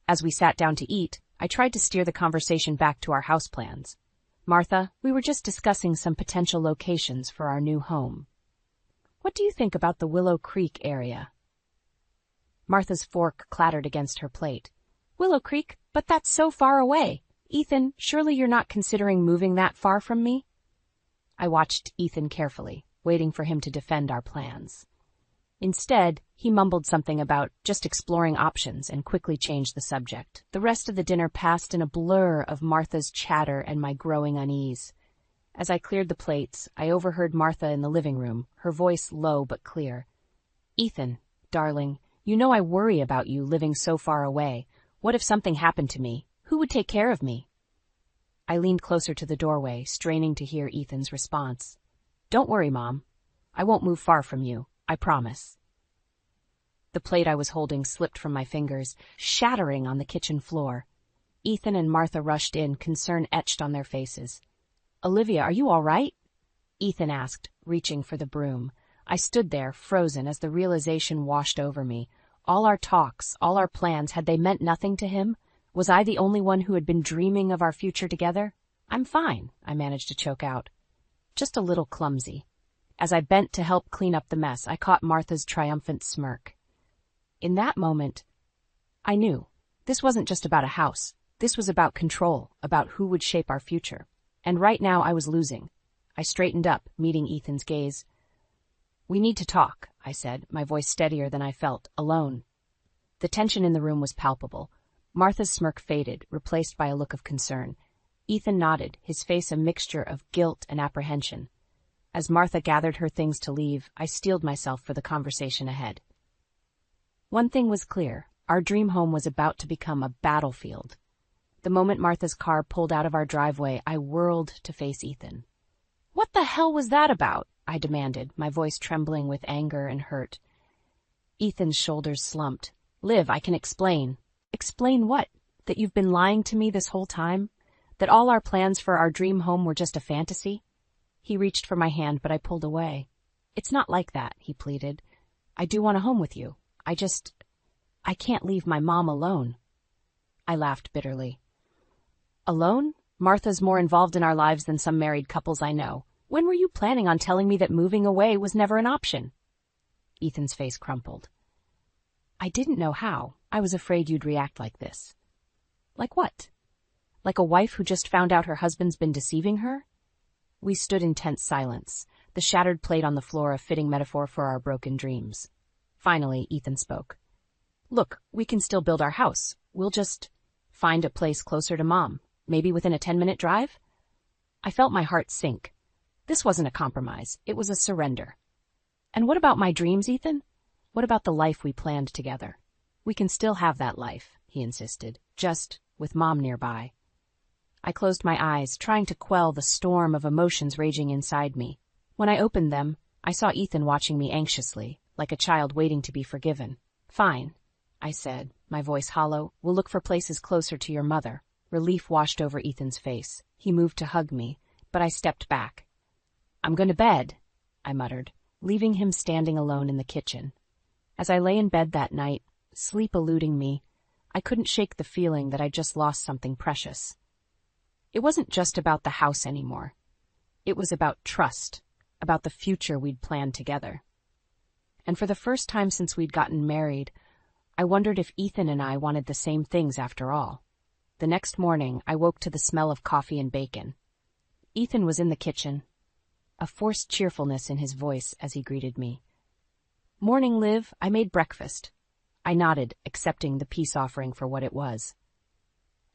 As we sat down to eat, I tried to steer the conversation back to our house plans. Martha, we were just discussing some potential locations for our new home. What do you think about the Willow Creek area? Martha's fork clattered against her plate. Willow Creek? But that's so far away. Ethan, surely you're not considering moving that far from me? I watched Ethan carefully, waiting for him to defend our plans. Instead, he mumbled something about just exploring options and quickly changed the subject. The rest of the dinner passed in a blur of Martha's chatter and my growing unease. As I cleared the plates, I overheard Martha in the living room, her voice low but clear. Ethan, Darling, you know I worry about you living so far away. What if something happened to me? Who would take care of me? I leaned closer to the doorway, straining to hear Ethan's response. Don't worry, Mom. I won't move far from you. I promise. The plate I was holding slipped from my fingers, shattering on the kitchen floor. Ethan and Martha rushed in, concern etched on their faces. Olivia, are you all right? Ethan asked, reaching for the broom. I stood there, frozen, as the realization washed over me. All our talks, all our plans, had they meant nothing to him? Was I the only one who had been dreaming of our future together? I'm fine, I managed to choke out. Just a little clumsy. As I bent to help clean up the mess, I caught Martha's triumphant smirk. In that moment, I knew. This wasn't just about a house. This was about control, about who would shape our future. And right now I was losing. I straightened up, meeting Ethan's gaze. We need to talk, I said, my voice steadier than I felt, alone. The tension in the room was palpable. Martha's smirk faded, replaced by a look of concern. Ethan nodded, his face a mixture of guilt and apprehension. As Martha gathered her things to leave, I steeled myself for the conversation ahead. One thing was clear. Our dream home was about to become a battlefield. The moment Martha's car pulled out of our driveway, I whirled to face Ethan. What the hell was that about? I demanded, my voice trembling with anger and hurt. Ethan's shoulders slumped. Liv, I can explain. Explain what? That you've been lying to me this whole time? That all our plans for our dream home were just a fantasy? He reached for my hand, but I pulled away. It's not like that, he pleaded. I do want a home with you. I can't leave my mom alone. I laughed bitterly. Alone? Martha's more involved in our lives than some married couples I know. When were you planning on telling me that moving away was never an option? Ethan's face crumpled. I didn't know how. I was afraid you'd react like this. Like what? Like a wife who just found out her husband's been deceiving her? We stood in tense silence, the shattered plate on the floor a fitting metaphor for our broken dreams. Finally, Ethan spoke. Look, we can still build our house. We'll just find a place closer to Mom, maybe within a 10-minute drive. I felt my heart sink. This wasn't a compromise. It was a surrender. And what about my dreams, Ethan? What about the life we planned together? We can still have that life, he insisted, just with Mom nearby. I closed my eyes, trying to quell the storm of emotions raging inside me. When I opened them, I saw Ethan watching me anxiously, like a child waiting to be forgiven. Fine, I said, my voice hollow. We'll look for places closer to your mother. Relief washed over Ethan's face. He moved to hug me, but I stepped back. I'm going to bed, I muttered, leaving him standing alone in the kitchen. As I lay in bed that night, sleep eluding me, I couldn't shake the feeling that I'd just lost something precious. It wasn't just about the house anymore. It was about trust, about the future we'd planned together. And for the first time since we'd gotten married, I wondered if Ethan and I wanted the same things after all. The next morning, I woke to the smell of coffee and bacon. Ethan was in the kitchen, a forced cheerfulness in his voice as he greeted me. Morning, Liv. I made breakfast. I nodded, accepting the peace offering for what it was.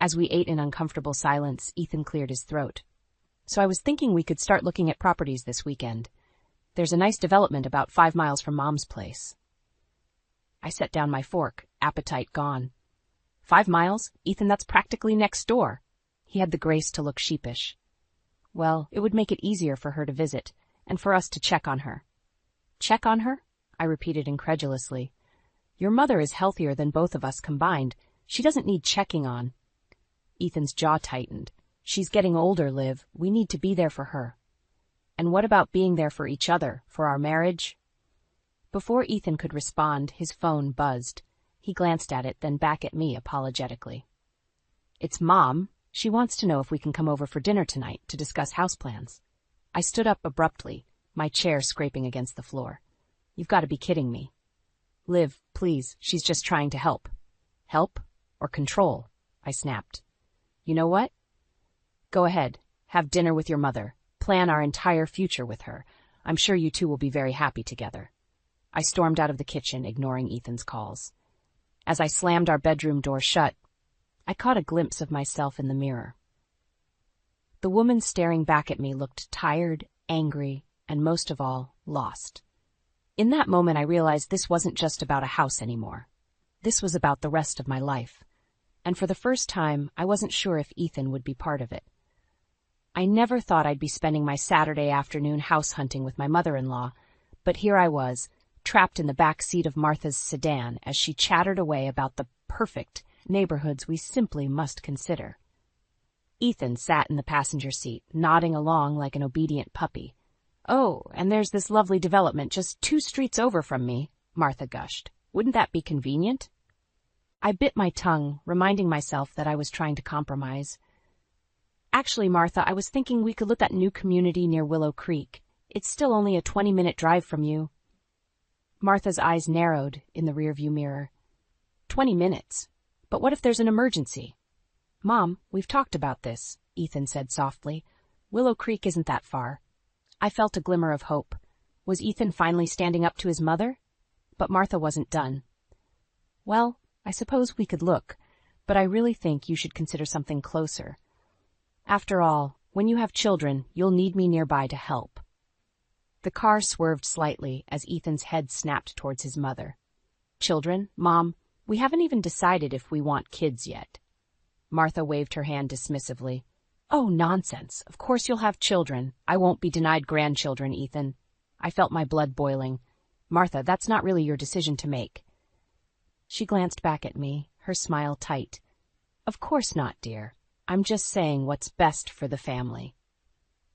As we ate in uncomfortable silence, Ethan cleared his throat. So I was thinking we could start looking at properties this weekend. There's a nice development about 5 miles from Mom's place. I set down my fork, appetite gone. 5 miles? Ethan, that's practically next door. He had the grace to look sheepish. Well, it would make it easier for her to visit, and for us to check on her. Check on her? I repeated incredulously. Your mother is healthier than both of us combined. She doesn't need checking on. Ethan's jaw tightened. She's getting older, Liv. We need to be there for her. And what about being there for each other, for our marriage? Before Ethan could respond, his phone buzzed. He glanced at it, then back at me apologetically. It's Mom. She wants to know if we can come over for dinner tonight to discuss house plans. I stood up abruptly, my chair scraping against the floor. You've got to be kidding me. Liv, please, she's just trying to help. Help or control? I snapped. You know what? Go ahead. Have dinner with your mother. Plan our entire future with her. I'm sure you two will be very happy together. I stormed out of the kitchen, ignoring Ethan's calls. As I slammed our bedroom door shut, I caught a glimpse of myself in the mirror. The woman staring back at me looked tired, angry, and most of all, lost. In that moment I realized this wasn't just about a house anymore. This was about the rest of my life. And for the first time, I wasn't sure if Ethan would be part of it. I never thought I'd be spending my Saturday afternoon house hunting with my mother-in-law, but here I was, trapped in the back seat of Martha's sedan as she chattered away about the perfect neighborhoods we simply must consider. Ethan sat in the passenger seat, nodding along like an obedient puppy. "Oh, and there's this lovely development just 2 streets over from me," Martha gushed. "Wouldn't that be convenient?" I bit my tongue, reminding myself that I was trying to compromise. "Actually, Martha, I was thinking we could look at that new community near Willow Creek. It's still only a 20-minute drive from you." Martha's eyes narrowed in the rearview mirror. 20 minutes? But what if there's an emergency? "Mom, we've talked about this," Ethan said softly. "Willow Creek isn't that far." I felt a glimmer of hope. Was Ethan finally standing up to his mother? But Martha wasn't done. "Well, I suppose we could look, but I really think you should consider something closer. After all, when you have children, you'll need me nearby to help." The car swerved slightly as Ethan's head snapped towards his mother. "Children? Mom, we haven't even decided if we want kids yet." Martha waved her hand dismissively. "Oh, nonsense. Of course you'll have children. I won't be denied grandchildren, Ethan." I felt my blood boiling. "Martha, that's not really your decision to make." She glanced back at me, her smile tight. "Of course not, dear. I'm just saying what's best for the family."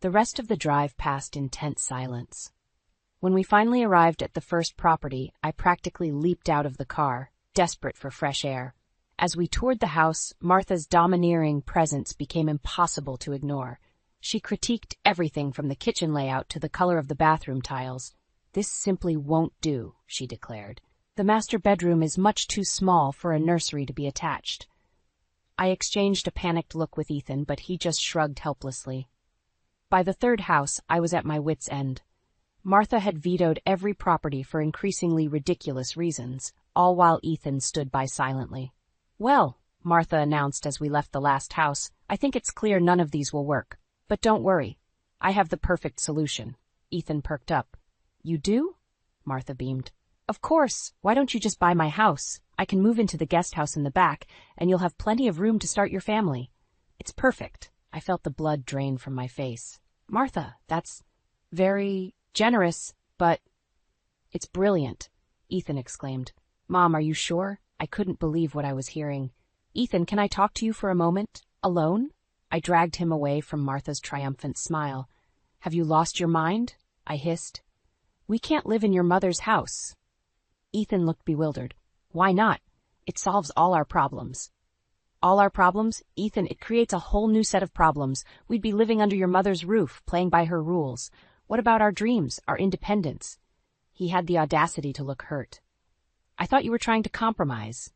The rest of the drive passed in tense silence. When we finally arrived at the first property, I practically leaped out of the car, desperate for fresh air. As we toured the house, Martha's domineering presence became impossible to ignore. She critiqued everything from the kitchen layout to the color of the bathroom tiles. "This simply won't do," she declared. "The master bedroom is much too small for a nursery to be attached." I exchanged a panicked look with Ethan, but he just shrugged helplessly. By the third house, I was at my wit's end. Martha had vetoed every property for increasingly ridiculous reasons, all while Ethan stood by silently. "Well," Martha announced as we left the last house, "I think it's clear none of these will work. But don't worry. I have the perfect solution." Ethan perked up. "You do?" Martha beamed. "Of course. Why don't you just buy my house? I can move into the guest house in the back, and you'll have plenty of room to start your family. It's perfect." I felt the blood drain from my face. "Martha, that's very generous, but—" "It's brilliant," Ethan exclaimed. "Mom, are you sure?" I couldn't believe what I was hearing. "Ethan, can I talk to you for a moment? Alone?" I dragged him away from Martha's triumphant smile. "Have you lost your mind?" I hissed. "We can't live in your mother's house." Ethan looked bewildered. "Why not? It solves all our problems." "All our problems? Ethan, it creates a whole new set of problems. We'd be living under your mother's roof, playing by her rules. What about our dreams, our independence?" He had the audacity to look hurt. "I thought you were trying to compromise."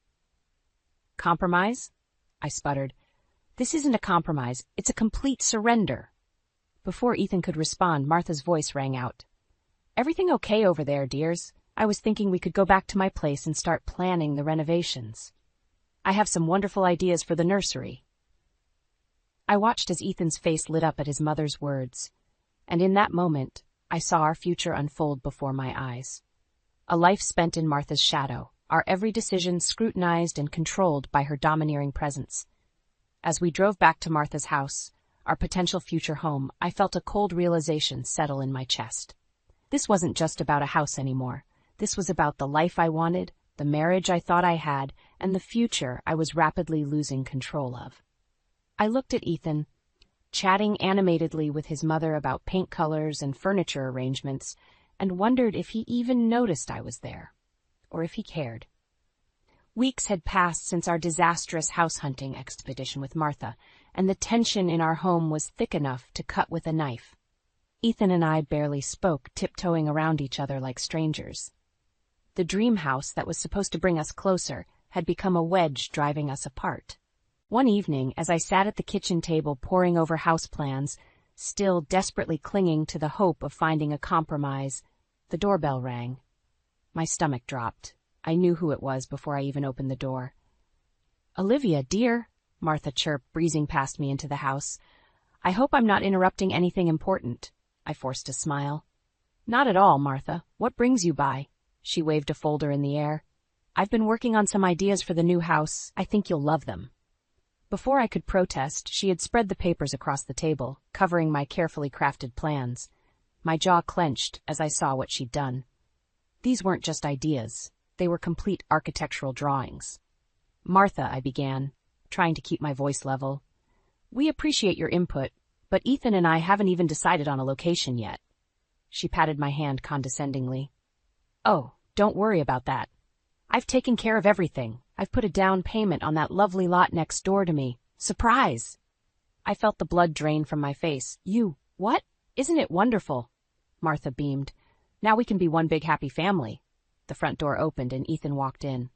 "Compromise?" I sputtered. "This isn't a compromise. It's a complete surrender." Before Ethan could respond, Martha's voice rang out. "Everything okay over there, dears? I was thinking we could go back to my place and start planning the renovations. I have some wonderful ideas for the nursery." I watched as Ethan's face lit up at his mother's words, and in that moment, I saw our future unfold before my eyes. A life spent in Martha's shadow, our every decision scrutinized and controlled by her domineering presence. As we drove back to Martha's house, our potential future home, I felt a cold realization settle in my chest. This wasn't just about a house anymore. This was about the life I wanted, the marriage I thought I had, and the future I was rapidly losing control of. I looked at Ethan, chatting animatedly with his mother about paint colors and furniture arrangements, and wondered if he even noticed I was there, or if he cared. Weeks had passed since our disastrous house hunting expedition with Martha, and the tension in our home was thick enough to cut with a knife. Ethan and I barely spoke, tiptoeing around each other like strangers. The dream house that was supposed to bring us closer had become a wedge driving us apart. One evening, as I sat at the kitchen table poring over house plans, still desperately clinging to the hope of finding a compromise, the doorbell rang. My stomach dropped. I knew who it was before I even opened the door. "Olivia, dear," Martha chirped, breezing past me into the house. "I hope I'm not interrupting anything important." I forced a smile. Not at all, Martha. What brings you by? She waved a folder in the air. I've been working on some ideas for the new house. I think you'll love them. Before I could protest, she had spread the papers across the table, covering my carefully crafted plans. My jaw clenched as I saw what she'd done. These weren't just ideas. They were complete architectural drawings. Martha, I began, trying to keep my voice level. We appreciate your input, but Ethan and I haven't even decided on a location yet. She patted my hand condescendingly. Oh, don't worry about that. I've taken care of everything. I've put a down payment on that lovely lot next door to me. Surprise! I felt the blood drain from my face. You, what? Isn't it wonderful? Martha beamed. Now we can be one big happy family. The front door opened and Ethan walked in.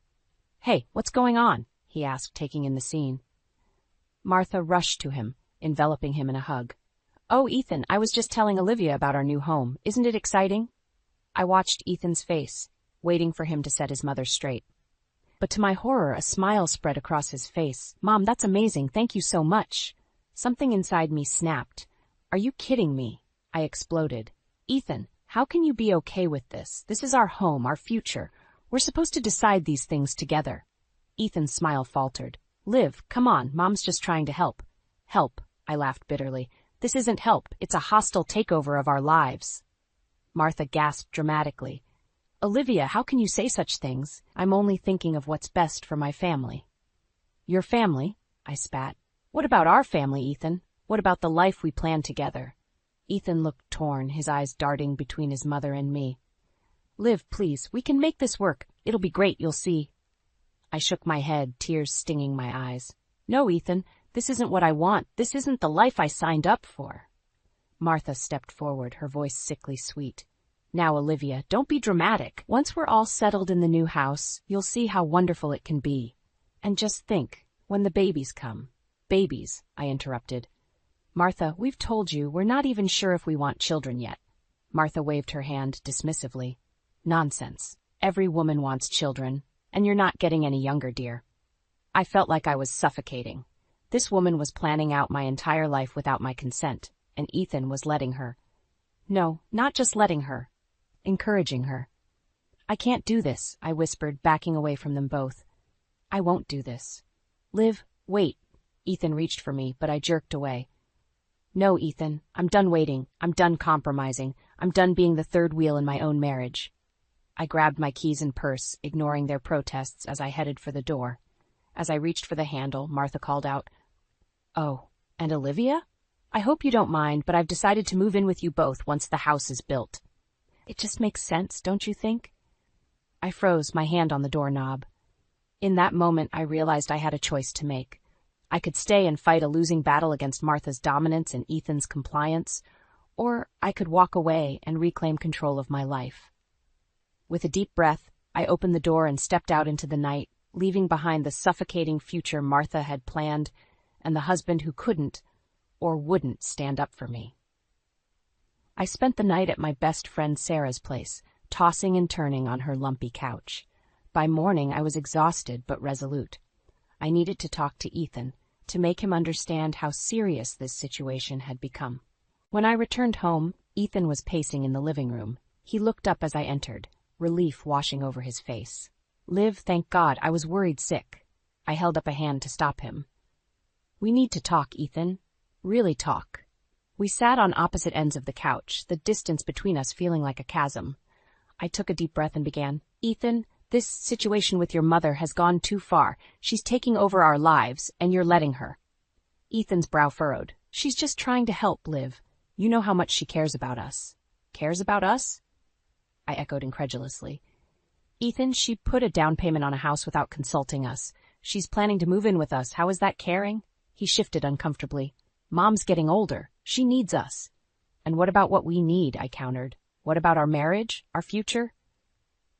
Hey, what's going on? He asked, taking in the scene. Martha rushed to him, enveloping him in a hug. Oh, Ethan, I was just telling Olivia about our new home. Isn't it exciting? I watched Ethan's face, waiting for him to set his mother straight. But to my horror, a smile spread across his face. Mom, that's amazing. Thank you so much. Something inside me snapped. Are you kidding me? I exploded. Ethan, how can you be okay with this? This is our home, our future. We're supposed to decide these things together. Ethan's smile faltered. Liv, come on, Mom's just trying to help. Help, I laughed bitterly. This isn't help, it's a hostile takeover of our lives. Martha gasped dramatically. Olivia, how can you say such things? I'm only thinking of what's best for my family. Your family? I spat. What about our family, Ethan? What about the life we plan together? Ethan looked torn, his eyes darting between his mother and me. Liv, please, we can make this work. It'll be great, you'll see. I shook my head, tears stinging my eyes. No, Ethan, this isn't what I want. This isn't the life I signed up for. Martha stepped forward, her voice sickly sweet. Now, Olivia, don't be dramatic. Once we're all settled in the new house, you'll see how wonderful it can be. And just think, when the babies come. Babies, I interrupted. Martha, we've told you we're not even sure if we want children yet. Martha waved her hand dismissively. Nonsense. Every woman wants children, and you're not getting any younger, dear. I felt like I was suffocating. This woman was planning out my entire life without my consent, and Ethan was letting her. No, not just letting her. Encouraging her. I can't do this, I whispered, backing away from them both. I won't do this. Liv, wait. Ethan reached for me, but I jerked away. No, Ethan, I'm done waiting. I'm done compromising. I'm done being the third wheel in my own marriage. I grabbed my keys and purse, ignoring their protests as I headed for the door. As I reached for the handle, Martha called out, Oh, and Olivia? I hope you don't mind, but I've decided to move in with you both once the house is built. It just makes sense, don't you think? I froze, my hand on the doorknob. In that moment, I realized I had a choice to make. I could stay and fight a losing battle against Martha's dominance and Ethan's compliance, or I could walk away and reclaim control of my life. With a deep breath, I opened the door and stepped out into the night, leaving behind the suffocating future Martha had planned and the husband who couldn't or wouldn't stand up for me. I spent the night at my best friend Sarah's place, tossing and turning on her lumpy couch. By morning, I was exhausted but resolute. I needed to talk to Ethan, to make him understand how serious this situation had become. When I returned home, Ethan was pacing in the living room. He looked up as I entered, relief washing over his face. Liv, thank God, I was worried sick. I held up a hand to stop him. We need to talk, Ethan. Really talk. We sat on opposite ends of the couch, the distance between us feeling like a chasm. I took a deep breath and began, Ethan, this situation with your mother has gone too far. She's taking over our lives, and you're letting her. Ethan's brow furrowed. She's just trying to help, Liv. You know how much she cares about us. Cares about us? I echoed incredulously. Ethan, she put a down payment on a house without consulting us. She's planning to move in with us. How is that caring? He shifted uncomfortably. Mom's getting older. She needs us. And what about what we need? I countered. What about our marriage? Our future?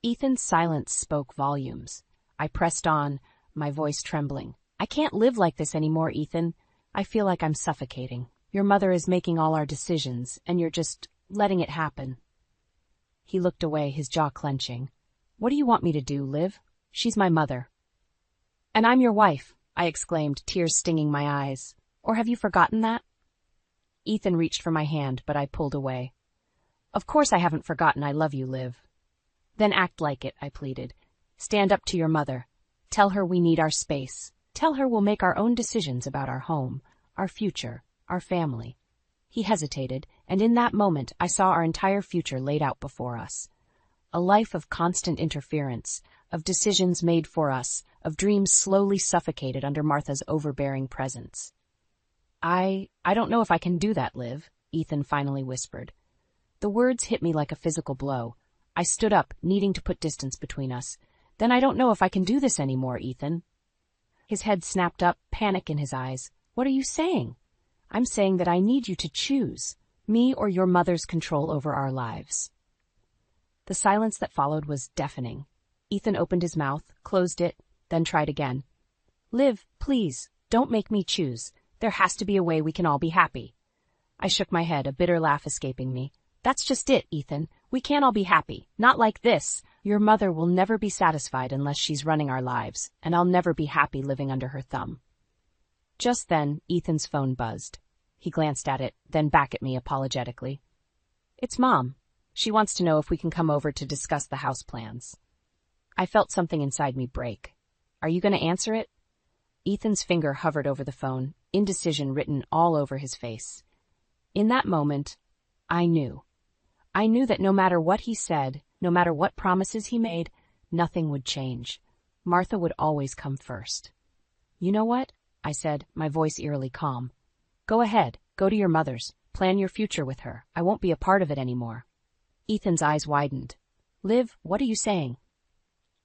Ethan's silence spoke volumes. I pressed on, my voice trembling. I can't live like this anymore, Ethan. I feel like I'm suffocating. Your mother is making all our decisions, and you're just letting it happen. He looked away, his jaw clenching. What do you want me to do, Liv? She's my mother. And I'm your wife, I exclaimed, tears stinging my eyes. Or have you forgotten that? Ethan reached for my hand, but I pulled away. Of course I haven't forgotten I love you, Liv. Then act like it, I pleaded. Stand up to your mother. Tell her we need our space. Tell her we'll make our own decisions about our home, our future, our family. He hesitated, and in that moment I saw our entire future laid out before us. A life of constant interference, of decisions made for us, of dreams slowly suffocated under Martha's overbearing presence. I don't know if I can do that, Liv, Ethan finally whispered. The words hit me like a physical blow. I stood up, needing to put distance between us. Then I don't know if I can do this anymore, Ethan. His head snapped up, panic in his eyes. What are you saying? I'm saying that I need you to choose, me or your mother's control over our lives. The silence that followed was deafening. Ethan opened his mouth, closed it, then tried again. Liv, please, don't make me choose. There has to be a way we can all be happy. I shook my head, a bitter laugh escaping me. That's just it, Ethan. We can't all be happy. Not like this. Your mother will never be satisfied unless she's running our lives, and I'll never be happy living under her thumb. Just then, Ethan's phone buzzed. He glanced at it, then back at me apologetically. It's Mom. She wants to know if we can come over to discuss the house plans. I felt something inside me break. Are you going to answer it? Ethan's finger hovered over the phone, indecision written all over his face. In that moment, I knew. I knew that no matter what he said, no matter what promises he made, nothing would change. Martha would always come first. You know what? I said, my voice eerily calm. Go ahead, go to your mother's, plan your future with her. I won't be a part of it anymore. Ethan's eyes widened. Liv, what are you saying?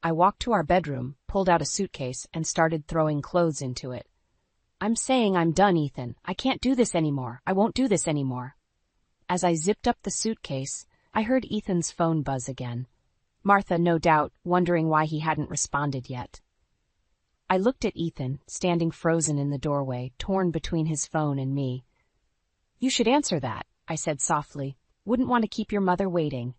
I walked to our bedroom, pulled out a suitcase, and started throwing clothes into it. I'm saying I'm done, Ethan. I can't do this anymore. I won't do this anymore. As I zipped up the suitcase, I heard Ethan's phone buzz again. Martha, no doubt, wondering why he hadn't responded yet. I looked at Ethan, standing frozen in the doorway, torn between his phone and me. You should answer that, I said softly. Wouldn't want to keep your mother waiting.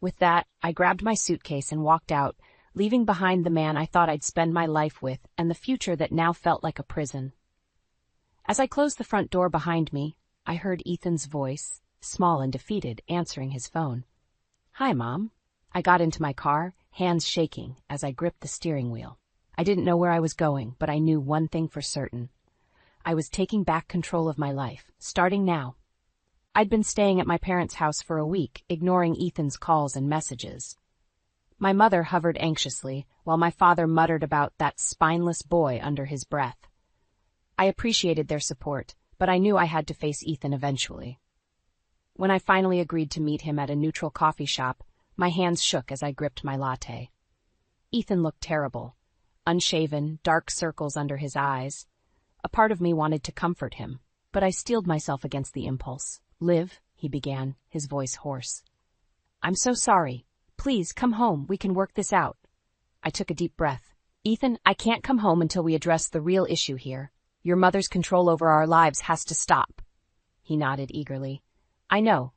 With that, I grabbed my suitcase and walked out, leaving behind the man I thought I'd spend my life with and the future that now felt like a prison. As I closed the front door behind me, I heard Ethan's voice, small and defeated, answering his phone. Hi, Mom. I got into my car, hands shaking as I gripped the steering wheel. I didn't know where I was going, but I knew one thing for certain. I was taking back control of my life, starting now. I'd been staying at my parents' house for a week, ignoring Ethan's calls and messages. My mother hovered anxiously, while my father muttered about that spineless boy under his breath. I appreciated their support, but I knew I had to face Ethan eventually. When I finally agreed to meet him at a neutral coffee shop, my hands shook as I gripped my latte. Ethan looked terrible. Unshaven, dark circles under his eyes. A part of me wanted to comfort him, but I steeled myself against the impulse. Liv, he began, his voice hoarse. I'm so sorry. Please, come home. We can work this out. I took a deep breath. Ethan, I can't come home until we address the real issue here. Your mother's control over our lives has to stop. He nodded eagerly. I know.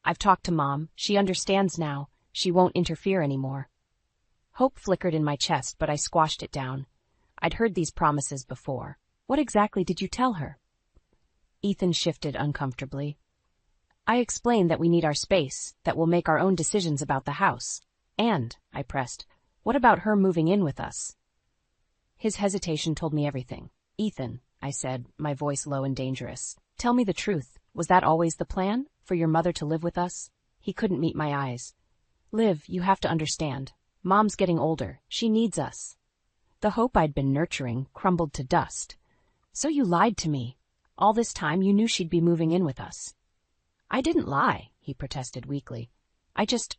I've talked to Mom. She understands now. She won't interfere anymore. Hope flickered in my chest, but I squashed it down. I'd heard these promises before. What exactly did you tell her? Ethan shifted uncomfortably. I explained that we need our space, that we'll make our own decisions about the house. And, I pressed, what about her moving in with us? His hesitation told me everything. Ethan, I said, my voice low and dangerous, tell me the truth. Was that always the plan? For your mother to live with us? He couldn't meet my eyes. Liv, you have to understand. Mom's getting older. She needs us. The hope I'd been nurturing crumbled to dust. So you lied to me. All this time you knew she'd be moving in with us. I didn't lie, he protested weakly. I just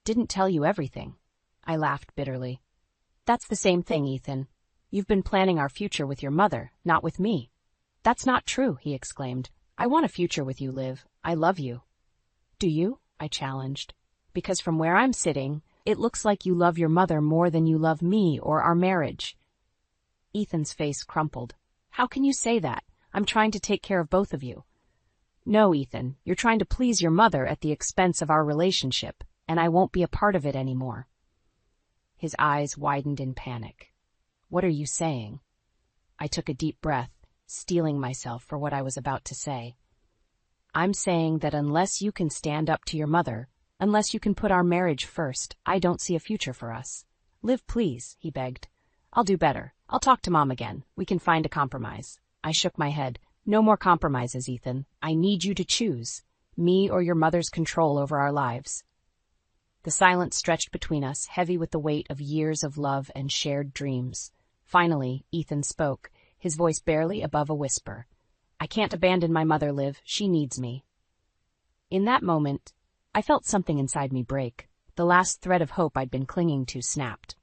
didn't tell you everything. I laughed bitterly. That's the same thing, Ethan. You've been planning our future with your mother, not with me. That's not true, he exclaimed. I want a future with you, Liv. I love you. Do you? I challenged. Because from where I'm sitting, it looks like you love your mother more than you love me or our marriage. Ethan's face crumpled. How can you say that? I'm trying to take care of both of you. No, Ethan, you're trying to please your mother at the expense of our relationship, and I won't be a part of it anymore. His eyes widened in panic. What are you saying? I took a deep breath, steeling myself for what I was about to say. I'm saying that unless you can stand up to your mother, unless you can put our marriage first, I don't see a future for us. Liv, please, he begged. I'll do better. I'll talk to Mom again. We can find a compromise. I shook my head. No more compromises, Ethan. I need you to choose. Me or your mother's control over our lives. The silence stretched between us, heavy with the weight of years of love and shared dreams. Finally, Ethan spoke, his voice barely above a whisper. I can't abandon my mother, Liv. She needs me. In that moment, I felt something inside me break. The last thread of hope I'd been clinging to snapped.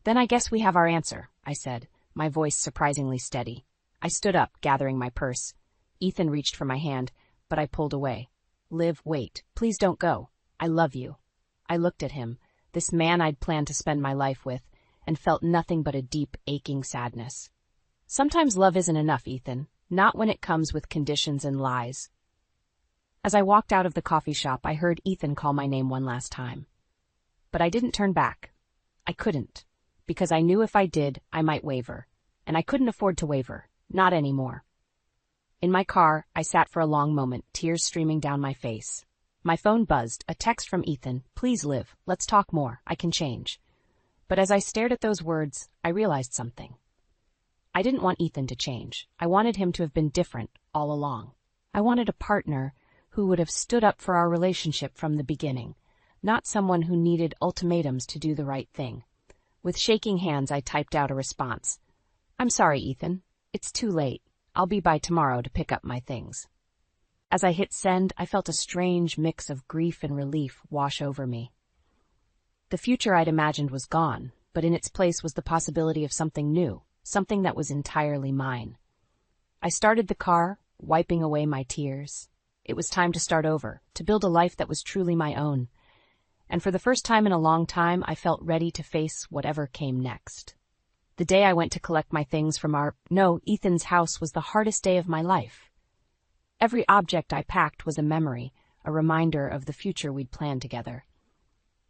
Then I guess we have our answer, I said, my voice surprisingly steady. I stood up, gathering my purse. Ethan reached for my hand, but I pulled away. Liv, wait. Please don't go. I love you. I looked at him, this man I'd planned to spend my life with, and felt nothing but a deep, aching sadness. Sometimes love isn't enough, Ethan, not when it comes with conditions and lies. As I walked out of the coffee shop, I heard Ethan call my name one last time. But I didn't turn back. I couldn't, because I knew if I did, I might waver, and I couldn't afford to waver, not anymore. In my car, I sat for a long moment, tears streaming down my face. My phone buzzed, a text from Ethan. Please, Liv, let's talk more. I can change. But as I stared at those words, I realized something. I didn't want Ethan to change. I wanted him to have been different all along. I wanted a partner who would have stood up for our relationship from the beginning, not someone who needed ultimatums to do the right thing. With shaking hands, I typed out a response. I'm sorry, Ethan. It's too late. I'll be by tomorrow to pick up my things. As I hit send, I felt a strange mix of grief and relief wash over me. The future I'd imagined was gone, but in its place was the possibility of something new, something that was entirely mine. I started the car, wiping away my tears. It was time to start over, to build a life that was truly my own. And for the first time in a long time, I felt ready to face whatever came next. The day I went to collect my things from Ethan's house was the hardest day of my life. Every object I packed was a memory, a reminder of the future we'd planned together.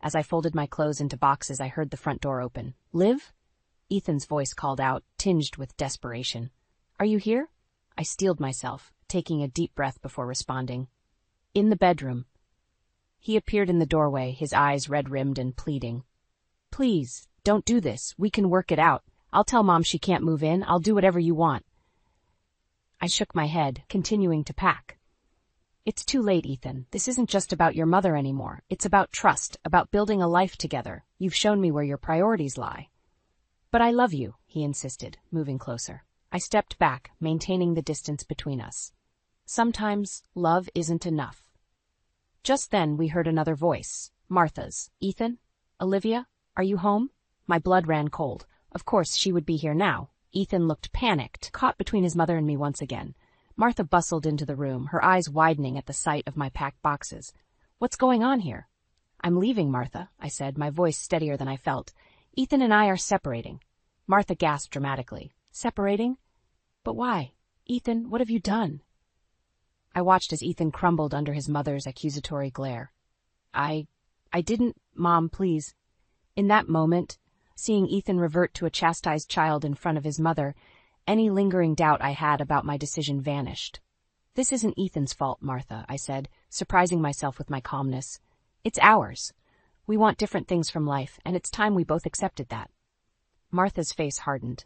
As I folded my clothes into boxes, I heard the front door open. Liv? Ethan's voice called out, tinged with desperation. Are you here? I steeled myself, taking a deep breath before responding. In the bedroom. He appeared in the doorway, his eyes red-rimmed and pleading. Please, don't do this. We can work it out. I'll tell Mom she can't move in. I'll do whatever you want. I shook my head, continuing to pack. It's too late, Ethan. This isn't just about your mother anymore. It's about trust, about building a life together. You've shown me where your priorities lie. But I love you, he insisted, moving closer. I stepped back, maintaining the distance between us. Sometimes love isn't enough. Just then we heard another voice, Martha's. Ethan? Olivia? Are you home? My blood ran cold. Of course she would be here now. Ethan looked panicked, caught between his mother and me once again. Martha bustled into the room, her eyes widening at the sight of my packed boxes. What's going on here? I'm leaving, Martha, I said, my voice steadier than I felt. Ethan and I are separating. Martha gasped dramatically. Separating? But why? Ethan, what have you done? I watched as Ethan crumbled under his mother's accusatory glare. I didn't, Mom, please. In that moment, seeing Ethan revert to a chastised child in front of his mother, any lingering doubt I had about my decision vanished. This isn't Ethan's fault, Martha, I said, surprising myself with my calmness. It's ours. We want different things from life, and it's time we both accepted that. Martha's face hardened.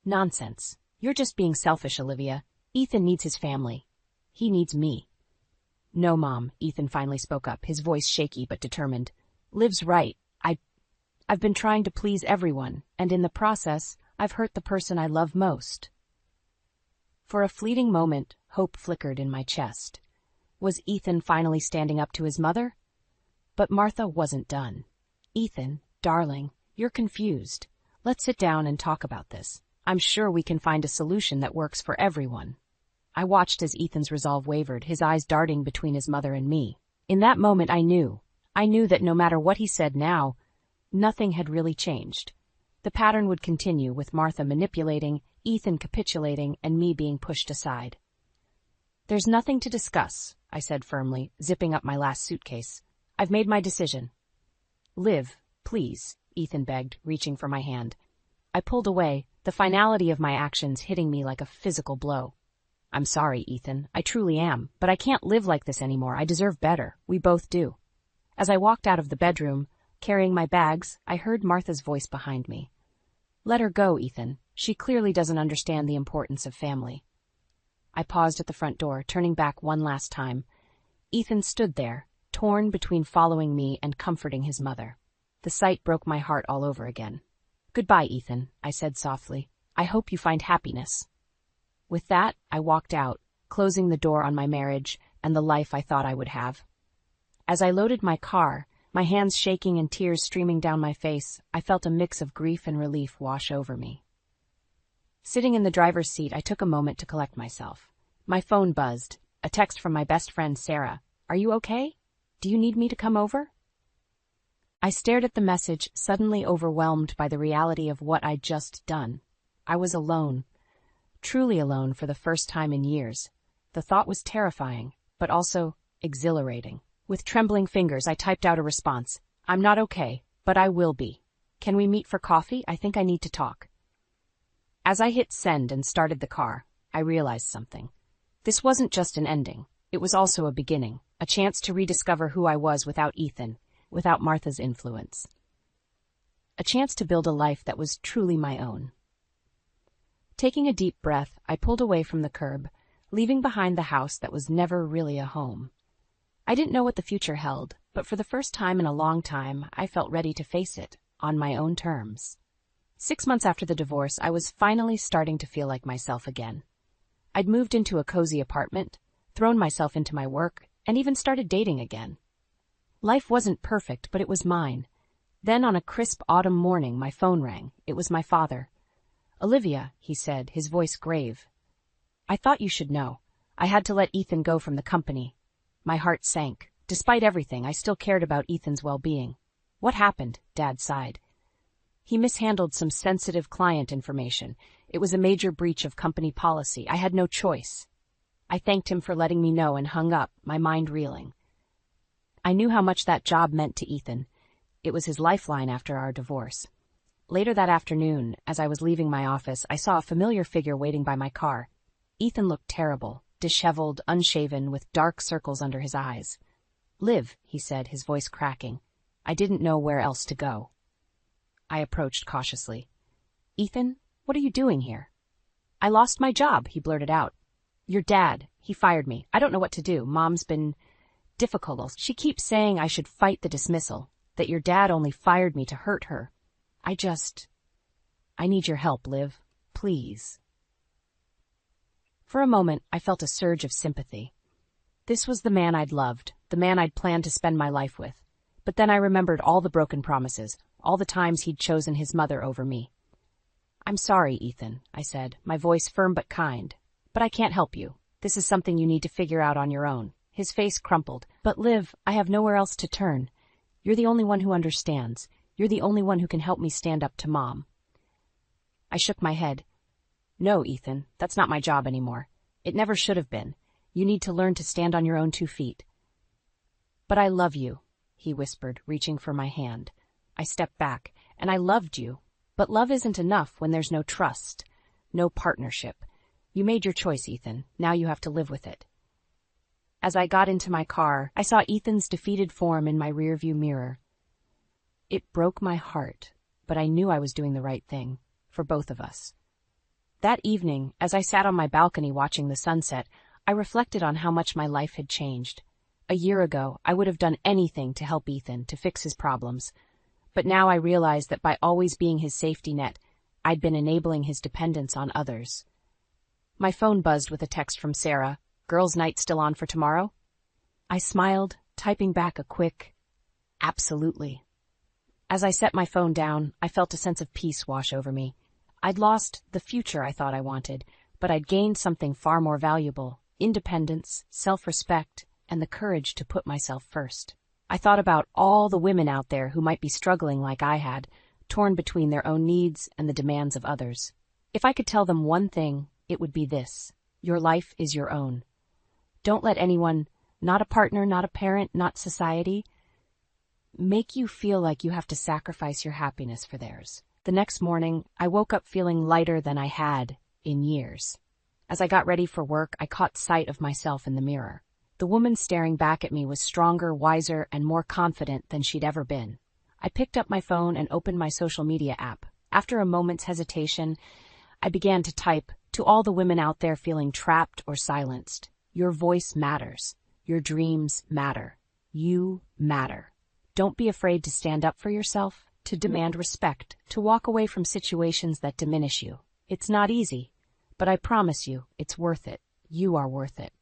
Nonsense. You're just being selfish, Olivia. Ethan needs his family. He needs me. No, Mom, Ethan finally spoke up, his voice shaky but determined. Liv's right. I've been trying to please everyone, and in the process, I've hurt the person I love most. For a fleeting moment, hope flickered in my chest. Was Ethan finally standing up to his mother? But Martha wasn't done. Ethan, darling, you're confused. Let's sit down and talk about this. I'm sure we can find a solution that works for everyone. I watched as Ethan's resolve wavered, his eyes darting between his mother and me. In that moment I knew that no matter what he said now, nothing had really changed. The pattern would continue, with Martha manipulating, Ethan capitulating, and me being pushed aside. There's nothing to discuss, I said firmly, zipping up my last suitcase. I've made my decision. Liv, please, Ethan begged, reaching for my hand. I pulled away, the finality of my actions hitting me like a physical blow. I'm sorry, Ethan. I truly am. But I can't live like this anymore. I deserve better. We both do. As I walked out of the bedroom, carrying my bags, I heard Martha's voice behind me. Let her go, Ethan. She clearly doesn't understand the importance of family. I paused at the front door, turning back one last time. Ethan stood there, torn between following me and comforting his mother. The sight broke my heart all over again. Goodbye, Ethan, I said softly. I hope you find happiness. With that, I walked out, closing the door on my marriage and the life I thought I would have. As I loaded my car, my hands shaking and tears streaming down my face, I felt a mix of grief and relief wash over me. Sitting in the driver's seat, I took a moment to collect myself. My phone buzzed, a text from my best friend Sarah. Are you okay? Do you need me to come over? I stared at the message, suddenly overwhelmed by the reality of what I'd just done. I was alone. Truly alone for the first time in years. The thought was terrifying, but also exhilarating. With trembling fingers, I typed out a response. I'm not okay, but I will be. Can we meet for coffee? I think I need to talk. As I hit send and started the car, I realized something. This wasn't just an ending. It was also a beginning, a chance to rediscover who I was without Ethan, without Martha's influence. A chance to build a life that was truly my own. Taking a deep breath, I pulled away from the curb, leaving behind the house that was never really a home. I didn't know what the future held, but for the first time in a long time, I felt ready to face it, on my own terms. 6 months after the divorce, I was finally starting to feel like myself again. I'd moved into a cozy apartment, thrown myself into my work, and even started dating again. Life wasn't perfect, but it was mine. Then on a crisp autumn morning, my phone rang. It was my father. Olivia, he said, his voice grave. I thought you should know. I had to let Ethan go from the company. My heart sank. Despite everything, I still cared about Ethan's well-being. What happened? Dad sighed. He mishandled some sensitive client information. It was a major breach of company policy. I had no choice. I thanked him for letting me know and hung up, my mind reeling. I knew how much that job meant to Ethan. It was his lifeline after our divorce. Later that afternoon, as I was leaving my office, I saw a familiar figure waiting by my car. Ethan looked terrible, disheveled, unshaven, with dark circles under his eyes. Liv, he said, his voice cracking. I didn't know where else to go. I approached cautiously. Ethan, what are you doing here? I lost my job, he blurted out. Your dad, he fired me. I don't know what to do. Mom's been difficult. She keeps saying I should fight the dismissal, that your dad only fired me to hurt her. I need your help, Liv. Please. For a moment, I felt a surge of sympathy. This was the man I'd loved, the man I'd planned to spend my life with. But then I remembered all the broken promises, all the times he'd chosen his mother over me. I'm sorry, Ethan, I said, my voice firm but kind. But I can't help you. This is something you need to figure out on your own. His face crumpled. But Liv, I have nowhere else to turn. You're the only one who understands. You're the only one who can help me stand up to Mom. I shook my head. No, Ethan, that's not my job anymore. It never should have been. You need to learn to stand on your own 2 feet. But I love you, he whispered, reaching for my hand. I stepped back, and I loved you. But love isn't enough when there's no trust, no partnership. You made your choice, Ethan. Now you have to live with it. As I got into my car, I saw Ethan's defeated form in my rearview mirror. It broke my heart, but I knew I was doing the right thing, for both of us. That evening, as I sat on my balcony watching the sunset, I reflected on how much my life had changed. A year ago, I would have done anything to help Ethan, to fix his problems. But now I realized that by always being his safety net, I'd been enabling his dependence on others. My phone buzzed with a text from Sarah. Girls' night still on for tomorrow? I smiled, typing back a quick, absolutely. As I set my phone down, I felt a sense of peace wash over me. I'd lost the future I thought I wanted, but I'd gained something far more valuable: independence, self-respect, and the courage to put myself first. I thought about all the women out there who might be struggling like I had, torn between their own needs and the demands of others. If I could tell them one thing, it would be this: your life is your own. Don't let anyone, not a partner, not a parent, not society, make you feel like you have to sacrifice your happiness for theirs. The next morning, I woke up feeling lighter than I had in years. As I got ready for work, I caught sight of myself in the mirror. The woman staring back at me was stronger, wiser, and more confident than she'd ever been. I picked up my phone and opened my social media app. After a moment's hesitation, I began to type, "To all the women out there feeling trapped or silenced, your voice matters. Your dreams matter. You matter. Don't be afraid to stand up for yourself, to demand respect, to walk away from situations that diminish you. It's not easy, but I promise you, it's worth it. You are worth it."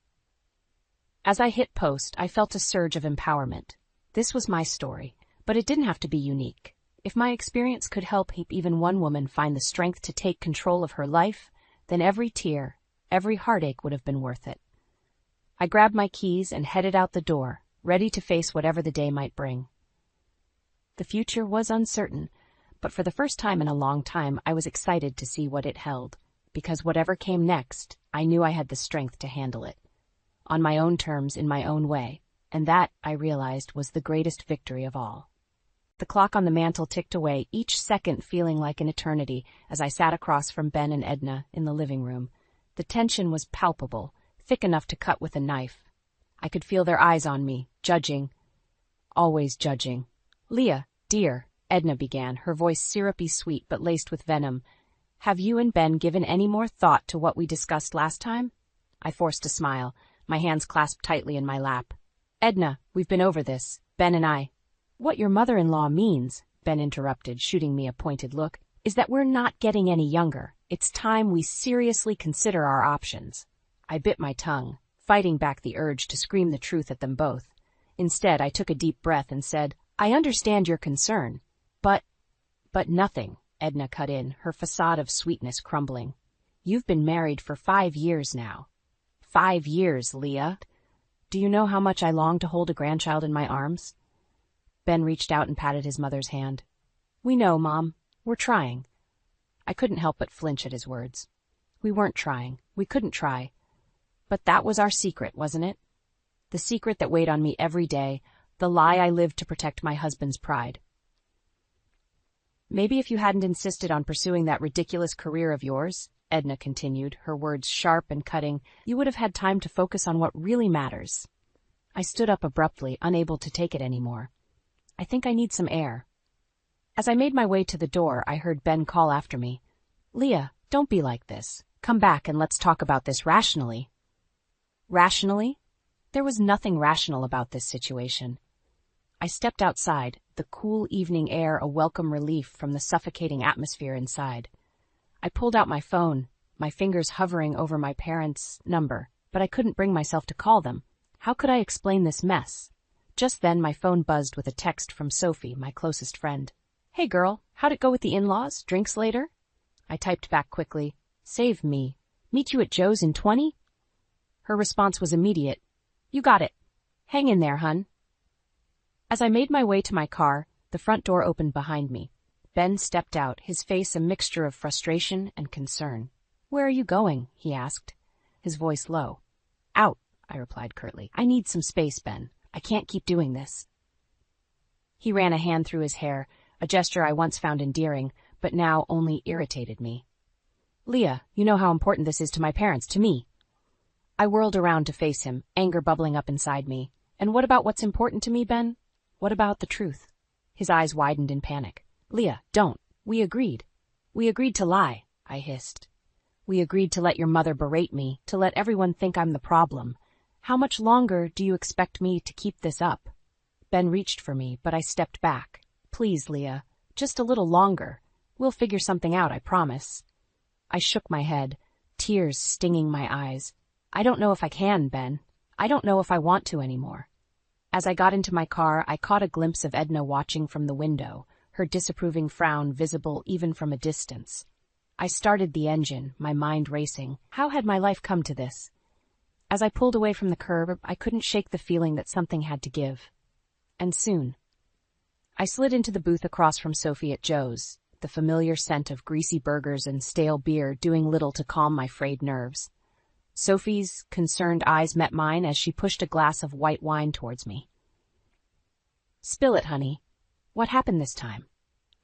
As I hit post, I felt a surge of empowerment. This was my story, but it didn't have to be unique. If my experience could help even one woman find the strength to take control of her life, then every tear, every heartache would have been worth it. I grabbed my keys and headed out the door, ready to face whatever the day might bring. The future was uncertain, but for the first time in a long time, I was excited to see what it held, because whatever came next, I knew I had the strength to handle it. On my own terms, in my own way, and that, I realized, was the greatest victory of all. The clock on the mantel ticked away, each second feeling like an eternity, as I sat across from Ben and Edna in the living room. The tension was palpable, thick enough to cut with a knife. I could feel their eyes on me, judging. Always judging. "Leah, dear," Edna began, her voice syrupy sweet but laced with venom, "have you and Ben given any more thought to what we discussed last time?" I forced a smile, my hands clasped tightly in my lap. "Edna, we've been over this, Ben and I." "What your mother-in-law means," Ben interrupted, shooting me a pointed look, "is that we're not getting any younger. It's time we seriously consider our options." I bit my tongue, fighting back the urge to scream the truth at them both. Instead, I took a deep breath and said, "I understand your concern, but nothing," Edna cut in, her facade of sweetness crumbling. "You've been married for 5 years now." 5 years, Leah. Do you know how much I long to hold a grandchild in my arms? Ben reached out and patted his mother's hand. "We know, Mom. We're trying." I couldn't help but flinch at his words. We weren't trying. We couldn't try. But that was our secret, wasn't it? The secret that weighed on me every day, the lie I lived to protect my husband's pride. "Maybe if you hadn't insisted on pursuing that ridiculous career of yours," Edna continued, her words sharp and cutting, "you would have had time to focus on what really matters." I stood up abruptly, unable to take it anymore. "I think I need some air." As I made my way to the door, I heard Ben call after me. "Leah, don't be like this. Come back and let's talk about this rationally." Rationally? There was nothing rational about this situation. I stepped outside, the cool evening air a welcome relief from the suffocating atmosphere inside. I pulled out my phone, my fingers hovering over my parents' number, but I couldn't bring myself to call them. How could I explain this mess? Just then my phone buzzed with a text from Sophie, my closest friend. "Hey girl, how'd it go with the in-laws? Drinks later?" I typed back quickly, "Save me. Meet you at Joe's in 20?" Her response was immediate. "You got it. Hang in there, hun." As I made my way to my car, the front door opened behind me. Ben stepped out, his face a mixture of frustration and concern. "Where are you going?" he asked, his voice low. "Out," I replied curtly. "I need some space, Ben. I can't keep doing this." He ran a hand through his hair, a gesture I once found endearing, but now only irritated me. "Leah, you know how important this is to my parents, to me." I whirled around to face him, anger bubbling up inside me. "And what about what's important to me, Ben? What about the truth?" His eyes widened in panic. "Leah, don't. We agreed. We agreed to lie," I hissed. "We agreed to let your mother berate me, to let everyone think I'm the problem. How much longer do you expect me to keep this up?" Ben reached for me, but I stepped back. "Please, Leah, just a little longer. We'll figure something out, I promise." I shook my head, tears stinging my eyes. "I don't know if I can, Ben. I don't know if I want to anymore." As I got into my car, I caught a glimpse of Edna watching from the window, her disapproving frown visible even from a distance. I started the engine, my mind racing. How had my life come to this? As I pulled away from the curb, I couldn't shake the feeling that something had to give. And soon. I slid into the booth across from Sophie at Joe's, the familiar scent of greasy burgers and stale beer doing little to calm my frayed nerves. Sophie's concerned eyes met mine as she pushed a glass of white wine towards me. "Spill it, honey. What happened this time?"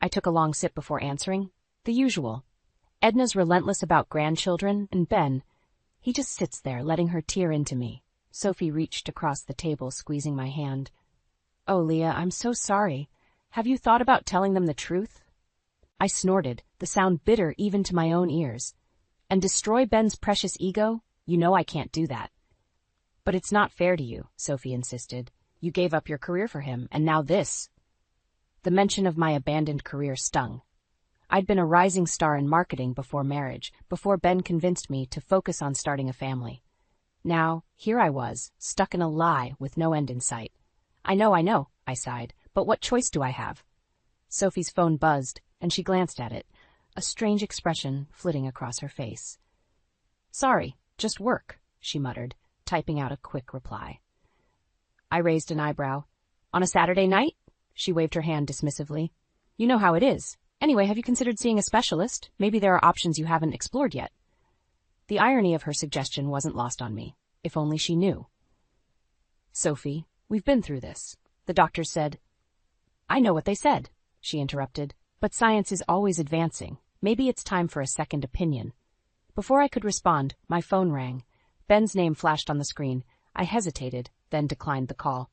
I took a long sip before answering. The usual. Edna's relentless about grandchildren, and Ben. He just sits there, letting her tear into me. Sophie reached across the table, squeezing my hand. Oh, Leah, I'm so sorry. Have you thought about telling them the truth? I snorted, the sound bitter even to my own ears. And destroy Ben's precious ego? You know I can't do that. But it's not fair to you, Sophie insisted. You gave up your career for him, and now this. The mention of my abandoned career stung. I'd been a rising star in marketing before marriage, before Ben convinced me to focus on starting a family. Now, here I was, stuck in a lie with no end in sight. I know, I sighed, but what choice do I have? Sophie's phone buzzed, and she glanced at it, a strange expression flitting across her face. Sorry, just work, she muttered, typing out a quick reply. I raised an eyebrow. On a Saturday night? She waved her hand dismissively. You know how it is. Anyway, have you considered seeing a specialist? Maybe there are options you haven't explored yet. The irony of her suggestion wasn't lost on me. If only she knew. Sophie, we've been through this. The doctors said. I know what they said, she interrupted. But science is always advancing. Maybe it's time for a second opinion. Before I could respond, my phone rang. Ben's name flashed on the screen. I hesitated, then declined the call.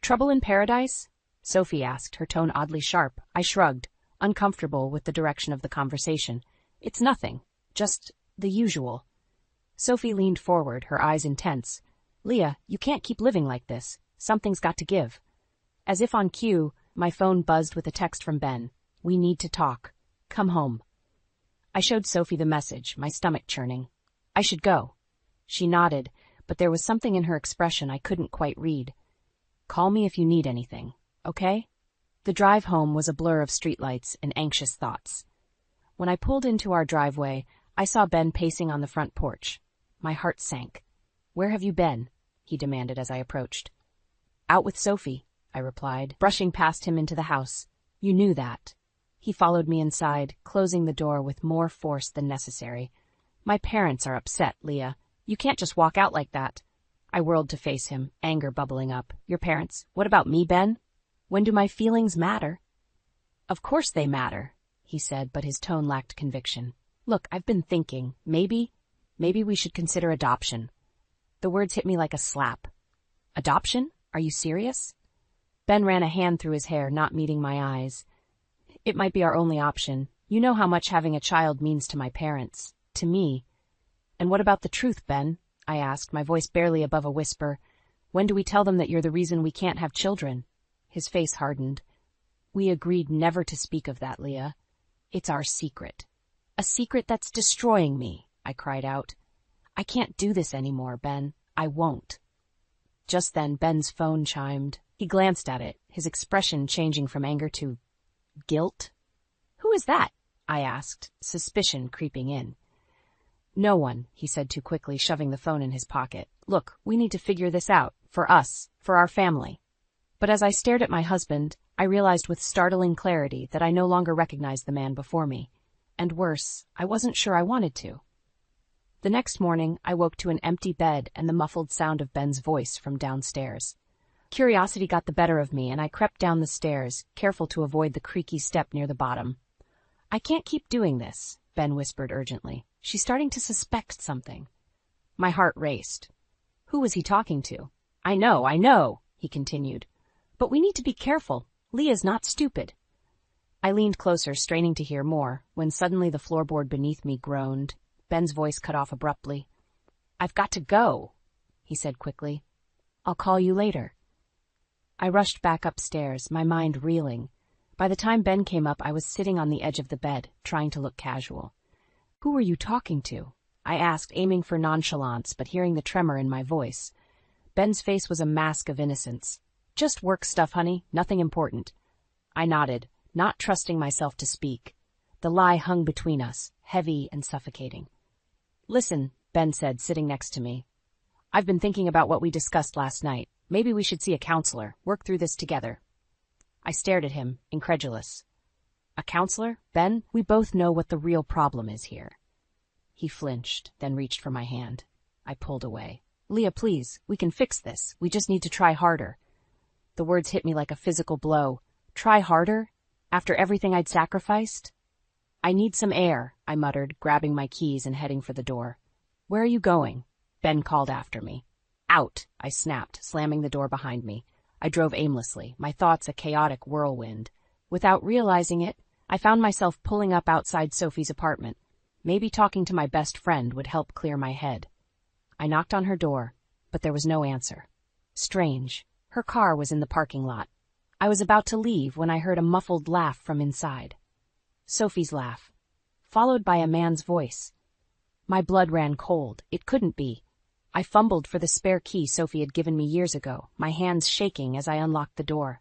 Trouble in paradise? Sophie asked, her tone oddly sharp. I shrugged, uncomfortable with the direction of the conversation. It's nothing. Just the usual. Sophie leaned forward, her eyes intense. Leah, you can't keep living like this. Something's got to give. As if on cue, my phone buzzed with a text from Ben. We need to talk. Come home. I showed Sophie the message, my stomach churning. I should go. She nodded, but there was something in her expression I couldn't quite read. Call me if you need anything, okay? The drive home was a blur of streetlights and anxious thoughts. When I pulled into our driveway, I saw Ben pacing on the front porch. My heart sank. Where have you been? He demanded as I approached. Out with Sophie, I replied, brushing past him into the house. You knew that. He followed me inside, closing the door with more force than necessary. My parents are upset, Leah. You can't just walk out like that. I whirled to face him, anger bubbling up. Your parents? What about me, Ben? When do my feelings matter? Of course they matter, he said, but his tone lacked conviction. Look, I've been thinking, maybe we should consider adoption. The words hit me like a slap. Adoption? Are you serious? Ben ran a hand through his hair, not meeting my eyes. It might be our only option. You know how much having a child means to my parents, to me. And what about the truth, Ben? I asked, my voice barely above a whisper. When do we tell them that you're the reason we can't have children? His face hardened. We agreed never to speak of that, Leah. It's our secret. A secret that's destroying me, I cried out. I can't do this anymore, Ben. I won't. Just then, Ben's phone chimed. He glanced at it, his expression changing from anger to guilt. Who is that? I asked, suspicion creeping in. No one, he said too quickly, shoving the phone in his pocket. Look, we need to figure this out, for us, for our family. But as I stared at my husband, I realized with startling clarity that I no longer recognized the man before me. And worse, I wasn't sure I wanted to. The next morning, I woke to an empty bed and the muffled sound of Ben's voice from downstairs. Curiosity got the better of me, and I crept down the stairs, careful to avoid the creaky step near the bottom. I can't keep doing this, Ben whispered urgently. She's starting to suspect something. My heart raced. Who was he talking to? I know, he continued. But we need to be careful. Leah's not stupid. I leaned closer, straining to hear more, when suddenly the floorboard beneath me groaned. Ben's voice cut off abruptly. I've got to go, he said quickly. I'll call you later. I rushed back upstairs, my mind reeling. By the time Ben came up, I was sitting on the edge of the bed, trying to look casual. Who were you talking to? I asked, aiming for nonchalance, but hearing the tremor in my voice. Ben's face was a mask of innocence. Just work stuff, honey, nothing important. I nodded, not trusting myself to speak. The lie hung between us, heavy and suffocating. Listen, Ben said, sitting next to me. I've been thinking about what we discussed last night. Maybe we should see a counselor, work through this together. I stared at him, incredulous. A counselor? Ben, we both know what the real problem is here. He flinched, then reached for my hand. I pulled away. Leah, please, we can fix this. We just need to try harder. The words hit me like a physical blow. Try harder? After everything I'd sacrificed? I need some air, I muttered, grabbing my keys and heading for the door. "Where are you going?" Ben called after me. "Out," I snapped, slamming the door behind me. I drove aimlessly, my thoughts a chaotic whirlwind. Without realizing it, I found myself pulling up outside Sophie's apartment. Maybe talking to my best friend would help clear my head. I knocked on her door, but there was no answer. Strange. Her car was in the parking lot. I was about to leave when I heard a muffled laugh from inside. Sophie's laugh, followed by a man's voice. My blood ran cold. It couldn't be. I fumbled for the spare key Sophie had given me years ago, my hands shaking as I unlocked the door.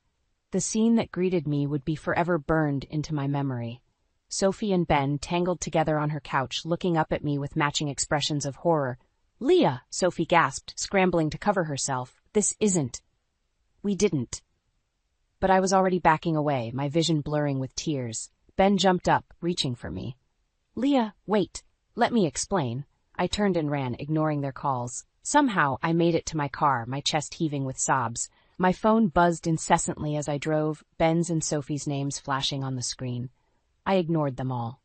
The scene that greeted me would be forever burned into my memory. Sophie and Ben tangled together on her couch, looking up at me with matching expressions of horror. "Leah," Sophie gasped, scrambling to cover herself. "This isn't." "We didn't." But I was already backing away, my vision blurring with tears. Ben jumped up, reaching for me. "Leah, wait. Let me explain." I turned and ran, ignoring their calls. Somehow, I made it to my car, my chest heaving with sobs. My phone buzzed incessantly as I drove, Ben's and Sophie's names flashing on the screen. I ignored them all.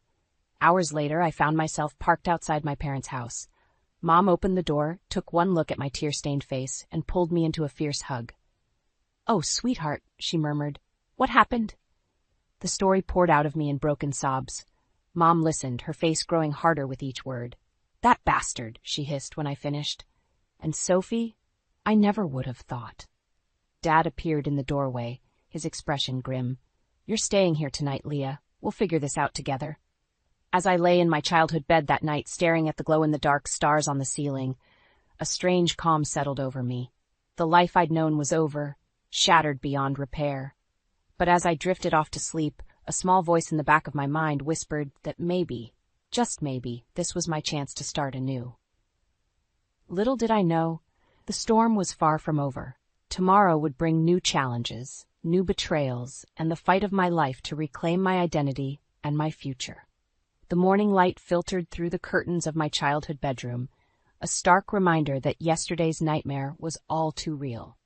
Hours later, I found myself parked outside my parents' house. Mom opened the door, took one look at my tear-stained face, and pulled me into a fierce hug. "Oh, sweetheart," she murmured. "What happened?" The story poured out of me in broken sobs. Mom listened, her face growing harder with each word. "That bastard," she hissed when I finished. "And Sophie, I never would have thought." Dad appeared in the doorway, his expression grim. "You're staying here tonight, Leah. We'll figure this out together." As I lay in my childhood bed that night, staring at the glow-in-the-dark stars on the ceiling, a strange calm settled over me. The life I'd known was over, shattered beyond repair. But as I drifted off to sleep, a small voice in the back of my mind whispered that maybe, just maybe, this was my chance to start anew. Little did I know, the storm was far from over. Tomorrow would bring new challenges, new betrayals, and the fight of my life to reclaim my identity and my future. The morning light filtered through the curtains of my childhood bedroom, a stark reminder that yesterday's nightmare was all too real.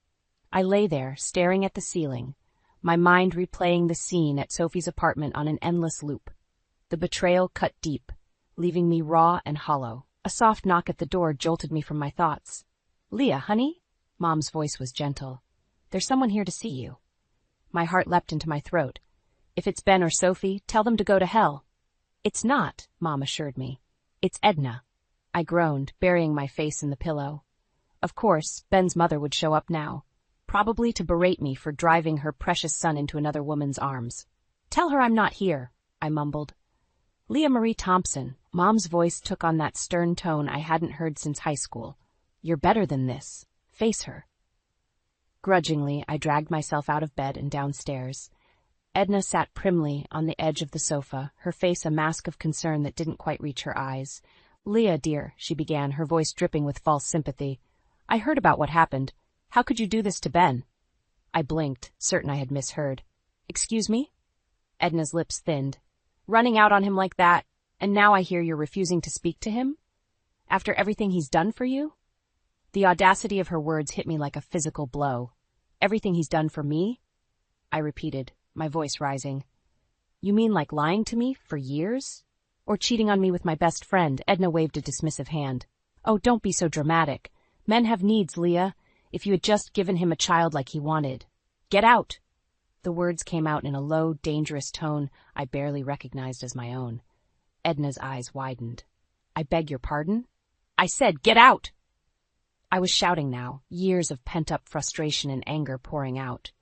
I lay there, staring at the ceiling, my mind replaying the scene at Sophie's apartment on an endless loop. The betrayal cut deep, leaving me raw and hollow. A soft knock at the door jolted me from my thoughts. "Leah, honey?" Mom's voice was gentle. "There's someone here to see you." My heart leapt into my throat. "If it's Ben or Sophie, tell them to go to hell." "It's not," Mom assured me. "It's Edna." I groaned, burying my face in the pillow. Of course, Ben's mother would show up now, probably to berate me for driving her precious son into another woman's arms. "Tell her I'm not here," I mumbled. "Leah Marie Thompson." Mom's voice took on that stern tone I hadn't heard since high school. "You're better than this. Face her." Grudgingly, I dragged myself out of bed and downstairs. Edna sat primly on the edge of the sofa, her face a mask of concern that didn't quite reach her eyes. "Leah, dear," she began, her voice dripping with false sympathy. "I heard about what happened. How could you do this to Ben?" I blinked, certain I had misheard. "Excuse me?" Edna's lips thinned. "Running out on him like that, and now I hear you're refusing to speak to him? After everything he's done for you?" The audacity of her words hit me like a physical blow. "Everything he's done for me?" I repeated, my voice rising. "You mean like lying to me for years? Or cheating on me with my best friend?" Edna waved a dismissive hand. "Oh, don't be so dramatic. Men have needs, Leah. If you had just given him a child like he wanted. Get out!" The words came out in a low, dangerous tone I barely recognized as my own. Edna's eyes widened. "I beg your pardon?" "I said, get out!" I was shouting now, years of pent-up frustration and anger pouring out.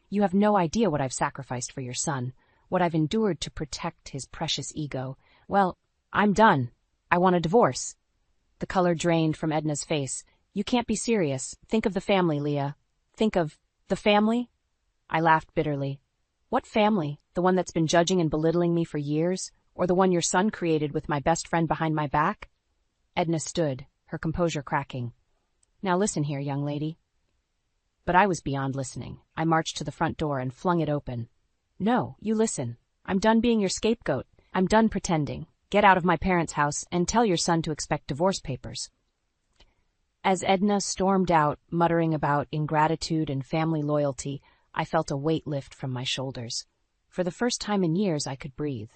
"You have no idea what I've sacrificed for your son, what I've endured to protect his precious ego. Well, I'm done. I want a divorce." The color drained from Edna's face. "You can't be serious. Think of the family, Leah. Think of the family?" I laughed bitterly. "What family? The one that's been judging and belittling me for years? Or the one your son created with my best friend behind my back?" Edna stood, her composure cracking. "Now listen here, young lady." But I was beyond listening. I marched to the front door and flung it open. "No, you listen. I'm done being your scapegoat. I'm done pretending. Get out of my parents' house and tell your son to expect divorce papers." As Edna stormed out, muttering about ingratitude and family loyalty, I felt a weight lift from my shoulders. For the first time in years, I could breathe.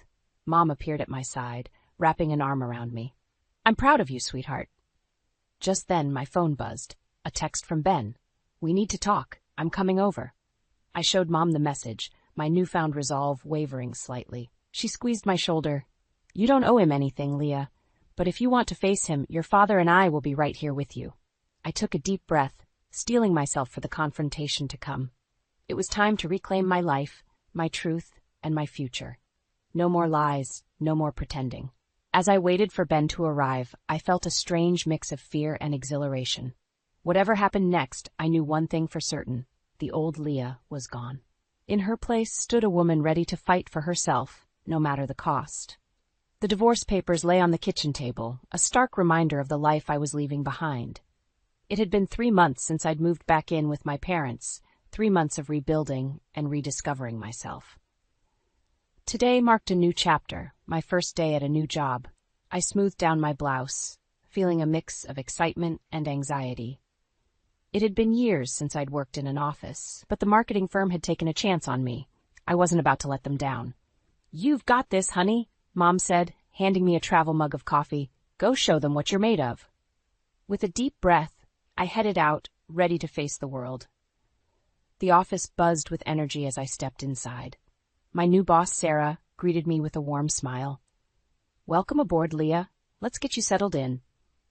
Mom appeared at my side, wrapping an arm around me. "I'm proud of you, sweetheart. Just then, my phone buzzed. A text from Ben. "We need to talk. I'm coming over." I showed Mom the message, my newfound resolve wavering slightly. She squeezed my shoulder. "You don't owe him anything, Leah. But if you want to face him, your father and I will be right here with you." I took a deep breath, steeling myself for the confrontation to come. It was time to reclaim my life, my truth, and my future. No more lies, no more pretending. As I waited for Ben to arrive, I felt a strange mix of fear and exhilaration. Whatever happened next, I knew one thing for certain. The old Leah was gone. In her place stood a woman ready to fight for herself, no matter the cost. The divorce papers lay on the kitchen table, a stark reminder of the life I was leaving behind. It had been 3 months since I'd moved back in with my parents, 3 months of rebuilding and rediscovering myself. Today marked a new chapter, my first day at a new job. I smoothed down my blouse, feeling a mix of excitement and anxiety. It had been years since I'd worked in an office, but the marketing firm had taken a chance on me. I wasn't about to let them down. "You've got this, honey," Mom said, handing me a travel mug of coffee. "Go show them what you're made of." With a deep breath, I headed out, ready to face the world. The office buzzed with energy as I stepped inside. My new boss, Sarah, greeted me with a warm smile. "Welcome aboard, Leah. Let's get you settled in."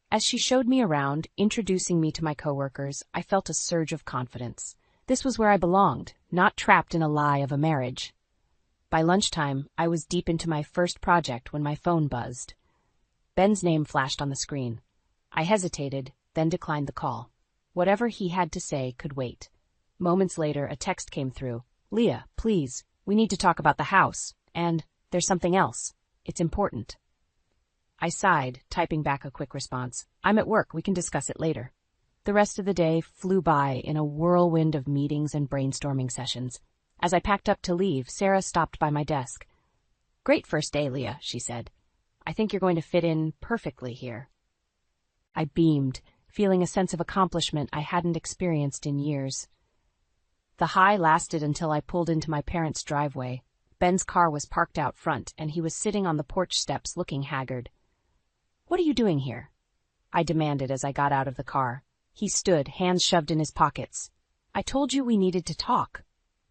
As she showed me around, introducing me to my coworkers, I felt a surge of confidence. This was where I belonged, not trapped in a lie of a marriage. By lunchtime, I was deep into my first project when my phone buzzed. Ben's name flashed on the screen. I hesitated, then declined the call. Whatever he had to say could wait. Moments later, a text came through. "Leah, please, we need to talk about the house. And there's something else. It's important." I sighed, typing back a quick response. "I'm at work. We can discuss it later." The rest of the day flew by in a whirlwind of meetings and brainstorming sessions. As I packed up to leave, Sarah stopped by my desk. "Great first day, Leah," she said. "I think you're going to fit in perfectly here." I beamed, feeling a sense of accomplishment I hadn't experienced in years. The high lasted until I pulled into my parents' driveway. Ben's car was parked out front, and he was sitting on the porch steps looking haggard. "What are you doing here?" I demanded as I got out of the car. He stood, hands shoved in his pockets. "I told you we needed to talk."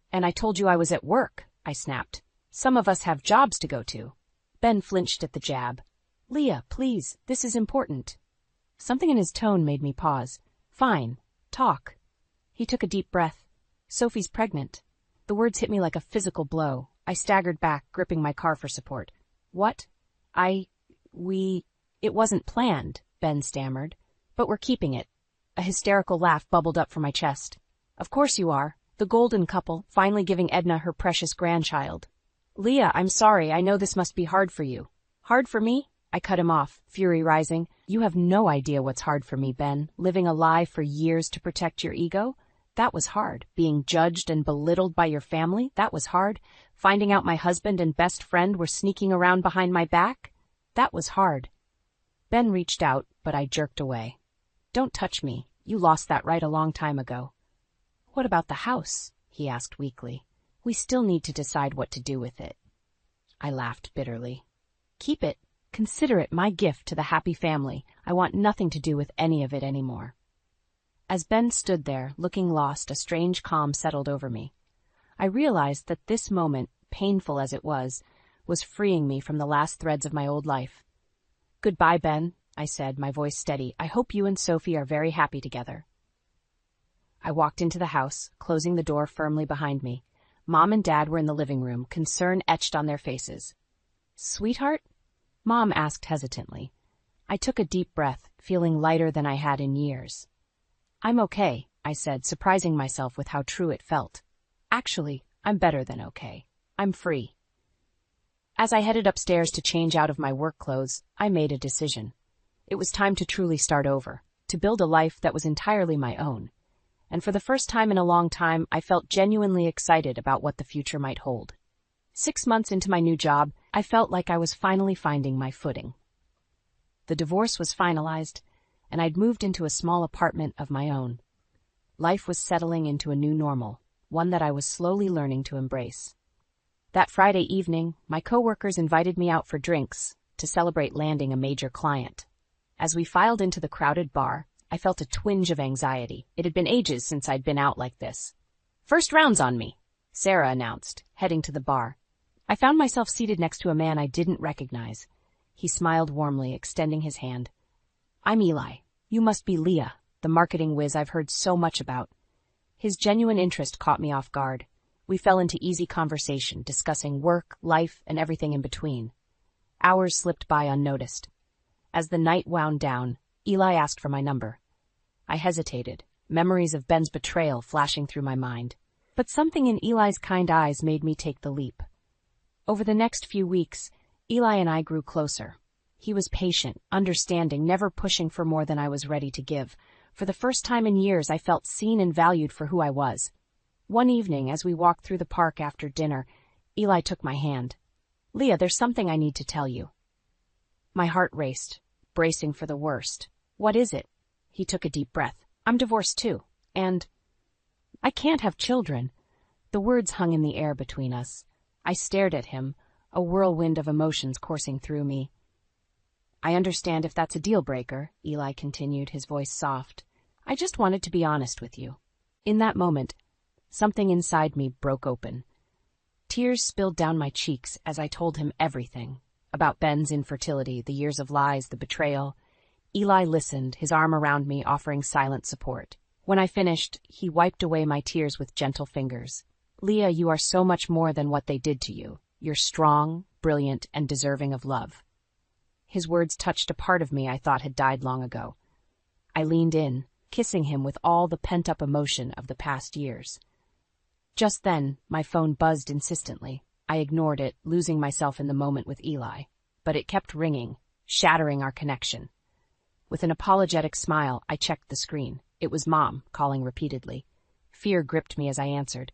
"And I told you I was at work," I snapped. "Some of us have jobs to go to." Ben flinched at the jab. "Leah, please, this is important." Something in his tone made me pause. "Fine, talk." He took a deep breath. "Sophie's pregnant." The words hit me like a physical blow. I staggered back, gripping my car for support. "What? It wasn't planned," Ben stammered. "But we're keeping it." A hysterical laugh bubbled up from my chest. "Of course you are. The golden couple, finally giving Edna her precious grandchild." "Leah, I'm sorry. I know this must be hard for you." "Hard for me?" I cut him off, fury rising. "You have no idea what's hard for me, Ben. Living a lie for years to protect your ego? That was hard. Being judged and belittled by your family? That was hard. Finding out my husband and best friend were sneaking around behind my back? That was hard." Ben reached out, but I jerked away. "Don't touch me. You lost that right a long time ago." "What about the house?" he asked weakly. "We still need to decide what to do with it." I laughed bitterly. "Keep it. Consider it my gift to the happy family. I want nothing to do with any of it anymore." As Ben stood there, looking lost, a strange calm settled over me. I realized that this moment, painful as it was freeing me from the last threads of my old life. "Goodbye, Ben," I said, my voice steady. "I hope you and Sophie are very happy together." I walked into the house, closing the door firmly behind me. Mom and Dad were in the living room, concern etched on their faces. "Sweetheart?" Mom asked hesitantly. I took a deep breath, feeling lighter than I had in years. "I'm okay," I said, surprising myself with how true it felt. "Actually, I'm better than okay. I'm free." As I headed upstairs to change out of my work clothes, I made a decision. It was time to truly start over, to build a life that was entirely my own. And for the first time in a long time, I felt genuinely excited about what the future might hold. 6 months into my new job, I felt like I was finally finding my footing. The divorce was finalized, and I'd moved into a small apartment of my own. Life was settling into a new normal, one that I was slowly learning to embrace. That Friday evening, my coworkers invited me out for drinks to celebrate landing a major client. As we filed into the crowded bar, I felt a twinge of anxiety. It had been ages since I'd been out like this. "First round's on me," Sarah announced, heading to the bar. I found myself seated next to a man I didn't recognize. He smiled warmly, extending his hand. "I'm Eli. You must be Leah, the marketing whiz I've heard so much about." His genuine interest caught me off guard. We fell into easy conversation, discussing work, life, and everything in between. Hours slipped by unnoticed. As the night wound down, Eli asked for my number. I hesitated, memories of Ben's betrayal flashing through my mind. But something in Eli's kind eyes made me take the leap. Over the next few weeks, Eli and I grew closer. He was patient, understanding, never pushing for more than I was ready to give. For the first time in years, I felt seen and valued for who I was. One evening, as we walked through the park after dinner, Eli took my hand. "Leah, there's something I need to tell you." My heart raced, bracing for the worst. "What is it?" He took a deep breath. "I'm divorced too, and I can't have children." The words hung in the air between us. I stared at him, a whirlwind of emotions coursing through me. "I understand if that's a deal breaker," Eli continued, his voice soft. "I just wanted to be honest with you." In that moment, something inside me broke open. Tears spilled down my cheeks as I told him everything. About Ben's infertility, the years of lies, the betrayal. Eli listened, his arm around me, offering silent support. When I finished, he wiped away my tears with gentle fingers. "Leah, you are so much more than what they did to you. You're strong, brilliant, and deserving of love." His words touched a part of me I thought had died long ago. I leaned in, kissing him with all the pent-up emotion of the past years. Just then, my phone buzzed insistently. I ignored it, losing myself in the moment with Eli. But it kept ringing, shattering our connection. With an apologetic smile, I checked the screen. It was Mom, calling repeatedly. Fear gripped me as I answered.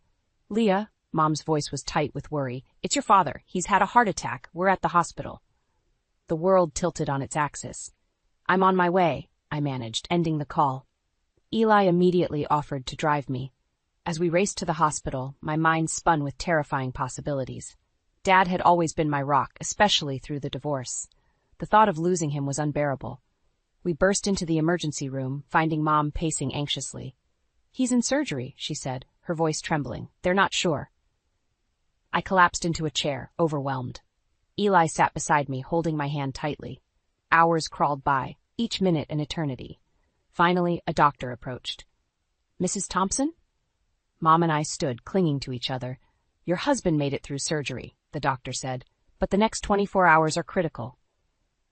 "Leah," Mom's voice was tight with worry, "it's your father. He's had a heart attack. We're at the hospital." The world tilted on its axis. "I'm on my way," I managed, ending the call. Eli immediately offered to drive me. As we raced to the hospital, my mind spun with terrifying possibilities. Dad had always been my rock, especially through the divorce. The thought of losing him was unbearable. We burst into the emergency room, finding Mom pacing anxiously. "He's in surgery," she said, her voice trembling. "They're not sure." I collapsed into a chair, overwhelmed. Eli sat beside me, holding my hand tightly. Hours crawled by, each minute an eternity. Finally, a doctor approached. "Mrs. Thompson?" Mom and I stood, clinging to each other. "Your husband made it through surgery," the doctor said, "but the next 24 hours are critical."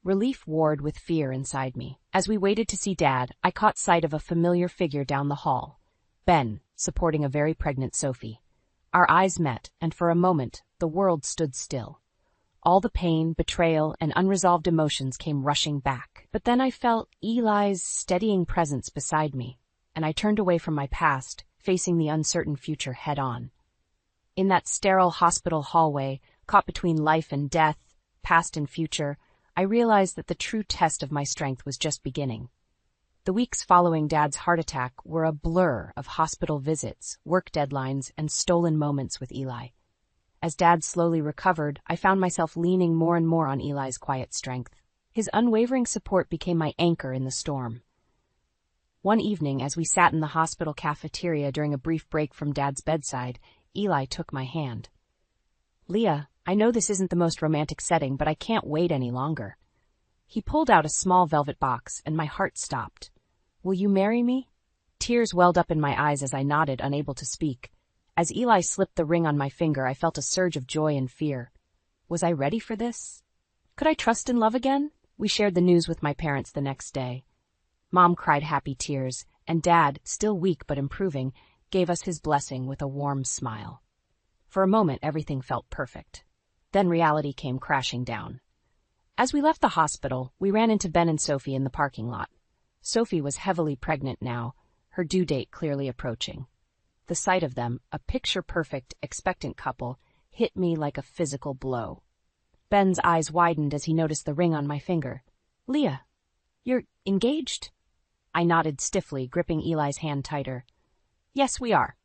Relief warred with fear inside me. As we waited to see Dad, I caught sight of a familiar figure down the hall. Ben, supporting a very pregnant Sophie. Our eyes met, and for a moment, the world stood still. All the pain, betrayal, and unresolved emotions came rushing back. But then I felt Eli's steadying presence beside me, and I turned away from my past, facing the uncertain future head-on. In that sterile hospital hallway, caught between life and death, past and future, I realized that the true test of my strength was just beginning. The weeks following Dad's heart attack were a blur of hospital visits, work deadlines, and stolen moments with Eli. As Dad slowly recovered, I found myself leaning more and more on Eli's quiet strength. His unwavering support became my anchor in the storm. One evening, as we sat in the hospital cafeteria during a brief break from Dad's bedside, Eli took my hand. "Leah, I know this isn't the most romantic setting, but I can't wait any longer." He pulled out a small velvet box, and my heart stopped. "Will you marry me?" Tears welled up in my eyes as I nodded, unable to speak. As Eli slipped the ring on my finger, I felt a surge of joy and fear. Was I ready for this? Could I trust in love again? We shared the news with my parents the next day. Mom cried happy tears, and Dad, still weak but improving, gave us his blessing with a warm smile. For a moment, everything felt perfect. Then reality came crashing down. As we left the hospital, we ran into Ben and Sophie in the parking lot. Sophie was heavily pregnant now, her due date clearly approaching. The sight of them, a picture-perfect, expectant couple, hit me like a physical blow. Ben's eyes widened as he noticed the ring on my finger. "Leah, you're engaged?" I nodded stiffly, gripping Eli's hand tighter. "Yes, we are."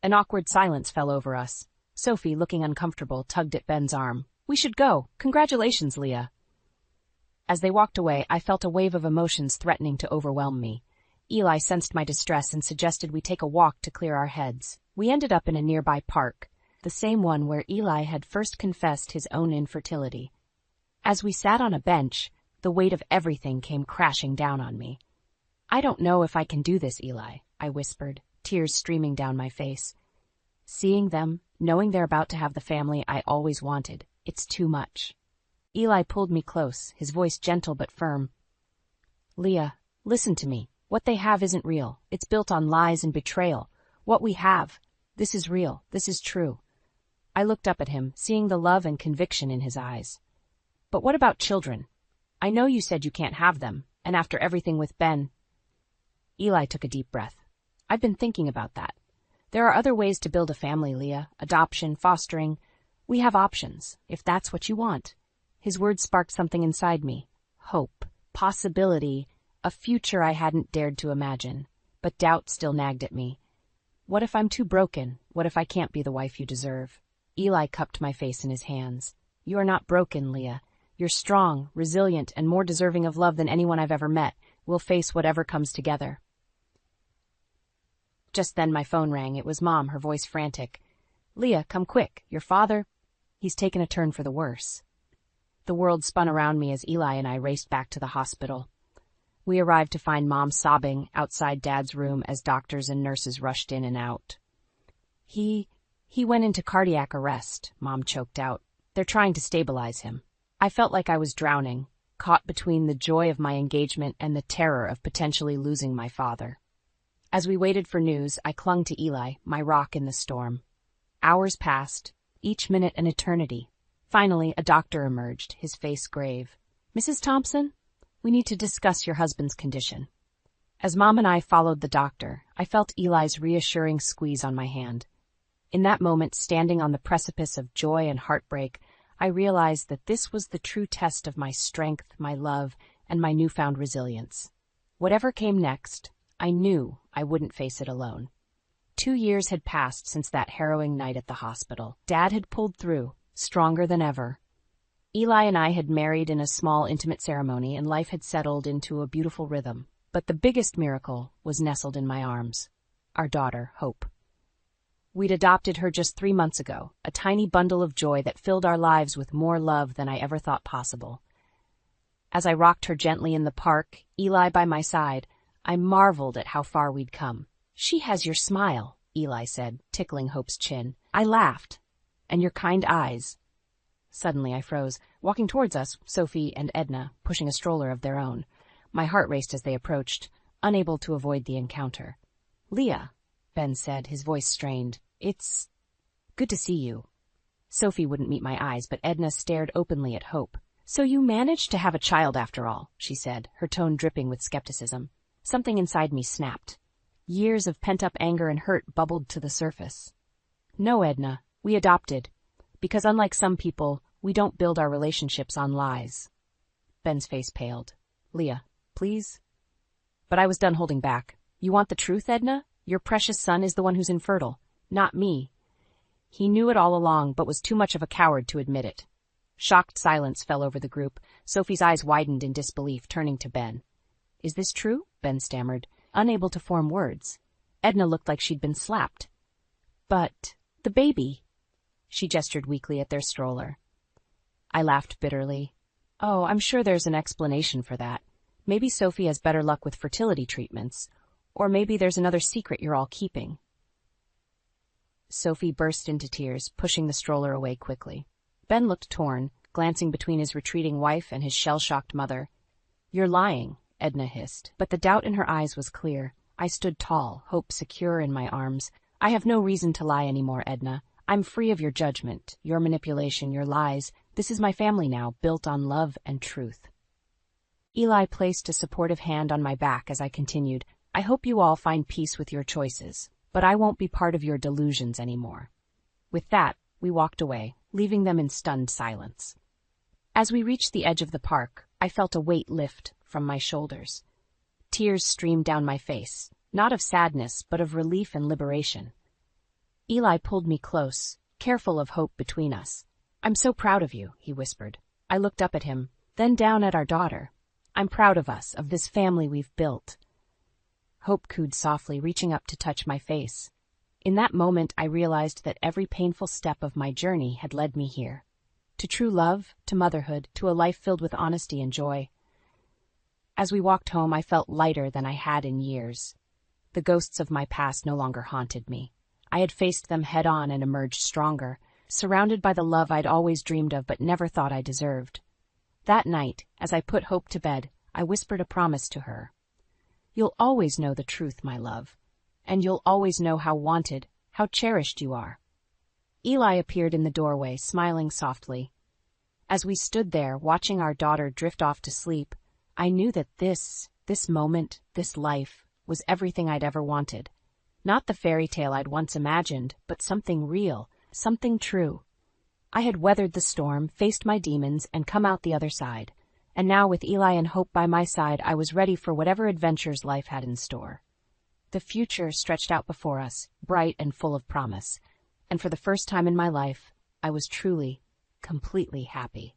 An awkward silence fell over us. Sophie, looking uncomfortable, tugged at Ben's arm. "We should go. Congratulations, Leah." As they walked away, I felt a wave of emotions threatening to overwhelm me. Eli sensed my distress and suggested we take a walk to clear our heads. We ended up in a nearby park, the same one where Eli had first confessed his own infertility. As we sat on a bench, the weight of everything came crashing down on me. "I don't know if I can do this, Eli," I whispered, tears streaming down my face. Seeing them, knowing they're about to have the family I always wanted, it's too much. Eli pulled me close, his voice gentle but firm. "Leah, listen to me. What they have isn't real. It's built on lies and betrayal. What we have, this is real. This is true." I looked up at him, seeing the love and conviction in his eyes. "But what about children? I know you said you can't have them, and after everything with Ben..." Eli took a deep breath. "I've been thinking about that. There are other ways to build a family, Leah. Adoption, fostering. We have options, if that's what you want." His words sparked something inside me. Hope, possibility, a future I hadn't dared to imagine. But doubt still nagged at me. What if I'm too broken? What if I can't be the wife you deserve? Eli cupped my face in his hands. "You are not broken, Leah. You're strong, resilient, and more deserving of love than anyone I've ever met. We'll face whatever comes together." Just then my phone rang. It was Mom, her voice frantic. "Leah, come quick. Your father, he's taken a turn for the worse." The world spun around me as Eli and I raced back to the hospital. We arrived to find Mom sobbing outside Dad's room as doctors and nurses rushed in and out. He went into cardiac arrest," Mom choked out. "They're trying to stabilize him." I felt like I was drowning, caught between the joy of my engagement and the terror of potentially losing my father. As we waited for news, I clung to Eli, my rock in the storm. Hours passed, each minute an eternity. Finally, a doctor emerged, his face grave. "Mrs. Thompson, we need to discuss your husband's condition." As Mom and I followed the doctor, I felt Eli's reassuring squeeze on my hand. In that moment, standing on the precipice of joy and heartbreak, I realized that this was the true test of my strength, my love, and my newfound resilience. Whatever came next, I knew I wouldn't face it alone. 2 years had passed since that harrowing night at the hospital. Dad had pulled through, stronger than ever. Eli and I had married in a small, intimate ceremony, and life had settled into a beautiful rhythm. But the biggest miracle was nestled in my arms, our daughter, Hope. We'd adopted her just 3 months ago, a tiny bundle of joy that filled our lives with more love than I ever thought possible. As I rocked her gently in the park, Eli by my side, I marveled at how far we'd come. "She has your smile," Eli said, tickling Hope's chin. I laughed. "And your kind eyes." Suddenly I froze. Walking towards us, Sophie and Edna, pushing a stroller of their own. My heart raced as they approached, unable to avoid the encounter. "Leah," Ben said, his voice strained. "It's good to see you." Sophie wouldn't meet my eyes, but Edna stared openly at Hope. "So you managed to have a child after all," she said, her tone dripping with skepticism. Something inside me snapped. Years of pent-up anger and hurt bubbled to the surface. "No, Edna, we adopted. Because unlike some people, we don't build our relationships on lies." Ben's face paled. "Leah, please?" But I was done holding back. "You want the truth, Edna? Your precious son is the one who's infertile, not me." He knew it all along, but was too much of a coward to admit it. Shocked silence fell over the group. Sophie's eyes widened in disbelief, turning to Ben. "Is this true?" Ben stammered, unable to form words. Edna looked like she'd been slapped. "But the baby..." She gestured weakly at their stroller. I laughed bitterly. "Oh, I'm sure there's an explanation for that. Maybe Sophie has better luck with fertility treatments. Or maybe there's another secret you're all keeping." Sophie burst into tears, pushing the stroller away quickly. Ben looked torn, glancing between his retreating wife and his shell-shocked mother. "You're lying," Edna hissed, but the doubt in her eyes was clear. I stood tall, hope secure in my arms. "I have no reason to lie anymore, Edna. I'm free of your judgment, your manipulation, your lies. This is my family now, built on love and truth." Eli placed a supportive hand on my back as I continued. "I hope you all find peace with your choices, but I won't be part of your delusions anymore." With that, we walked away, leaving them in stunned silence. As we reached the edge of the park, I felt a weight lift from my shoulders. Tears streamed down my face, not of sadness, but of relief and liberation. Eli pulled me close, careful of Hope between us. "I'm so proud of you," he whispered. I looked up at him, then down at our daughter. I'm proud of us, of this family we've built. Hope cooed softly, reaching up to touch my face. In that moment, I realized that every painful step of my journey had led me here. To true love, to motherhood, to a life filled with honesty and joy. As we walked home, I felt lighter than I had in years. The ghosts of my past no longer haunted me. I had faced them head-on and emerged stronger, surrounded by the love I'd always dreamed of but never thought I deserved. That night, as I put Hope to bed, I whispered a promise to her. You'll always know the truth, my love, and you'll always know how wanted, how cherished you are. Eli appeared in the doorway, smiling softly. As we stood there, watching our daughter drift off to sleep, I knew that this moment, this life, was everything I'd ever wanted. Not the fairy tale I'd once imagined, but something real, something true. I had weathered the storm, faced my demons, and come out the other side. And now, with Eli and Hope by my side, I was ready for whatever adventures life had in store. The future stretched out before us, bright and full of promise. And for the first time in my life, I was truly, completely happy.